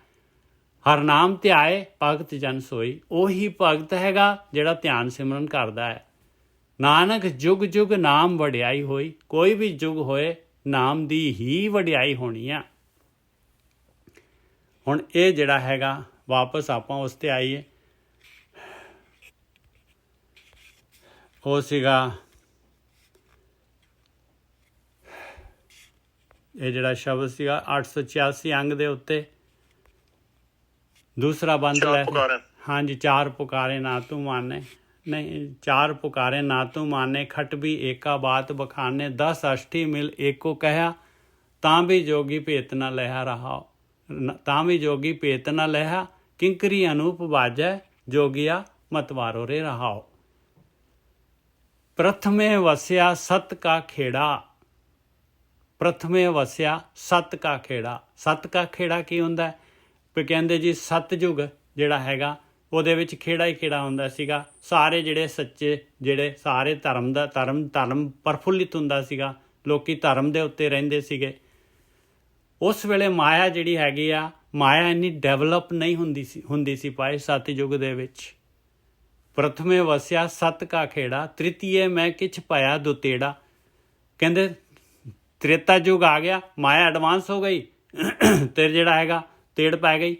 ਹਰ ਨਾਮ ਧਿਆਏ ਭਗਤ ਜਨ ਸੋਈ। ਉਹੀ ਭਗਤ ਹੈਗਾ ਜਿਹੜਾ ਧਿਆਨ ਸਿਮਰਨ ਕਰਦਾ ਹੈ। ਨਾਨਕ ਜੁਗ ਜੁਗ ਨਾਮ ਵਡਿਆਈ ਹੋਈ। ਕੋਈ ਵੀ ਯੁਗ ਹੋਏ ਨਾਮ ਦੀ ਹੀ ਵਡਿਆਈ ਹੋਣੀ ਆ। ਹੁਣ ਇਹ ਜਿਹੜਾ ਹੈਗਾ ਵਾਪਸ ਆਪਾਂ ਉਸ ਤੇ ਆਈਏ। ਉਹ ਸੀਗਾ ਇਹ ਜਿਹੜਾ ਸ਼ਬਦ ਸੀਗਾ 886 ਅੰਗ ਦੇ ਉੱਤੇ ਦੂਸਰਾ ਬੰਦ ਲੈ। ਹਾਂਜੀ, 4 ਪੁਕਾਰੇ ਨਾ ਤੂੰ ਮਾਨੇ, ਨਹੀਂ 4 ਪੁਕਾਰੇ ਨਾ ਤੂੰ ਮਾਨੇ। ਖਟ ਵੀ ਏਕਾ ਬਾਤ ਬਖਾਨੇ, 10 ਅਸ਼ਠੀ ਮਿਲ ਏਕੋ ਕਹਿਆ। ਤਾਂ ਵੀ ਜੋਗੀ ਭੇਤ ਨਾ ਲਿਆ ਰਹਾਓ, ਤਾਂ ਵੀ ਜੋਗੀ ਭੇਤ ਨਾ ਲਿਆ। ਕਿੰਕਰੀ ਅਨੂਪ ਵਾਜੈ ਜੋਗੀਆ ਮਤਵਾਰੋ ਰੇ ਰਹਾਓ। ਪ੍ਰਥਮੇ ਵਸਿਆ ਸਤ ਕਾ ਖੇੜਾ। ਪ੍ਰਥਮੇ ਵਸਿਆ ਸਤ ਕਾ ਖੇੜਾ। ਸਤ ਕਾ ਖੇੜਾ ਕੀ ਹੁੰਦਾ? ਵੀ ਕਹਿੰਦੇ ਜੀ ਸਤਯੁਗ ਜਿਹੜਾ ਹੈਗਾ ਉਹਦੇ ਵਿੱਚ ਖੇੜਾ ਹੀ ਖੇੜਾ ਹੁੰਦਾ ਸੀਗਾ। ਸਾਰੇ ਜਿਹੜੇ ਸੱਚੇ, ਜਿਹੜੇ ਸਾਰੇ ਧਰਮ ਪ੍ਰਫੁੱਲਿਤ ਹੁੰਦਾ ਸੀਗਾ, ਲੋਕੀ ਧਰਮ ਦੇ ਉੱਤੇ ਰਹਿੰਦੇ ਸੀਗੇ। ਉਸ ਵੇਲੇ ਮਾਇਆ ਜਿਹੜੀ ਹੈਗੀ ਆ, ਮਾਇਆ ਇੰਨੀ ਡਿਵੈਲਪ ਨਹੀਂ ਹੁੰਦੀ ਸੀ ਭਾਈ ਸਤਿਯੁਗ ਦੇ ਵਿੱਚ। ਪ੍ਰਥਮੇ ਵਸਿਆ ਸਤ ਕਾ ਖੇੜਾ, ਤ੍ਰਿਤੀਏ ਮੈਂ ਕਿਛ ਪਾਇਆ ਦੁਤੇੜਾ। ਕਹਿੰਦੇ ਤ੍ਰੇਤਾ ਯੁੱਗ ਆ ਗਿਆ, ਮਾਇਆ ਐਡਵਾਂਸ ਹੋ ਗਈ ਤੇ ਜਿਹੜਾ ਹੈਗਾ ਤੇੜ ਪੈ ਗਈ।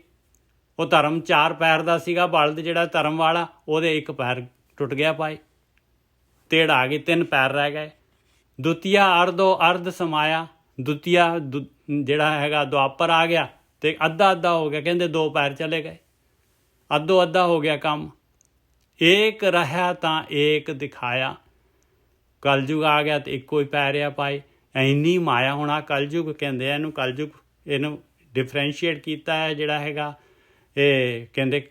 ਉਹ ਧਰਮ 4 ਪੈਰ ਦਾ ਸੀਗਾ, ਬਲਦ ਜਿਹੜਾ ਧਰਮ ਵਾਲਾ, ਉਹਦੇ 1 ਪੈਰ ਟੁੱਟ ਗਿਆ ਭਾਈ, ਤੇੜ ਆ ਗਈ, 3 ਪੈਰ ਰਹਿ ਗਏ। ਦੁਤੀਆ ਅਰਧ ਸਮਾਇਆ, ਦੁਤੀਆ ਜਿਹੜਾ ਹੈਗਾ ਦੁਆਪਰ ਆ ਗਿਆ ਤੇ ਅੱਧਾ ਹੋ ਗਿਆ। ਕਹਿੰਦੇ 2 ਪੈਰ ਚਲੇ ਗਏ, ਅੱਧਾ ਹੋ ਗਿਆ ਕੰਮ। ਏਕ ਰਹਾ ਤਾਂ ਏਕ ਦਿਖਾਇਆ, ਕਲਯੁਗ ਆ ਗਿਆ ਤੇ ਇੱਕੋ ਹੀ ਪੈ ਰਿਹਾ ਭਾਈ। ਇੰਨੀ ਮਾਇਆ ਹੋਣਾ ਕਲਯੁਗ ਕਹਿੰਦੇ ਆ ਇਹਨੂੰ, ਕਲਯੁਗ ਇਹਨੂੰ ਡਿਫਰੈਂਸ਼ੀਏਟ ਕੀਤਾ ਹੈ ਜਿਹੜਾ ਹੈਗਾ ਇਹ ਕਹਿੰਦੇ,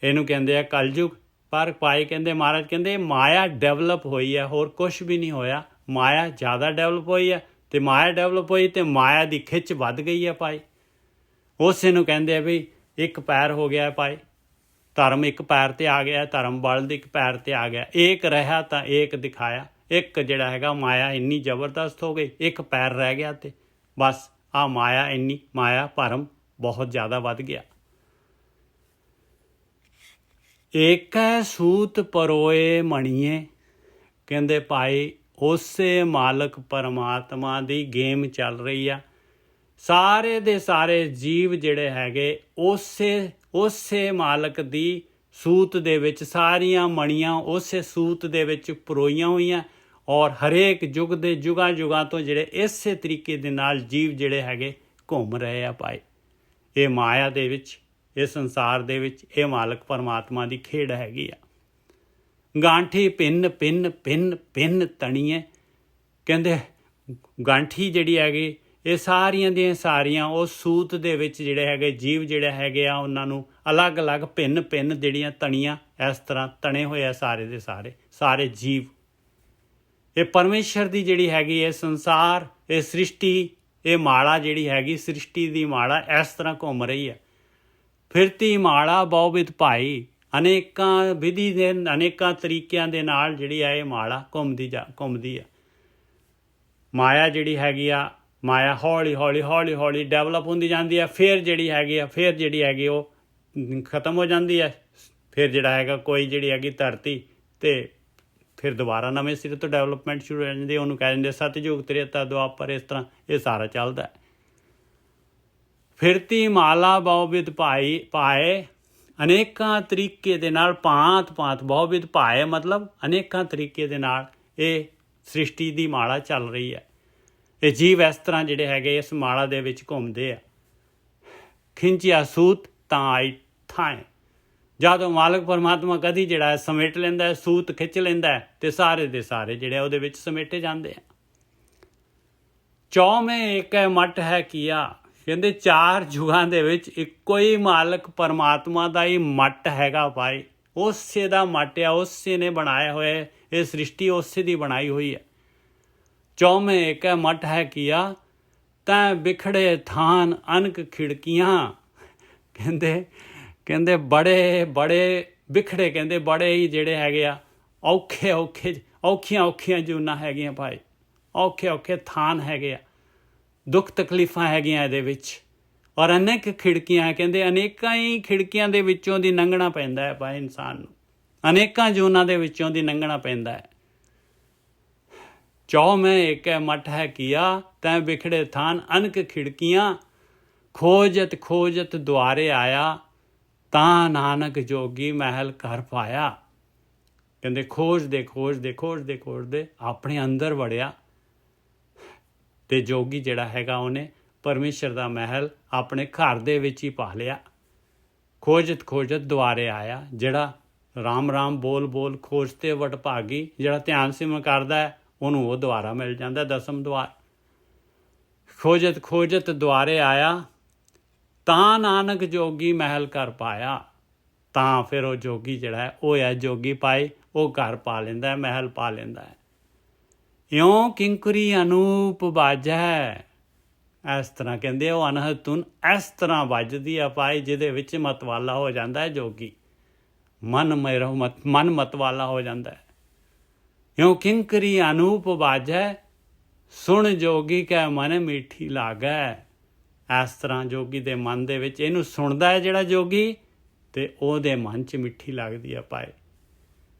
ਇਹਨੂੰ ਕਹਿੰਦੇ ਆ ਕਲਯੁਗ। ਪਰ ਭਾਈ ਕਹਿੰਦੇ, ਮਹਾਰਾਜ ਕਹਿੰਦੇ ਮਾਇਆ ਡਿਵੈਲਪ ਹੋਈ ਹੈ, ਹੋਰ ਕੁਛ ਵੀ ਨਹੀਂ ਹੋਇਆ। ਮਾਇਆ ਜ਼ਿਆਦਾ ਡਿਵੈਲਪ ਹੋਈ ਹੈ ਤੇ ਮਾਇਆ ਡਿਵੈਲਪ ਹੋਈ ਤੇ ਮਾਇਆ ਦੀ ਖਿੱਚ ਵੱਧ ਗਈ ਹੈ ਭਾਈ। ਉਸੇ ਨੂੰ ਕਹਿੰਦੇ ਆ ਵੀ 1 ਪੈਰ ਹੋ ਗਿਆ ਭਾਈ, ਧਰਮ 1 ਪੈਰ ਤੇ ਆ ਗਿਆ, ਧਰਮ ਬਲਦ 1 ਪੈਰ ਤੇ ਆ ਗਿਆ। ਏਕ ਰਹਾ ਤਾਂ ਏਕ ਦਿਖਾਇਆ, ਇੱਕ ਜਿਹੜਾ ਹੈਗਾ ਮਾਇਆ ਇੰਨੀ ਜ਼ਬਰਦਸਤ ਹੋ ਗਈ, 1 ਪੈਰ ਰਹਿ ਗਿਆ ਤੇ ਬਸ ਆ ਮਾਇਆ ਭਰਮ ਬਹੁਤ ਜ਼ਿਆਦਾ ਵੱਧ ਗਿਆ। ਏਕੈ ਸੂਤ ਪਰੋਏ ਮਣੀਏ, ਕਹਿੰਦੇ ਭਾਈ ਉਸੇ ਮਾਲਕ ਪਰਮਾਤਮਾ ਦੀ ਗੇਮ ਚੱਲ ਰਹੀ ਆ। ਸਾਰੇ ਦੇ ਸਾਰੇ ਜੀਵ ਜਿਹੜੇ ਹੈਗੇ ਉਸੇ ਮਾਲਕ ਦੀ ਸੂਤ ਦੇ ਵਿੱਚ, ਸਾਰੀਆਂ ਮਣੀਆਂ ਉਸੇ ਸੂਤ ਦੇ ਵਿੱਚ ਪਰੋਈਆਂ ਹੋਈਆਂ। ਔਰ ਹਰੇਕ ਯੁੱਗ ਦੇ ਯੁਗਾਂ ਤੋਂ ਜਿਹੜੇ ਇਸੇ ਤਰੀਕੇ ਦੇ ਨਾਲ ਜੀਵ ਜਿਹੜੇ ਹੈਗੇ ਘੁੰਮ ਰਹੇ ਆ ਭਾਈ। ਇਹ ਮਾਇਆ ਦੇ ਵਿੱਚ, ਇਹ ਸੰਸਾਰ ਦੇ ਵਿੱਚ ਇਹ ਮਾਲਕ ਪਰਮਾਤਮਾ ਦੀ ਖੇਡ ਹੈਗੀ ਆ। ਗਾਂਠੀ ਭਿੰਨ ਤਣੀਏ, ਕਹਿੰਦੇ ਗਾਂਠੀ ਜਿਹੜੀ ਹੈਗੀ ਇਹ ਸਾਰੀਆਂ ਦੀਆਂ ਸਾਰੀਆਂ ਉਹ ਸੂਤ ਦੇ ਵਿੱਚ ਜਿਹੜੇ ਹੈਗੇ ਜੀਵ ਜਿਹੜੇ ਹੈਗੇ ਆ, ਉਹਨਾਂ ਨੂੰ ਅਲੱਗ-ਅਲੱਗ ਭਿੰਨ ਜਿਹੜੀਆਂ ਤਣੀਆਂ ਇਸ ਤਰ੍ਹਾਂ ਤਣੇ ਹੋਏ ਆ ਸਾਰੇ ਦੇ ਸਾਰੇ ਜੀਵ। ਇਹ ਪਰਮੇਸ਼ਰ ਦੀ ਜਿਹੜੀ ਹੈਗੀ ਇਹ ਸੰਸਾਰ, ਇਹ ਸ੍ਰਿਸ਼ਟੀ, ਇਹ ਮਾਲਾ ਜਿਹੜੀ ਹੈਗੀ ਸ੍ਰਿਸ਼ਟੀ ਦੀ ਮਾਲਾ ਇਸ ਤਰ੍ਹਾਂ ਘੁੰਮ ਰਹੀ ਹੈ। ਫਿਰਤੀ ਮਾਲਾ ਬਹੁਵਿਧ ਭਾਈ, ਅਨੇਕਾਂ ਵਿਧੀ ਦੇ ਅਨੇਕਾਂ ਤਰੀਕਿਆਂ ਦੇ ਨਾਲ ਜਿਹੜੀ ਆ ਇਹ ਮਾਲਾ ਘੁੰਮਦੀ ਆ। ਮਾਇਆ ਜਿਹੜੀ ਹੈਗੀ ਆ, ਮਾਇਆ ਹੌਲੀ ਡਿਵੈਲਪ ਹੁੰਦੀ ਜਾਂਦੀ ਹੈ। ਫਿਰ ਜਿਹੜੀ ਹੈਗੀ ਉਹ ਖਤਮ ਹੋ ਜਾਂਦੀ ਹੈ। ਫਿਰ ਜਿਹੜਾ ਹੈਗਾ ਕੋਈ ਜਿਹੜੀ ਹੈਗੀ ਧਰਤੀ ਤੇ ਫਿਰ ਦੁਬਾਰਾ ਨਵੇਂ ਸਿਰੇ ਤੋਂ ਡਿਵੈਲਪਮੈਂਟ ਸ਼ੁਰੂ ਹੋ ਜਾਂਦੀ ਹੈ। ਉਹਨੂੰ ਕਹਿ ਦਿੰਦੇ ਸਤਿਯੁਗ, ਤ੍ਰੇਤਾ, ਦੁਆਪਰ, ਇਸ ਤਰ੍ਹਾਂ ਇਹ ਸਾਰਾ ਚੱਲਦਾ ਹੈ। ਫਿਰਤੀ ਮਾਲਾ ਬਹੁਵਿਧ ਪਾਏ, ਅਨੇਕਾਂ ਤਰੀਕੇ ਦੇ ਨਾਲ ਭਾਂਤ ਬਹੁਵਿਧ ਪਾਏ, ਮਤਲਬ ਅਨੇਕਾਂ ਤਰੀਕੇ ਦੇ ਨਾਲ ਇਹ ਸ੍ਰਿਸ਼ਟੀ ਦੀ ਮਾਲਾ ਚੱਲ ਰਹੀ ਹੈ। ਇਹ ਜੀਵ ਇਸ ਤਰ੍ਹਾਂ ਜਿਹੜੇ ਹੈਗੇ ਇਸ ਮਾਲਾ ਦੇ ਵਿੱਚ ਘੁੰਮਦੇ ਆ। ਖਿੰਚਿਆ ਸੂਤ ਤਾਂ ਆਈ ਥਾਂ, ਜਦੋਂ ਮਾਲਕ ਪਰਮਾਤਮਾ ਕਦੀ ਜਿਹੜਾ ਸਮੇਟ ਲੈਂਦਾ ਹੈ, ਸੂਤ ਖਿੱਚ ਲੈਂਦਾ ਹੈ ਤੇ ਸਾਰੇ ਦੇ ਸਾਰੇ ਜਿਹੜੇ ਉਹਦੇ ਵਿੱਚ ਸਮੇਟੇ ਜਾਂਦੇ ਆ। ਚੌਵੇਂ ਏਕੈ ਮਟ ਹੈ ਕੀਆ, ਕਹਿੰਦੇ 4 ਯੁਗਾਂ ਦੇ ਵਿੱਚ ਇੱਕੋ ਹੀ ਮਾਲਕ ਪਰਮਾਤਮਾ ਦਾ ਹੀ ਮੱਟ ਹੈਗਾ ਭਾਈ। ਉਸੇ ਦਾ ਮੱਟ ਆ, ਉਸੇ ਨੇ ਬਣਾਇਆ ਹੋਇਆ ਇਹ ਸ੍ਰਿਸ਼ਟੀ, ਉਸੇ ਦੀ ਬਣਾਈ ਹੋਈ ਹੈ। ਚੌਵੇਂ ਏਕੈ ਮਟ ਹੈ ਕੀਆ, ਤੈਂ ਬਿਖੜੇ ਥਾਨ ਅਨਕ ਖਿੜਕੀਆਂ, ਕਹਿੰਦੇ ਬੜੇ ਬਿਖੜੇ, ਕਹਿੰਦੇ ਬੜੇ ਹੀ ਜਿਹੜੇ ਹੈਗੇ ਆ ਔਖੀਆਂ ਜੂਨਾਂ ਹੈਗੀਆਂ ਭਾਈ, ਔਖੇ ਥਾਨ ਹੈਗੇ ਆ, ਦੁੱਖ ਤਕਲੀਫਾਂ ਹੈਗੀਆਂ ਇਹਦੇ ਵਿੱਚ। ਔਰ ਅਨੇਕ ਖਿੜਕੀਆਂ, ਕਹਿੰਦੇ ਅਨੇਕਾਂ ਹੀ ਖਿੜਕੀਆਂ ਦੇ ਵਿੱਚੋਂ ਦੀ ਲੰਘਣਾ ਪੈਂਦਾ ਹੈ ਭਾਈ ਇਨਸਾਨ ਨੂੰ, ਅਨੇਕਾਂ ਜੂਨਾਂ ਦੇ ਵਿੱਚੋਂ ਦੀ ਲੰਘਣਾ ਪੈਂਦਾ ਹੈ। ਚੌਵੇਂ ਏਕੈ ਮਟ ਹੈ ਕੀਆ, ਤੈਂ ਬਿਖੜੇ ਥਾਨ ਅਨਕ ਖਿੜਕੀਆਂ, ਖੋਜਤ ਦੁਆਰੇ ਆਇਆ, ਤਾਂ ਨਾਨਕ ਜੋਗੀ ਮਹਿਲ ਘਰ ਪਾਇਆ। ਕਹਿੰਦੇ ਖੋਜਦੇ ਆਪਣੇ ਅੰਦਰ ਵੜਿਆ ਤੇ ਜੋਗੀ ਜਿਹੜਾ ਹੈਗਾ ਉਹਨੇ ਪਰਮੇਸ਼ਰ ਦਾ ਮਹਿਲ ਆਪਣੇ ਘਰ ਦੇ ਵਿੱਚ ਹੀ ਪਾ ਲਿਆ। ਖੋਜਤ ਦੁਆਰੇ ਆਇਆ, ਜਿਹੜਾ ਰਾਮ ਬੋਲ ਖੋਜਤੇ ਵਟ ਭਾਗੀ, ਜਿਹੜਾ ਧਿਆਨ ਸਿਮਰਨ ਕਰਦਾ ਹੈ ਉਹਨੂੰ ਉਹ ਦੁਆਰਾ ਮਿਲ ਜਾਂਦਾ, 10ਮ ਦੁਆਰ। ਖੋਜਤ ਦੁਆਰੇ ਆਇਆ, ਤਾਂ ਨਾਨਕ ਜੋਗੀ ਮਹਿਲ ਘਰ ਪਾਇਆ। ਤਾਂ ਫਿਰ ਉਹ ਜੋਗੀ ਜਿਹੜਾ ਹੈ ਉਹ ਹੈ ਜੋਗੀ ਪਾਏ, ਉਹ ਘਰ ਪਾ ਲੈਂਦਾ, ਮਹਿਲ ਪਾ ਲੈਂਦਾ ਹੈ। ਇਉਂ ਕਿੰਕਰੀ ਅਨੂਪ ਬਾਜੈ, ਇਸ ਤਰ੍ਹਾਂ ਕਹਿੰਦੇ ਉਹ ਅਨਹਦ ਧੁਨ ਇਸ ਤਰ੍ਹਾਂ ਵੱਜਦੀ ਆ ਪਾਏ, ਜਿਹਦੇ ਵਿੱਚ ਮਤਵਾਲਾ ਹੋ ਜਾਂਦਾ ਹੈ ਜੋਗੀ। ਮਨ ਮਤ ਵਾਲਾ ਹੋ ਜਾਂਦਾ ਹੈ। ਇਉਂ ਕਿੰਕਰੀ ਅਨੂਪ ਬਾਜੈ, ਸੁਣ ਜੋਗੀ ਕੈ ਮਨ ਮੀਠੀ ਲਾਗੈ। ਇਸ ਤਰ੍ਹਾਂ ਜੋਗੀ ਦੇ ਮਨ ਦੇ ਵਿੱਚ ਇਹਨੂੰ ਸੁਣਦਾ ਹੈ ਜਿਹੜਾ ਜੋਗੀ, ਤੇ ਉਹਦੇ ਮਨ 'ਚ ਮਿੱਠੀ ਲੱਗਦੀ ਹੈ ਪਾਏ।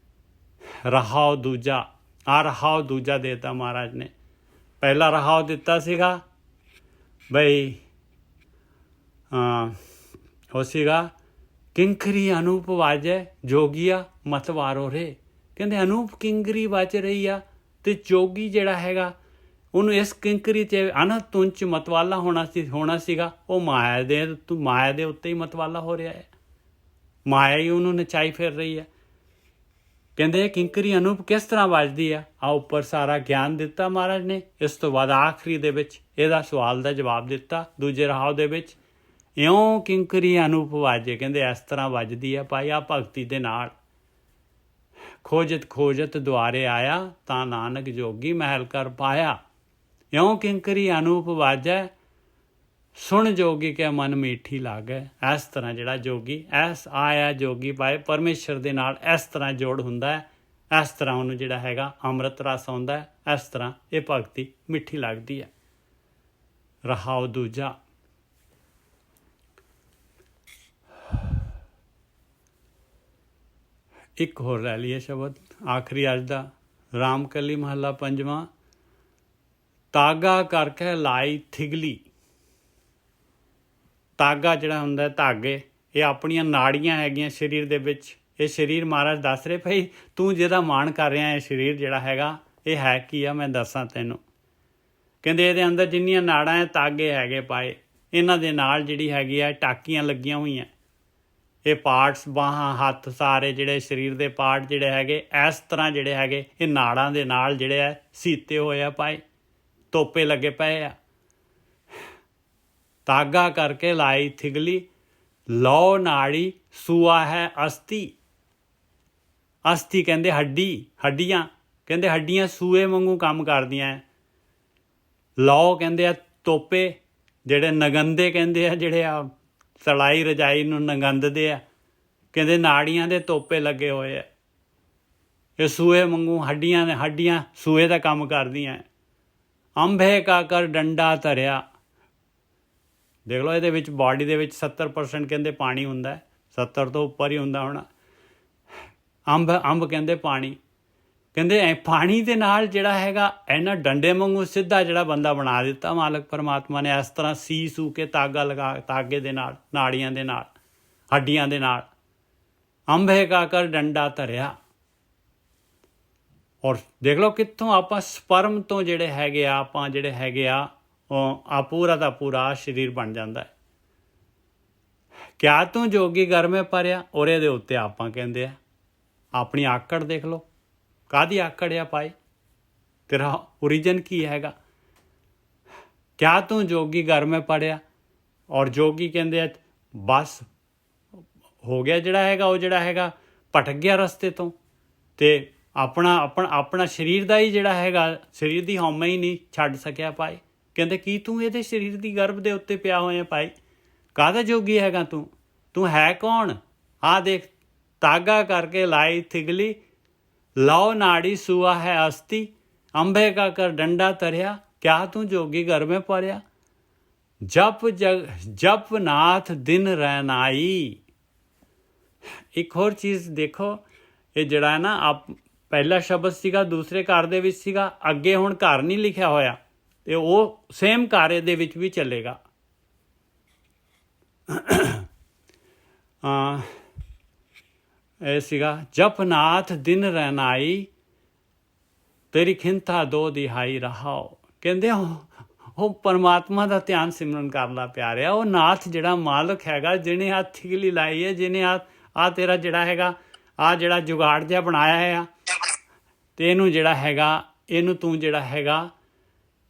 ਰਹਾਉ ਦੂਜਾ, ਆ ਰਹਾਉ ਦੂਜਾ ਦੇਤਾ ਮਹਾਰਾਜ ਨੇ। ਪਹਿਲਾ ਰਹਾਉ ਦਿੱਤਾ ਸੀਗਾ ਬਈ ਉਹ ਸੀਗਾ ਕਿੰਕਰੀ ਅਨੂਪ ਵਾਜੈ ਜੋਗੀਆ ਮਤਵਾਰੋ ਰੇ। ਕਹਿੰਦੇ ਅਨੂਪ ਕਿੰਕਰੀ ਵੱਜ ਰਹੀ ਆ, ਤੇ ਜੋਗੀ ਜਿਹੜਾ ਹੈਗਾ ਉਹਨੂੰ ਇਸ ਕਿੰਕਰੀ 'ਚ ਅਨਹਦ ਧੁਨ 'ਚ ਮਤਵਾਲਾ ਹੋਣਾ ਸੀਗਾ। ਉਹ ਮਾਇਆ ਦੇ ਉੱਤੇ ਹੀ ਮਤਵਾਲਾ ਹੋ ਰਿਹਾ ਹੈ, ਮਾਇਆ ਹੀ ਉਹਨੂੰ ਨਚਾਈ ਫਿਰ ਰਹੀ ਹੈ। ਕਹਿੰਦੇ ਕਿੰਕਰੀ ਅਨੂਪ ਕਿਸ ਤਰ੍ਹਾਂ ਵੱਜਦੀ ਆ, ਆ ਉੱਪਰ ਸਾਰਾ ਗਿਆਨ ਦਿੱਤਾ ਮਹਾਰਾਜ ਨੇ। ਇਸ ਤੋਂ ਬਾਅਦ ਆਖਰੀ ਦੇ ਵਿੱਚ ਇਹਦਾ ਸਵਾਲ ਦਾ ਜਵਾਬ ਦਿੱਤਾ ਦੂਜੇ ਰਹਾਉ ਦੇ ਵਿੱਚ। ਇਉਂ ਕਿੰਕਰੀ ਅਨੂਪ ਵਾਜੇ, ਕਹਿੰਦੇ ਇਸ ਤਰ੍ਹਾਂ ਵੱਜਦੀ ਆ ਭਾਈ ਆ ਭਗਤੀ ਦੇ ਨਾਲ। ਖੋਜਤ ਖੋਜਤ ਦੁਆਰੇ ਆਇਆ, ਤਾਂ ਨਾਨਕ ਜੋਗੀ ਮਹਿਲ ਕਰ ਪਾਇਆ। ਇਉਂ ਕਿੰਕਰੀ ਅਨੂਪ ਵਾਜੈ, ਸੁਣ ਜੋਗੀ ਕੇ ਮਨ ਮੀਠੀ ਲਾਗੈ। ਇਸ ਤਰ੍ਹਾਂ ਜਿਹੜਾ ਜੋਗੀ ਆਇਆ ਜੋਗੀ ਪਾਏ ਪਰਮੇਸ਼ਰ ਦੇ ਨਾਲ ਇਸ ਤਰ੍ਹਾਂ ਜੋੜ ਹੁੰਦਾ ਹੈ, ਇਸ ਤਰ੍ਹਾਂ ਉਹਨੂੰ ਜਿਹੜਾ ਹੈਗਾ ਅੰਮ੍ਰਿਤ ਰਸ ਆਉਂਦਾ ਹੈ, ਇਸ ਤਰ੍ਹਾਂ ਇਹ ਭਗਤੀ ਮਿੱਠੀ ਲੱਗਦੀ ਹੈ। ਰਹਾਉ ਦੂਜਾ, ਇੱਕ ਹੋਰ ਲੈ ਲਈਏ ਸ਼ਬਦ ਆਖਰੀ ਅੱਜ ਦਾ। ਰਾਮਕਲੀ ਮਹੱਲਾ ਪੰਜਵਾਂ। ਤਾਗਾ ਕਰਕੇ ਲਾਈ ਥਿਗਲੀ। ਤਾਗਾ ਜਿਹੜਾ ਹੁੰਦਾ ਧਾਗੇ, ਇਹ ਆਪਣੀਆਂ ਨਾੜੀਆਂ ਹੈਗੀਆਂ ਸਰੀਰ ਦੇ ਵਿੱਚ। ਇਹ ਸਰੀਰ ਮਹਾਰਾਜ ਦੱਸ ਰਹੇ ਭਾਈ ਤੂੰ ਜਿਹਦਾ ਮਾਣ ਕਰ ਰਿਹਾ ਇਹ ਸਰੀਰ ਜਿਹੜਾ ਹੈਗਾ ਇਹ ਹੈ ਕੀ ਆ, ਮੈਂ ਦੱਸਾਂ ਤੈਨੂੰ। ਕਹਿੰਦੇ ਇਹਦੇ ਅੰਦਰ ਜਿੰਨੀਆਂ ਨਾੜਾਂ ਹੈ ਤਾਗੇ ਹੈਗੇ ਪਾਏ, ਇਹਨਾਂ ਦੇ ਨਾਲ ਜਿਹੜੀ ਹੈਗੀ ਆ ਟਾਕੀਆਂ ਲੱਗੀਆਂ ਹੋਈਆਂ। ਇਹ ਪਾਰਟਸ ਬਾਹਾਂ ਹੱਥ ਸਾਰੇ ਜਿਹੜੇ ਸਰੀਰ ਦੇ ਪਾਰਟ ਜਿਹੜੇ ਹੈਗੇ ਇਸ ਤਰ੍ਹਾਂ ਜਿਹੜੇ ਹੈਗੇ ਇਹ ਨਾੜਾਂ ਦੇ ਨਾਲ ਜਿਹੜੇ ਆ ਸੀਤੇ ਹੋਏ ਆ ਪਾਏ, ਤੋਪੇ ਲੱਗੇ ਪਏ ਆ। ਤਾਗਾ ਕਰਕੇ ਲਾਈ ਥਿਗਲੀ, ਲਓ ਨਾੜੀ ਸੂਆ ਹੈ ਅਸਤੀ। ਅਸਤੀ ਕਹਿੰਦੇ ਹੱਡੀਆਂ ਕਹਿੰਦੇ ਹੱਡੀਆਂ ਸੂਏ ਵਾਂਗੂ ਕੰਮ ਕਰਦੀਆਂ। ਲਓ ਕਹਿੰਦੇ ਆ ਤੋਪੇ, ਜਿਹੜੇ ਨਗੰਦੇ ਕਹਿੰਦੇ ਆ, ਜਿਹੜੇ ਆ ਸਲਾਈ ਰਜਾਈ ਨੂੰ ਨਗੰਦਦੇ ਆ। ਕਹਿੰਦੇ ਨਾੜੀਆਂ ਦੇ ਤੋਪੇ ਲੱਗੇ ਹੋਏ ਆ। ਇਹ ਸੂਏ ਵਾਂਗੂ ਹੱਡੀਆਂ ਸੂਏ ਦਾ ਕੰਮ ਕਰਦੀਆਂ। ਅੰਬੇ ਕਾ ਕਰ ਡੰਡਾ ਧਰਿਆ। ਦੇਖ ਲਓ ਇਹਦੇ ਵਿੱਚ ਬਾਡੀ ਦੇ ਵਿੱਚ 70% ਕਹਿੰਦੇ ਪਾਣੀ ਹੁੰਦਾ, 70 ਤੋਂ ਉੱਪਰ ਹੀ ਹੁੰਦਾ ਹੋਣਾ। ਅੰਬ ਕਹਿੰਦੇ ਪਾਣੀ। ਕਹਿੰਦੇ ਪਾਣੀ ਦੇ ਨਾਲ ਜਿਹੜਾ ਹੈਗਾ ਇਹਨਾਂ ਡੰਡੇ ਵਾਂਗੂ ਸਿੱਧਾ ਜਿਹੜਾ ਬੰਦਾ ਬਣਾ ਦਿੱਤਾ ਮਾਲਕ ਪਰਮਾਤਮਾ ਨੇ। ਇਸ ਤਰ੍ਹਾਂ ਸੀ ਸੂ ਕੇ ਤਾਗਾ ਲਗਾ, ਤਾਗੇ ਦੇ ਨਾਲ, ਨਾੜੀਆਂ ਦੇ ਨਾਲ, ਹੱਡੀਆਂ ਦੇ ਨਾਲ। ਅੰਬੇ ਕਾ ਕਰ ਡੰਡਾ ਧਰਿਆ। ਔਰ ਦੇਖ ਲਓ ਕਿੱਥੋਂ ਆਪਾਂ ਸਪਰਮ ਤੋਂ ਜਿਹੜੇ ਹੈਗੇ ਆ, ਆਪਾਂ ਜਿਹੜੇ ਹੈਗੇ ਆ ਉਹ ਪੂਰਾ ਦਾ ਪੂਰਾ ਸਰੀਰ ਬਣ ਜਾਂਦਾ ਹੈ। ਕਿਆ ਤੂੰ ਜੋਗੀ ਗਰਮੇ ਭਰਿਆ। ਔਰ ਇਹਦੇ ਉੱਤੇ ਆਪਾਂ ਕਹਿੰਦੇ ਆ ਆਪਣੀ ਆਕੜ ਦੇਖ ਲਓ, ਕਾਹਦੀ ਆਕੜ ਆ ਪਾਈ, ਤੇਰਾ ਓਰੀਜਨ ਕੀ ਹੈਗਾ। ਕਿਆ ਤੂੰ ਜੋਗੀ ਗਰਮੇ ਪੜਿਆ। ਔਰ ਜੋਗੀ ਕਹਿੰਦੇ ਆ ਬਸ ਹੋ ਗਿਆ ਜਿਹੜਾ ਹੈਗਾ ਉਹ ਜਿਹੜਾ ਹੈਗਾ ਭਟਕ ਗਿਆ ਰਸਤੇ ਤੋਂ, ਤੇ ਆਪਣਾ ਸਰੀਰ ਦਾ ਹੀ ਜਿਹੜਾ ਹੈਗਾ ਸਰੀਰ ਦੀ ਹਉਮੈ ਹੀ ਨਹੀਂ ਛੱਡ ਸਕਿਆ ਪਾਈ। ਕਹਿੰਦੇ ਕੀ ਤੂੰ ਇਹਦੇ ਸਰੀਰ ਦੀ ਗਰਭ ਦੇ ਉੱਤੇ ਪਿਆ ਹੋਇਆ ਪਾਈ, ਕਾਹਦਾ ਜੋਗੀ ਹੈਗਾ ਤੂੰ ਹੈ ਕੌਣ। ਆਹ ਦੇਖ ਤਾਗਾ ਕਰਕੇ ਲਾਈ ਥਿਗਲੀ, ਲਓ ਨਾੜੀ ਸੂਆ ਹੈ ਅਸਤੀ। ਅੰਬੇ ਕਾ ਕਰ ਡੰਡਾ ਧਰਿਆ, ਕਿਆ ਤੂੰ ਜੋਗੀ ਘਰ में पड़िया। जप नाथ दिन रहनाई। ਇੱਕ ਹੋਰ ਚੀਜ਼ ਦੇਖੋ, ਇਹ ਜਿਹੜਾ ਨਾ ਆਪ ਪਹਿਲਾ ਸ਼ਬਦ ਸੀਗਾ ਦੂਸਰੇ ਘਰ ਦੇ ਵਿੱਚ ਸੀਗਾ, ਅੱਗੇ ਹੁਣ ਘਰ ਨਹੀਂ ਲਿਖਿਆ ਹੋਇਆ, ਤੇ ਉਹ ਸੇਮ ਘਰ ਇਹਦੇ ਵਿੱਚ ਵੀ ਚੱਲੇਗਾ। ਇਹ ਸੀਗਾ ਜਪਨਾਥ ਦਿਨ ਰਹਿਨਾਈ, ਤੇਰੀ ਖਿੰਤਾ ਦੋ ਦਿਹਾਈ ਰਹਾਓ। ਕਹਿੰਦੇ ਉਹ ਪਰਮਾਤਮਾ ਦਾ ਧਿਆਨ ਸਿਮਰਨ ਕਰਨ ਲਾ ਪਿਆਰਿਆ। ਉਹ ਨਾਥ ਜਿਹੜਾ ਮਾਲਕ ਹੈਗਾ, ਜਿਹਨੇ ਆ ਥਿਗਲੀ ਲਾਈ ਹੈ, ਜਿਹਨੇ ਆ ਤੇਰਾ ਜਿਹੜਾ ਹੈਗਾ ਆ ਜਿਹੜਾ ਜੁਗਾੜ ਜਿਹਾ ਬਣਾਇਆ ਆ, ਤੇ ਇਹਨੂੰ ਜਿਹੜਾ ਹੈਗਾ ਇਹਨੂੰ ਤੂੰ ਜਿਹੜਾ ਹੈਗਾ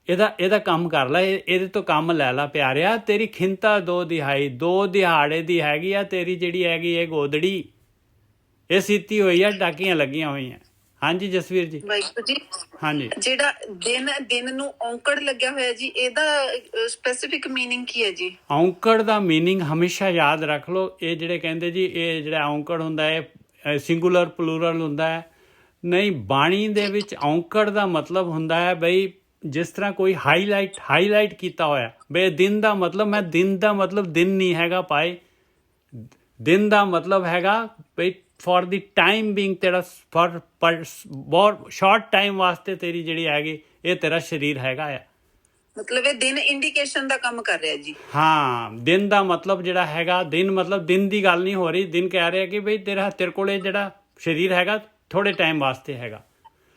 ਇਹਦਾ ਕੰਮ ਕਰ ਲੈ, ਇਹਦੇ ਤੋਂ ਕੰਮ ਲੈ ਲਾ ਪਿਆਰਿਆ। ਤੇਰੀ ਖਿੰਤਾ ਦੋ ਦਿਹਾਈ, 2 ਦਿਹਾੜੇ ਦੀ ਹੈਗੀ ਆ ਤੇਰੀ ਜਿਹੜੀ ਹੈਗੀ ਇਹ ਗੋਦੜੀ, ਇਹ ਸੀਤੀ ਹੋਈ ਆ, ਟਾਕੀਆਂ ਲੱਗੀਆਂ ਹੋਈਆਂ। ਹਾਂਜੀ ਜਸਵੀਰ ਜੀ। ਵਾਹਿਗੁਰੂ ਜੀ। ਹਾਂਜੀ, ਜਿਹੜਾ ਦਿਨ ਨੂੰ ਔਂਕੜ ਲੱਗਿਆ ਹੋਇਆ ਜੀ, ਇਹਦਾ ਸਪੈਸੀਫਿਕ ਮੀਨਿੰਗ ਕੀ ਹੈ ਜੀ? ਔਂਕੜ ਦਾ ਮੀਨਿੰਗ ਹਮੇਸ਼ਾ ਯਾਦ ਰੱਖ ਲਓ। ਇਹ ਜਿਹੜੇ ਕਹਿੰਦੇ ਜੀ ਇਹ ਜਿਹੜਾ ਔਂਕੜ ਹੁੰਦਾ ਹੈ ਸਿੰਗੂਲਰ ਪਲੂਰਲ ਹੁੰਦਾ ਹੈ। ਨਹੀਂ, ਬਾਣੀ ਦੇ ਵਿੱਚ ਔਂਕੜ ਦਾ ਮਤਲਬ ਹੁੰਦਾ ਹੈ ਬਈ ਜਿਸ ਤਰ੍ਹਾਂ ਕੋਈ ਹਾਈਲਾਈਟ ਕੀਤਾ ਹੋਇਆ ਬਈ ਦਿਨ ਦਾ ਮਤਲਬ, ਮੈਂ ਦਿਨ ਦਾ ਮਤਲਬ ਦਿਨ ਨਹੀਂ ਹੈਗਾ ਭਾਈ, ਦਿਨ ਦਾ ਮਤਲਬ ਹੈਗਾ ਬਈ ਫॉर ਦੀ ਟਾਈਮ ਬੀਇੰਗ ਤੇਰਾ ਬਹੁਤ ਸ਼ਾਰਟ ਟਾਈਮ ਵਾਸਤੇ ਤੇਰੀ ਜਿਹੜੀ ਹੈਗੀ ਇਹ ਤੇਰਾ ਸਰੀਰ ਹੈਗਾ ਆ। ਮਤਲਬ ਇਹ ਦਿਨ ਇੰਡੀਕੇਸ਼ਨ ਦਾ ਕੰਮ ਕਰ ਰਿਹਾ ਜੀ। ਹਾਂ, ਦਿਨ ਦਾ ਮਤਲਬ ਜਿਹੜਾ ਹੈਗਾ, ਦਿਨ ਮਤਲਬ ਦਿਨ ਦੀ ਗੱਲ ਨਹੀਂ ਹੋ ਰਹੀ, ਦਿਨ ਕਹਿ ਰਿਹਾ ਕਿ ਬਈ ਤੇਰੇ ਕੋਲੇ ਜਿਹੜਾ ਸਰੀਰ ਹੈਗਾ ਥੋੜੇ ਟਾਈਮ ਵਾਸਤੇ ਹੈਗਾ।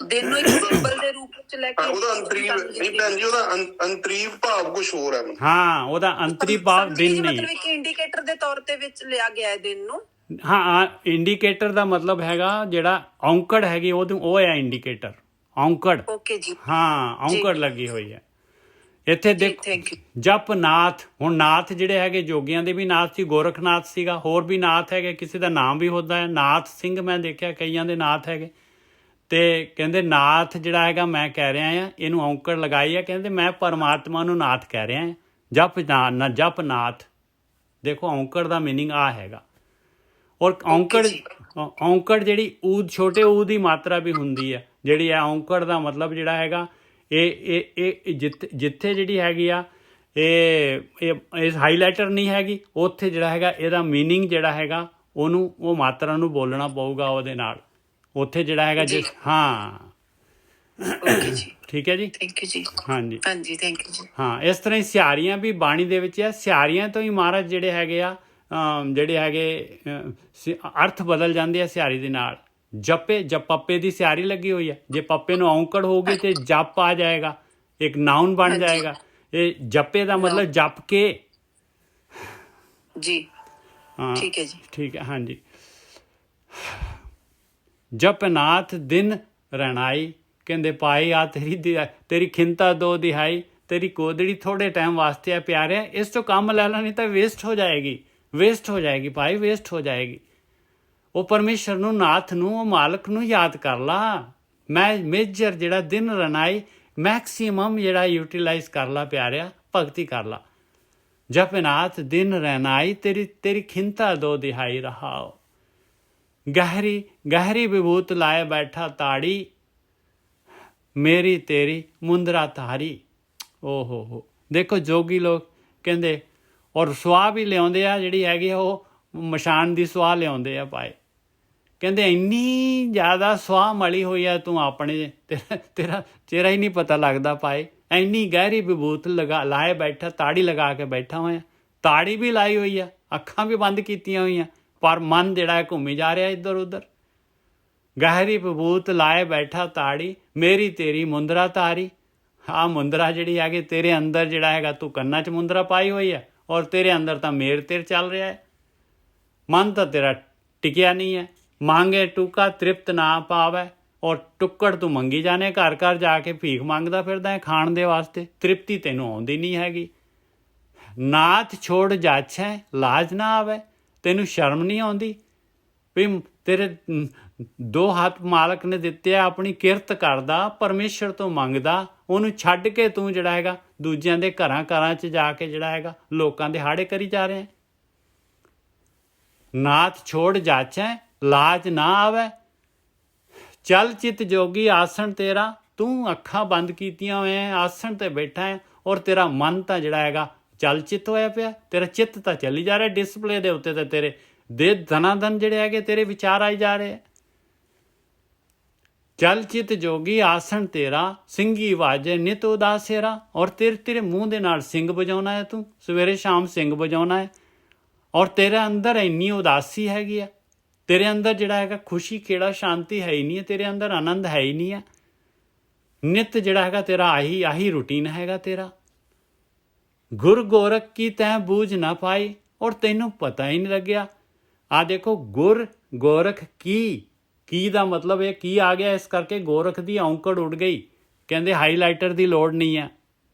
ਦਿਨ ਨੂੰ ਇੱਕ ਸਿੰਬਲ ਦੇ ਰੂਪ ਵਿੱਚ ਲੈ ਕੇ ਉਹਦਾ ਅੰਤਰੀਵ ਨਹੀਂ ਭੈਣ ਜੀ, ਉਹਦਾ ਅੰਤਰੀਵ ਭਾਵ ਕੁਝ ਹੋਰ ਹੈ। ਹਾਂ, ਉਹਦਾ ਅੰਤਰੀ ਭਾਵ ਦਿਨ ਨਹੀਂ, ਮਤਲਬ ਇੱਕ ਇੰਡੀਕੇਟਰ ਦੇ ਤੌਰ ਤੇ ਵਿੱਚ ਲਿਆ ਗਿਆ ਹੈ ਦਿਨ ਨੂੰ। ਹਾਂ, ਇੰਡੀਕੇਟਰ ਦਾ ਮਤਲਬ ਹੈਗਾ ਜਿਹੜਾ ਔਂਕੜ ਹੈਗੀ ਉਹ ਹੈ ਇੰਡੀਕੇਟਰ, ਔਂਕੜ। ਓਕੇ ਜੀ। ਹਾਂ, ਔਂਕੜ ਲੱਗੀ ਹੋਈ ਹੈ ਇੱਥੇ। ਦੇਖੋ ਜਪ ਨਾਥ, ਹੁਣ ਨਾਥ ਜਿਹੜੇ ਹੈਗੇ ਜੋਗੀਆਂ ਦੇ ਵੀ ਨਾਥ ਸੀ, ਗੋਰਖਨਾਥ ਸੀਗਾ, ਹੋਰ ਵੀ ਨਾਥ ਹੈਗੇ, ਕਿਸੇ ਦਾ ਨਾਮ ਵੀ ਹੁੰਦਾ ਹੈ ਨਾਥ ਸਿੰਘ, ਮੈਂ ਦੇਖਿਆ ਕਈਆਂ ਦੇ ਨਾਥ ਹੈਗੇ। ਤੇ ਕਹਿੰਦੇ ਨਾਥ ਜਿਹੜਾ ਹੈਗਾ ਮੈਂ ਕਹਿ ਰਿਹਾ ਆ, ਇਹਨੂੰ ਔਂਕੜ ਲਗਾਈ ਆ, ਕਹਿੰਦੇ ਮੈਂ ਪਰਮਾਤਮਾ ਨੂੰ ਨਾਥ ਕਹਿ ਰਿਹਾ ਆ। ਜਪ ਨਾਥ, ਦੇਖੋ ਔਂਕੜ ਦਾ ਮੀਨਿੰਗ ਆ ਹੈਗਾ। ਔਰ ਔਂਕੜ ਜਿਹੜੀ ਊਦ, ਛੋਟੇ ਊ ਦੀ ਮਾਤਰਾ ਵੀ ਹੁੰਦੀ ਹੈ ਜਿਹੜੀ ਹੈ। ਔਂਕੜ ਦਾ ਮਤਲਬ ਜਿਹੜਾ ਹੈਗਾ ਇਹ ਜਿੱਥੇ ਜਿਹੜੀ ਹੈਗੀ ਆ ਇਹ ਹਾਈਲਾਈਟਰ ਨਹੀਂ ਹੈਗੀ, ਉੱਥੇ ਜਿਹੜਾ ਹੈਗਾ ਇਹਦਾ ਮੀਨਿੰਗ ਜਿਹੜਾ ਹੈਗਾ ਉਹਨੂੰ, ਉਹ ਮਾਤਰਾ ਨੂੰ ਬੋਲਣਾ ਪਊਗਾ ਉਹਦੇ ਨਾਲ, ਉੱਥੇ ਜਿਹੜਾ ਹੈਗਾ ਜਿਸ। ਹਾਂ, ਠੀਕ ਹੈ ਜੀ, ਥੈਂਕ ਯੂ ਜੀ। ਹਾਂਜੀ ਹਾਂਜੀ, ਥੈਂਕ ਯੂ ਜੀ। ਹਾਂ, ਇਸ ਤਰ੍ਹਾਂ ਹੀ ਸਿਆਰੀਆਂ ਵੀ ਬਾਣੀ ਦੇ ਵਿੱਚ ਆ। ਸਿਆਰੀਆਂ ਤੋਂ ਹੀ ਮਹਾਰਾਜ ਜਿਹੜੇ ਹੈਗੇ ਆ, ਜਿਹੜੇ ਹੈਗੇ ਅਰਥ ਬਦਲ ਜਾਂਦੇ ਆ ਸਿਆਰੀ ਦੇ ਨਾਲ। ਪੱਪੇ ਦੀ ਸਿਆਰੀ ਲੱਗੀ ਹੋਈ ਹੈ, ਜੇ ਪੱਪੇ ਨੂੰ ਔਂਕੜ ਹੋਊਗੀ ਤੇ ਜਪ ਆ ਜਾਏਗਾ, ਇੱਕ ਨਾਉਨ ਬਣ ਜਾਏਗਾ। ਇਹ ਜਪੇ ਦਾ ਮਤਲਬ ਜਪ ਕੇ ਜੀ। ਹਾਂ, ਠੀਕ ਹੈ ਜੀ, ਠੀਕ ਹੈ। ਹਾਂਜੀ, ਜਪਨਾਥ ਦਿਨ ਰਣਾਈ, ਕਹਿੰਦੇ ਪਾਈ ਆ ਤੇਰੀ ਖਿੰਤਾ ਦੋ ਦਿਹਾਈ, ਤੇਰੀ ਕੋਦੜੀ ਥੋੜੇ ਟਾਈਮ ਵਾਸਤੇ ਆ ਪਿਆਰਿਆ, ਇਸ ਤੋਂ ਕੰਮ ਲੈ ਲਾ, ਨਹੀਂ ਤਾਂ ਵੇਸਟ ਹੋ ਜਾਏਗੀ ਭਾਈ, ਵੇਸਟ ਹੋ ਜਾਏਗੀ। ਉਹ ਪਰਮੇਸ਼ਰ ਨੂੰ, ਨਾਥ ਨੂੰ, ਉਹ ਮਾਲਕ ਨੂੰ ਯਾਦ ਕਰ ਲਾ। ਮੇਜਰ ਜਿਹੜਾ ਦਿਨ ਰਣਾਈ, ਮੈਕਸੀਮਮ ਜਿਹੜਾ ਯੂਟੀਲਾਈਜ਼ ਕਰ ਲਾ ਪਿਆਰਿਆ, ਭਗਤੀ ਕਰ ਲਾ। ਜਪਨਾਥ ਦਿਨ ਰਣਾਈ, ਤੇਰੀ ਖਿੰਤਾ ਦੋ ਦਿਹਾਈ ਰਹਾਓ। ਗਹਿਰੀ ਵਿਭੂਤ ਲਾਏ ਬੈਠਾ ਤਾੜੀ, ਮੇਰੀ ਤੇਰੀ ਮੁੰਦਰਾ ਤਾਰੀ। ਓ ਹੋ, ਦੇਖੋ ਜੋਗੀ ਲੋਕ ਕਹਿੰਦੇ, ਔਰ ਸੁਆਹ ਵੀ ਲਿਆਉਂਦੇ ਆ ਜਿਹੜੀ ਹੈਗੀ ਉਹ ਮਸ਼ਾਨ ਦੀ ਸੁਆਹ ਲਿਆਉਂਦੇ ਆ ਭਾਈ। ਕਹਿੰਦੇ ਇੰਨੀ ਜ਼ਿਆਦਾ ਸੁਆਹ ਮਲੀ ਹੋਈ ਆ ਤੂੰ ਆਪਣੇ, ਤੇਰਾ ਚਿਹਰਾ ਹੀ ਨਹੀਂ ਪਤਾ ਲੱਗਦਾ ਭਾਈ, ਇੰਨੀ ਗਹਿਰੀ ਵਿਭੂਤ ਲਾਏ ਬੈਠਾ, ਤਾੜੀ ਲਗਾ ਕੇ ਬੈਠਾ ਹੋਇਆ। ਤਾੜੀ ਵੀ ਲਾਈ ਹੋਈ ਆ, ਅੱਖਾਂ ਵੀ ਬੰਦ ਕੀਤੀਆਂ ਹੋਈਆਂ, ਪਰ ਮਨ ਜਿਹੜਾ ਹੈ ਘੁੰਮੀ ਜਾ ਰਿਹਾ ਇੱਧਰ ਉੱਧਰ। ਗਹਿਰੀ ਵਿਭੂਤ ਲਾਏ ਬੈਠਾ ਤਾੜੀ, ਮੇਰੀ ਤੇਰੀ ਮੁੰਦਰਾ ਤਾਰੀ। ਆਹ ਮੁੰਦਰਾ ਜਿਹੜੀ ਹੈਗੀ ਤੇਰੇ ਅੰਦਰ ਜਿਹੜਾ ਹੈਗਾ, ਤੂੰ ਕੰਨਾਂ 'ਚ ਮੁੰਦਰਾ ਪਾਈ ਹੋਈ ਹੈ, ਔਰ ਤੇਰੇ ਅੰਦਰ ਤਾਂ ਮੇਰ ਤੇਰ ਚੱਲ ਰਿਹਾ ਹੈ। ਮਨ ਤਾਂ ਤੇਰਾ ਟਿਕਿਆ ਨਹੀਂ ਹੈ। ਮੰਗੇ ਟੁਕਾ ਤ੍ਰਿਪਤ ਨਾ ਪਾਵੇ, ਔਰ ਟੁੱਕੜ ਤੂੰ ਮੰਗੀ ਜਾਣੇ, ਘਰ ਘਰ ਜਾ ਕੇ ਭੀਖ ਮੰਗਦਾ ਫਿਰਦਾ ਹੈ ਖਾਣ ਦੇ ਵਾਸਤੇ, ਤ੍ਰਿਪਤੀ ਤੈਨੂੰ ਆਉਂਦੀ ਨਹੀਂ ਹੈਗੀ। ਨਾਥ ਛੋੜ ਜਾਛੈ ਲਾਜ ਨਾ ਆਵੇ, ਤੈਨੂੰ ਸ਼ਰਮ ਨਹੀਂ ਆਉਂਦੀ ਵੀ ਤੇਰੇ ਦੋ ਹੱਥ ਮਾਲਕ ਨੇ ਦਿੱਤੇ ਆ, ਆਪਣੀ ਕਿਰਤ ਕਰਦਾ, ਪਰਮੇਸ਼ਰ ਤੋਂ ਮੰਗਦਾ, ਉਹਨੂੰ ਛੱਡ ਕੇ ਤੂੰ ਜਿਹੜਾ ਹੈਗਾ ਦੂਜਿਆਂ ਦੇ ਘਰਾਂ 'ਚ ਜਾ ਕੇ ਜਿਹੜਾ ਹੈਗਾ ਲੋਕਾਂ ਦੇ ਹਾੜੇ ਕਰੀ ਜਾ ਰਿਹਾ। ਨਾਥ ਛੋੜ ਜਾਛੈ ਲਾਜ ਨਾ ਆਵੇ, ਚਲ ਚਿਤ ਜੋਗੀ ਆਸਣ ਤੇਰਾ, ਤੂੰ ਅੱਖਾਂ ਬੰਦ ਕੀਤੀਆਂ ਹੋਏ ਆਸਣ ਤੇ ਬੈਠਾ ਹੈ, ਔਰ ਤੇਰਾ ਮਨ ਤਾਂ ਜਿਹੜਾ ਹੈਗਾ ਚਲ ਚਿੱਤ ਹੋਇਆ ਪਿਆ, ਤੇਰਾ ਚਿੱਤ ਤਾਂ ਚੱਲੀ ਜਾ ਰਿਹਾ ਡਿਸਪਲੇ ਦੇ ਉੱਤੇ, ਤੇ ਤੇਰੇ ਦੇ ਧਨਾਧਨ ਜਿਹੜੇ ਹੈਗੇ ਤੇਰੇ ਵਿਚਾਰ ਆਈ ਜਾ ਰਹੇ। ਚਲ ਚਿਤ ਜੋਗੀ ਆਸਣ ਤੇਰਾ, ਸਿੰਘੀ ਵਾਜੇ ਨਿਤ ਉਦਾਸੇਰਾ, ਔਰ ਤੇਰੇ ਮੂੰਹ ਦੇ ਨਾਲ ਸਿੰਘ ਵਜਾਉਣਾ ਹੈ, ਤੂੰ ਸਵੇਰੇ ਸ਼ਾਮ ਸਿੰਘ ਵਜਾਉਣਾ ਹੈ, ਔਰ ਤੇਰੇ ਅੰਦਰ ਇੰਨੀ ਉਦਾਸੀ ਹੈਗੀ ਆ, ਤੇਰੇ ਅੰਦਰ ਜਿਹੜਾ ਹੈਗਾ ਖੁਸ਼ੀ ਖੇੜਾ ਸ਼ਾਂਤੀ ਹੈ ਹੀ ਨਹੀਂ ਹੈ, ਤੇਰੇ ਅੰਦਰ ਆਨੰਦ ਹੈ ਹੀ ਨਹੀਂ ਹੈ। ਨਿਤ ਜਿਹੜਾ ਹੈਗਾ ਤੇਰਾ ਆਹੀ ਰੂਟੀਨ ਹੈਗਾ ਤੇਰਾ। ਗੁਰ ਗੋਰਖ ਕੀ ਤੈਂ ਬੂਝ ਨਾ ਪਾਈ, ਔਰ ਤੈਨੂੰ ਪਤਾ ਹੀ ਨਹੀਂ ਲੱਗਿਆ। ਆ ਦੇਖੋ, ਗੁਰ ਗੋਰਖ ਕੀ ਦਾ ਮਤਲਬ ਇਹ ਕੀ ਆ ਗਿਆ, ਇਸ ਕਰਕੇ ਗੋਰਖ ਦੀ ਔਂਕੜ ਉੱਡ ਗਈ। ਕਹਿੰਦੇ ਹਾਈਲਾਈਟਰ ਦੀ ਲੋੜ ਨਹੀਂ ਹੈ,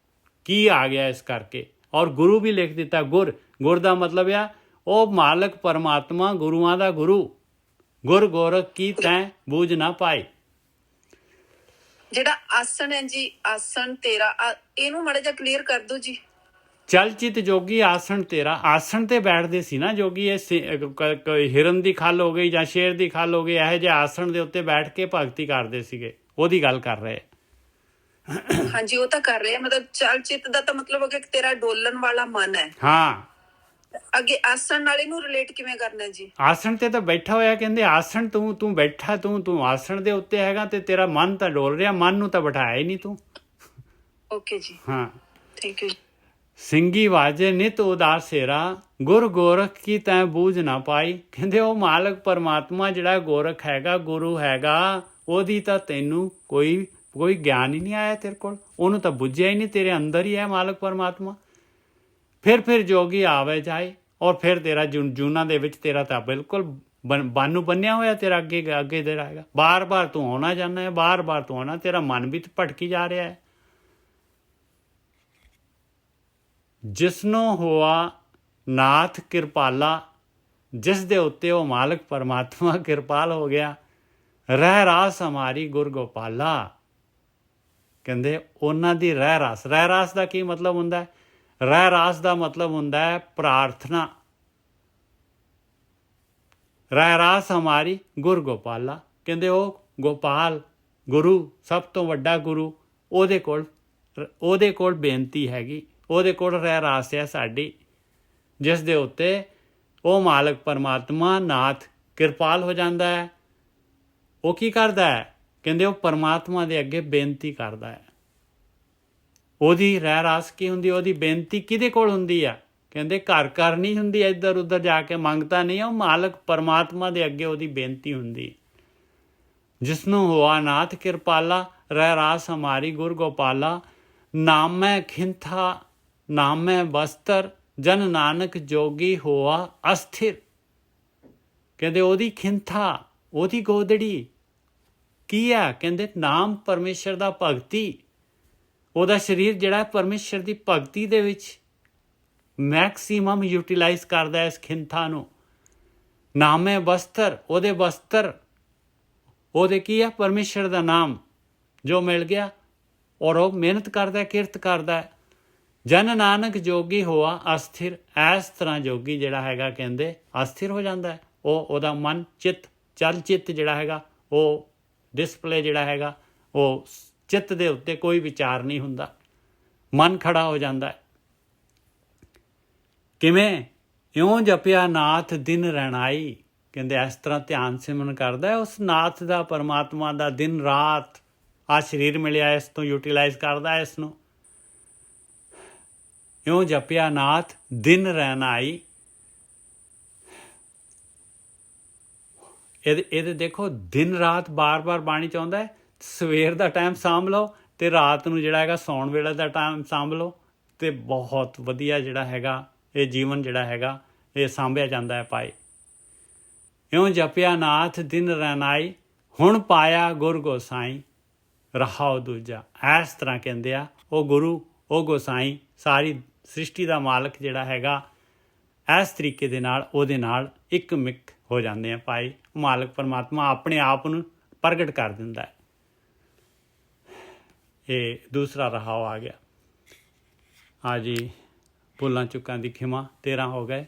ਕੀ ਆ ਗਿਆ ਇਸ ਕਰਕੇ। ਔਰ ਗੁਰੂ ਵੀ ਲਿਖ ਦਿੱਤਾ, ਗੁਰ ਦਾ ਮਤਲਬ ਆ ਉਹ ਮਾਲਕ ਪਰਮਾਤਮਾ, ਗੁਰੂਆਂ ਦਾ ਗੁਰੂ। ਗੁਰ ਗੋਰਖ ਕੀ ਤੈਂ ਬੂਝ ਨਾ ਪਾਈ। ਜਿਹੜਾ ਆਸਣ ਹੈ ਜੀ, ਆਸਣ ਤੇਰਾ, ਇਹਨੂੰ ਮਾੜਾ ਜਿਹਾ ਕਲੀਅਰ ਕਰ ਦਿਓ ਜੀ। ਚਲਚਿਤ ਜੋਗੀ ਆਸਣ ਤੇਰਾ, ਆਸਣ ਤੇ ਬੈਠਦੇ ਸੀ ਨਾ ਜੋਗੀ। ਇਹ ਹਿਰਨ ਦੀ ਖੱਲ ਹੋ ਗਈ ਜਾਂ ਸ਼ੇਰ ਦੀ ਖੱਲ ਹੋ ਗਈ, ਇਹੋ ਜਿਹੇ ਆਸਣ ਦੇ ਉੱਤੇ ਬੈਠ ਕੇ ਭਗਤੀ ਕਰਦੇ ਸੀਗੇ, ਉਹਦੀ ਗੱਲ ਕਰ ਰਹੇ। ਹਾਂਜੀ ਉਹ ਤਾਂ ਕਰ ਰਹੇ ਆ, ਮਤਲਬ ਚਲਚਿਤ ਦਾ ਤਾਂ ਮਤਲਬ ਹੋ ਗਿਆ ਕਿ ਤੇਰਾ ਡੋਲਣ ਵਾਲਾ ਮਨ ਹੈ। ਹਾਂ, ਅੱਗੇ ਆਸਣ ਨਾਲ ਇਹਨੂੰ ਰਿਲੇਟ ਕਿਵੇਂ ਕਰਨਾ ਜੀ? ਆਸਣ ਤੇ ਤਾਂ ਬੈਠਾ ਹੋਇਆ, ਕਹਿੰਦੇ ਆਸਣ ਤੂੰ ਬੈਠਾ, ਤੂੰ ਆਸਣ ਦੇ ਉੱਤੇ ਹੈਗਾ ਤੇ ਤੇਰਾ ਮਨ ਤਾਂ ਡੋਲ ਰਿਹਾ, ਮਨ ਨੂੰ ਤਾਂ ਬਿਠਾਇਆ ਹੀ ਨਹੀਂ ਤੂੰ। ਓਕੇ ਜੀ, ਹਾਂ। Thank you. ਸਿੰਘੀ ਵਾਜੇ ਨਿਤ ਉਦਾਸੇਰਾ, ਗੁਰ ਗੋਰਖ ਕੀ ਤੈਂ ਬੂਝ ਨਾ ਪਾਈ। ਕਹਿੰਦੇ ਉਹ ਮਾਲਕ ਪਰਮਾਤਮਾ ਜਿਹੜਾ ਗੋਰਖ ਹੈਗਾ, ਗੁਰੂ ਹੈਗਾ, ਉਹਦੀ ਤਾਂ ਤੈਨੂੰ ਕੋਈ ਗਿਆਨ ਹੀ ਨਹੀਂ ਆਇਆ ਤੇਰੇ ਕੋਲ, ਉਹਨੂੰ ਤਾਂ ਬੁੱਝਿਆ ਹੀ ਨਹੀਂ, ਤੇਰੇ ਅੰਦਰ ਹੀ ਹੈ ਮਾਲਕ ਪਰਮਾਤਮਾ। ਫਿਰ ਜੋਗੀ ਆਵੇ ਜਾਏ, ਔਰ ਫਿਰ ਤੇਰਾ ਜੂਨਾਂ ਦੇ ਵਿੱਚ ਤੇਰਾ ਤਾਂ ਬਿਲਕੁਲ ਬਾਨੂ ਬੰਨਿਆ ਹੋਇਆ, ਤੇਰਾ ਅੱਗੇ ਦੇ ਰਹੇਗਾ। ਬਾਰ ਤੂੰ ਆਉਣਾ ਚਾਹੁੰਦਾ ਹੈ, ਬਾਰ ਤੂੰ ਆਉਣਾ, ਤੇਰਾ ਮਨ ਵੀ ਭਟਕੀ ਜਾ ਰਿਹਾ ਹੈ। ਜਿਸਨੂੰ ਹੋਆ ਨਾਥ ਕਿਰਪਾਲਾ, ਜਿਸ ਦੇ ਉੱਤੇ ਉਹ ਮਾਲਕ ਪਰਮਾਤਮਾ ਕਿਰਪਾਲ ਹੋ ਗਿਆ। ਰਹਿ ਰਾਸ ਹਮਾਰੀ ਗੁਰ ਗੋਪਾਲਾ, ਕਹਿੰਦੇ ਉਹਨਾਂ ਦੀ ਰਹਿ ਰਾਸ ਦਾ ਕੀ ਮਤਲਬ ਹੁੰਦਾ ਹੈ? ਰਹਿ ਰਾਸ ਦਾ ਮਤਲਬ ਹੁੰਦਾ ਹੈ ਪ੍ਰਾਰਥਨਾ। ਰਹਿ ਰਾਸ ਹਮਾਰੀ ਗੁਰ ਗੋਪਾਲਾ, ਕਹਿੰਦੇ ਉਹ ਗੋਪਾਲ ਗੁਰੂ, ਸਭ ਤੋਂ ਵੱਡਾ ਗੁਰੂ, ਉਹਦੇ ਕੋਲ ਬੇਨਤੀ ਹੈਗੀ, ਉਹਦੇ ਕੋਲ ਰਹਿ ਰਾਸ ਹੈ ਸਾਡੀ, ਜਿਸ ਦੇ ਉੱਤੇ ਉਹ ਮਾਲਕ ਪਰਮਾਤਮਾ ਨਾਥ ਕਿਰਪਾਲ ਹੋ ਜਾਂਦਾ ਹੈ। ਉਹ ਕੀ ਕਰਦਾ ਹੈ? ਕਹਿੰਦੇ ਉਹ ਪਰਮਾਤਮਾ ਦੇ ਅੱਗੇ ਬੇਨਤੀ ਕਰਦਾ ਹੈ। ਉਹਦੀ ਰਹਿ ਰਾਸ ਕੀ ਹੁੰਦੀ? ਉਹਦੀ ਬੇਨਤੀ ਕਿਹਦੇ ਕੋਲ ਹੁੰਦੀ ਆ? ਕਹਿੰਦੇ ਘਰ ਨਹੀਂ ਹੁੰਦੀ, ਇੱਧਰ ਉੱਧਰ ਜਾ ਕੇ ਮੰਗਤਾ ਨਹੀਂ, ਉਹ ਮਾਲਕ ਪਰਮਾਤਮਾ ਦੇ ਅੱਗੇ ਉਹਦੀ ਬੇਨਤੀ ਹੁੰਦੀ। ਜਿਸਨੂੰ ਹੋਆ ਨਾਥ ਕਿਰਪਾਲਾ, ਰਹਿ ਰਾਸ ਹਮਾਰੀ ਗੁਰ ਗੋਪਾਲਾ। ਨਾਮੈ ਖਿੰਥਾ ਨਾਮੈ ਬਸਤਰ, ਜਨ ਨਾਨਕ ਜੋਗੀ ਹੋਆ ਅਸਥਿਰ। ਕਹਿੰਦੇ ਉਹਦੀ ਖਿੰਥਾ, ਉਹਦੀ ਗੋਦੜੀ ਕੀ ਆ? ਕਹਿੰਦੇ ਨਾਮ ਪਰਮੇਸ਼ਰ ਦਾ, ਭਗਤੀ। ਉਹਦਾ ਸਰੀਰ ਜਿਹੜਾ ਪਰਮੇਸ਼ਰ ਦੀ ਭਗਤੀ ਦੇ ਵਿੱਚ ਮੈਕਸੀਮਮ ਯੂਟੀਲਾਈਜ਼ ਕਰਦਾ ਇਸ ਖਿੰਥਾ ਨੂੰ। ਨਾਮੇ ਬਸਤਰ, ਉਹਦੇ ਬਸਤਰ, ਉਹਦੇ ਕੀ ਆ? ਪਰਮੇਸ਼ਰ ਦਾ ਨਾਮ ਜੋ ਮਿਲ ਗਿਆ, ਔਰ ਉਹ ਮਿਹਨਤ ਕਰਦਾ, ਕਿਰਤ ਕਰਦਾ। ਜਨ ਨਾਨਕ ਜੋਗੀ ਹੋਆ ਅਸਥਿਰ, ਇਸ ਤਰ੍ਹਾਂ ਜੋਗੀ ਜਿਹੜਾ ਹੈਗਾ ਕਹਿੰਦੇ ਅਸਥਿਰ ਹੋ ਜਾਂਦਾ। ਉਹਦਾ ਮਨ ਚਿੱਤ, ਚਲ ਚਿੱਤ ਜਿਹੜਾ ਹੈਗਾ, ਉਹ ਡਿਸਪਲੇ ਜਿਹੜਾ ਹੈਗਾ, ਉਹ ਚਿੱਤ ਦੇ ਉੱਤੇ ਕੋਈ ਵਿਚਾਰ ਨਹੀਂ ਹੁੰਦਾ, ਮਨ ਖੜਾ ਹੋ ਜਾਂਦਾ ਹੈ। ਕਿਵੇਂ? ਇਉਂ ਜਪਿਆ ਨਾਥ ਦਿਨ ਰਹਿਣਾਈ, ਕਹਿੰਦੇ ਇਸ ਤਰ੍ਹਾਂ ਧਿਆਨ ਸਿਮਰਨ ਕਰਦਾ ਉਸ ਨਾਥ ਦਾ, ਪਰਮਾਤਮਾ ਦਾ, ਦਿਨ ਰਾਤ। ਆ ਸਰੀਰ ਮਿਲਿਆ, ਇਸ ਤੋਂ ਯੂਟੀਲਾਈਜ਼ ਕਰਦਾ ਇਸ ਨੂੰ। ਇਉਂ ਜਪਿਆ ਨਾਥ ਦਿਨ ਰਹਿਣਾਈ। ਇਹਦੇ ਦੇਖੋ, ਦਿਨ ਰਾਤ ਬਾਰ ਬਾਣੀ ਚਾਹੁੰਦਾ ਹੈ। ਸਵੇਰ ਦਾ ਟਾਈਮ ਸਾਂਭ ਲਓ ਅਤੇ ਰਾਤ ਨੂੰ ਜਿਹੜਾ ਹੈਗਾ ਸੌਣ ਵੇਲੇ ਦਾ ਟਾਈਮ ਸਾਂਭ ਲਓ, ਅਤੇ ਬਹੁਤ ਵਧੀਆ ਜਿਹੜਾ ਹੈਗਾ ਇਹ ਜੀਵਨ ਜਿਹੜਾ ਹੈਗਾ ਇਹ ਸਾਂਭਿਆ ਜਾਂਦਾ ਹੈ ਪਾਏ। ਇਉਂ ਜਪਿਆ ਨਾਥ ਦਿਨ ਰਹਿਣਾਈ, ਹੁਣ ਪਾਇਆ ਗੁਰ ਗੋਸਾਈ ਰਹਾਉ ਦੂਜਾ। ਇਸ ਤਰ੍ਹਾਂ ਕਹਿੰਦੇ ਆ ਉਹ ਗੁਰੂ, ਉਹ ਗੋਸਾਈ, ਸਾਰੀ ਸ੍ਰਿਸ਼ਟੀ ਦਾ ਮਾਲਕ ਜਿਹੜਾ ਹੈਗਾ, ਇਸ ਤਰੀਕੇ ਦੇ ਨਾਲ ਉਹਦੇ ਨਾਲ ਇੱਕ ਮਿਕ ਹੋ ਜਾਂਦੇ ਆ ਭਾਈ। ਮਾਲਕ ਪਰਮਾਤਮਾ ਆਪਣੇ ਆਪ ਨੂੰ ਪ੍ਰਗਟ ਕਰ ਦਿੰਦਾ ਹੈ। ਇਹ ਦੂਸਰਾ ਰਹਾਉ ਆ ਗਿਆ। ਹਾਂ ਜੀ, ਭੁੱਲਾਂ ਚੁੱਕਾਂ ਦੀ ਖਿਮਾ, 13 ਹੋ ਗਏ।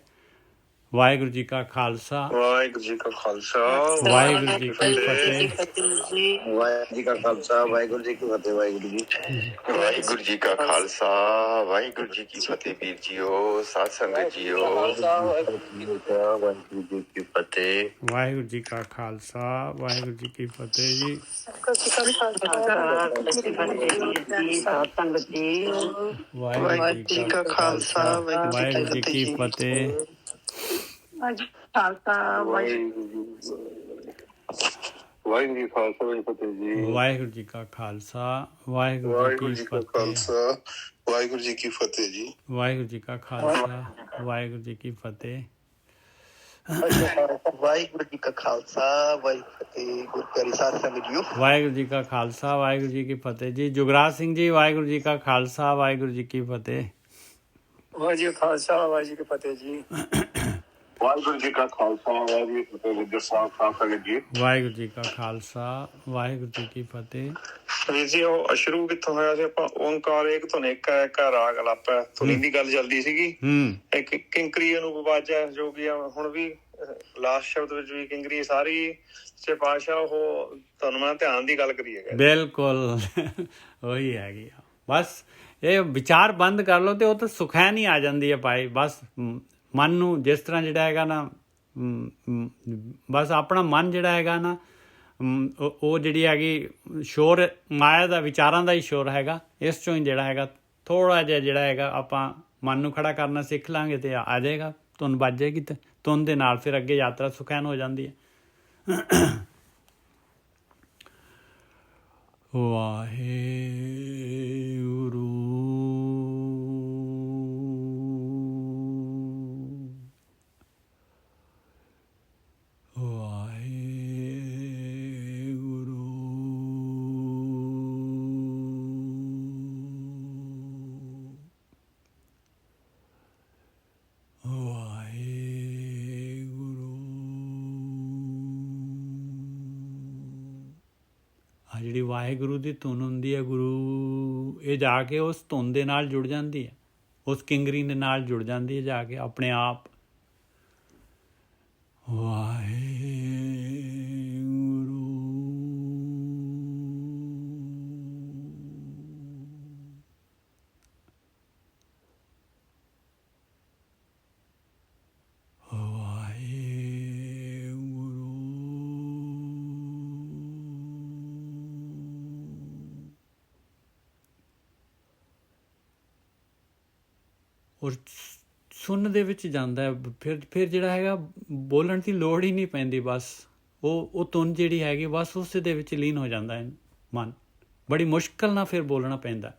ਵਾਹਿਗੁਰੂ ਜੀ ਕਾ ਖਾਲਸਾ, ਵਾਹਿਗੁਰੂ ਜੀ ਕਾ ਖਾਲਸਾ, ਵਾਹਿਗੁਰੂ ਜੀ ਕੀ ਫਤਿਹ। ਵਾਹਿਗੁਰੂ ਜੀ ਕਾ ਖਾਲਸਾ, ਵਾਹਿਗੁਰੂ ਜੀ ਕੀ ਫਤਿਹ। ਵਾਹਿਗੁਰੂ ਜੀ, ਵਾਹਿਗੁਰੂ ਜੀ ਕਾ ਖਾਲਸਾ, ਵਾਹਿਗੁਰੂ ਜੀ ਕੀ ਫਤਿਹ। ਵੀਰ ਜੀਓ, ਸਾਧ ਸੰਗਤ ਜੀਓ, ਵਾਹਿਗੁਰੂ ਜੀ ਕੀ ਫਤਿਹ। ਵਾਹਿਗੁਰੂ ਜੀ ਕਾ ਖਾਲਸਾ, ਵਾਹਿਗੁਰੂ ਜੀ ਕੀ ਫਤਿਹ ਜੀ। ਵਾਹਿਗੁਰੂ ਜੀ ਕਾ ਖਾਲਸਾ, ਵਾਹਿਗੁਰੂ ਜੀ ਕੀ ਫਤਿਹ। ਵਾਹਿਗੁਰੂ ਜੀ ਖਾਲਸਾ, ਫਤਿਹ ਜੀ। ਵਾਹਿਗੁਰੂ ਜੀ ਕਾ ਖਾਲਸਾ, ਵਾਹਿਗੁਰੂ ਜੀ ਕੀ ਫਤਿਹ। ਵਾਹਿਗੁਰੂ ਜੀ ਕੀ ਫਤਿਹ ਜੀ। ਵਾਹਿਗੁਰੂ ਜੀ ਕਾ ਖਾਲਸਾ, ਵਾਹਿਗੁਰੂ ਜੀ ਕੀ ਫਤਿਹ। ਵਾਹਿਗੁਰੂ ਜੀ ਕਾ ਖਾਲਸਾ, ਵਾਹਿਗੁਰੂ ਗੁਰਪਿਆਰੀ ਸਾਧ ਸੰਗਤ ਜੀਓ। ਵਾਹਿਗੁਰੂ ਜੀ ਕਾ ਖਾਲਸਾ, ਵਾਹਿਗੁਰੂ ਜੀ ਕੀ ਫਤਿਹ ਜੀ। ਜੁਗਰਾਜ ਸਿੰਘ ਜੀ, ਵਾਹਿਗੁਰੂ ਜੀ ਕਾ ਖਾਲਸਾ, ਵਾਹਿਗੁਰੂ ਜੀ ਕੀ ਫਤਿਹ। ਵਾਹਿਗੁਰੂ ਜੀ ਕਾ ਖਾਲਸਾ, ਵਾਹਿਗੁਰੂ ਜੀ ਕੀ ਫਤਿਹ ਜੀ। ਵਾਹਿਗੁਰੂ ਜੀ ਕਾ ਖਾਲਸਾ ਵਾਹਿਗੁਰੂ ਜੀ ਕੀ ਫਤਿਹ। ਗੁਰਜਰ ਸਾਹਿਬ ਖਾਲਸਾ ਜੀ। ਵਾਹਿਗੁਰੂ ਜੀ ਕਾ ਖਾਲਸਾ ਵਾਹਿਗੁਰੂ ਜੀ ਕੀ ਫਤਿਹ। ਵੀਰ ਜੀ ਉਹ ਸ਼ੁਰੂ ਕਿੱਥੋਂ ਹੋਇਆ ਸੀ ਆਪਾਂ? ਓੰਕਾਰ ਏਕ ਧੁਨ ਏਕ ਹੈ, ਇੱਕ ਰਾਗ ਅਲਾਪਾ। ਧੁਨੀ ਦੀ ਗੱਲ ਚੱਲਦੀ ਸੀਗੀ। ਇੱਕ ਕਿੰਕਰੀ ਅਨੂਪ ਵਾਜਾ, ਜੋ ਕਿ ਹੁਣ ਵੀ ਲਾਸਟ ਸ਼ਬਦ ਵਿੱਚ ਵੀ ਕਿੰਕਰੀ ਸਾਰੀ ਸੱਚੇ ਪਾਤਸ਼ਾਹ ਉਹ ਤੁਹਾਨੂੰ ਮੈਂ ਧਿਆਨ ਦੀ ਗੱਲ ਕਰੀ ਹੈਗਾ। ਬਿਲਕੁਲ ਉਹੀ ਹੈਗੀ ਆ। ਬਸ ਇਹ ਵਿਚਾਰ ਬੰਦ ਕਰ ਲਓ ਤੇ ਉਹ ਤਾਂ ਸੁਖੈਨ ਹੀ ਆ ਜਾਂਦੀ ਹੈ ਭਾਈ। ਬਸ ਮਨ ਨੂੰ ਜਿਸ ਤਰ੍ਹਾਂ ਜਿਹੜਾ ਹੈਗਾ ਨਾ, ਬਸ ਆਪਣਾ ਮਨ ਜਿਹੜਾ ਹੈਗਾ ਨਾ, ਉਹ ਜਿਹੜੀ ਹੈਗੀ ਸ਼ੋਰ ਮਾਇਆ ਦਾ, ਵਿਚਾਰਾਂ ਦਾ ਹੀ ਸ਼ੋਰ ਹੈਗਾ। ਇਸ 'ਚੋਂ ਹੀ ਜਿਹੜਾ ਹੈਗਾ ਥੋੜ੍ਹਾ ਜਿਹਾ ਜਿਹੜਾ ਹੈਗਾ ਆਪਾਂ ਮਨ ਨੂੰ ਖੜਾ ਕਰਨਾ ਸਿੱਖ ਲਾਂਗੇ ਤੇ ਆ ਜਾਏਗਾ, ਧੁਨ ਵੱਜ ਜਾਏਗੀ ਤੇ ਧੁਨ ਦੇ ਨਾਲ ਫਿਰ ਅੱਗੇ ਯਾਤਰਾ ਸੁਖੈਨ ਹੋ ਜਾਂਦੀ ਹੈ। ਵਾਹਿਗੁਰੂ ਜਿਹੜੀ ਵਾਹਿਗੁਰੂ ਦੀ ਧੁਨ ਹੁੰਦੀ ਹੈ, ਗੁਰੂ, ਇਹ ਜਾ ਕੇ ਉਸ ਧੁਨ ਦੇ ਨਾਲ ਜੁੜ ਜਾਂਦੀ ਹੈ, ਉਸ ਕਿੰਗਰੀ ਦੇ ਨਾਲ ਜੁੜ ਜਾਂਦੀ ਹੈ ਜਾ ਕੇ ਆਪਣੇ ਆਪ। ਵਾਹਿਗੁਰੂ ਔਰ ਸੁਣਨ ਦੇ ਵਿੱਚ ਜਾਂਦਾ ਹੈ। ਫਿਰ ਜਿਹੜਾ ਹੈਗਾ ਬੋਲਣ ਦੀ ਲੋੜ ਹੀ ਨਹੀਂ ਪੈਂਦੀ। ਬਸ ਉਹ ਧੁਨ ਜਿਹੜੀ ਹੈਗੀ ਬਸ ਉਸੇ ਦੇ ਵਿੱਚ ਲੀਨ ਹੋ ਜਾਂਦਾ ਹੈ ਮਨ। ਬੜੀ ਮੁਸ਼ਕਿਲ ਨਾਲ ਫਿਰ ਬੋਲਣਾ ਪੈਂਦਾ।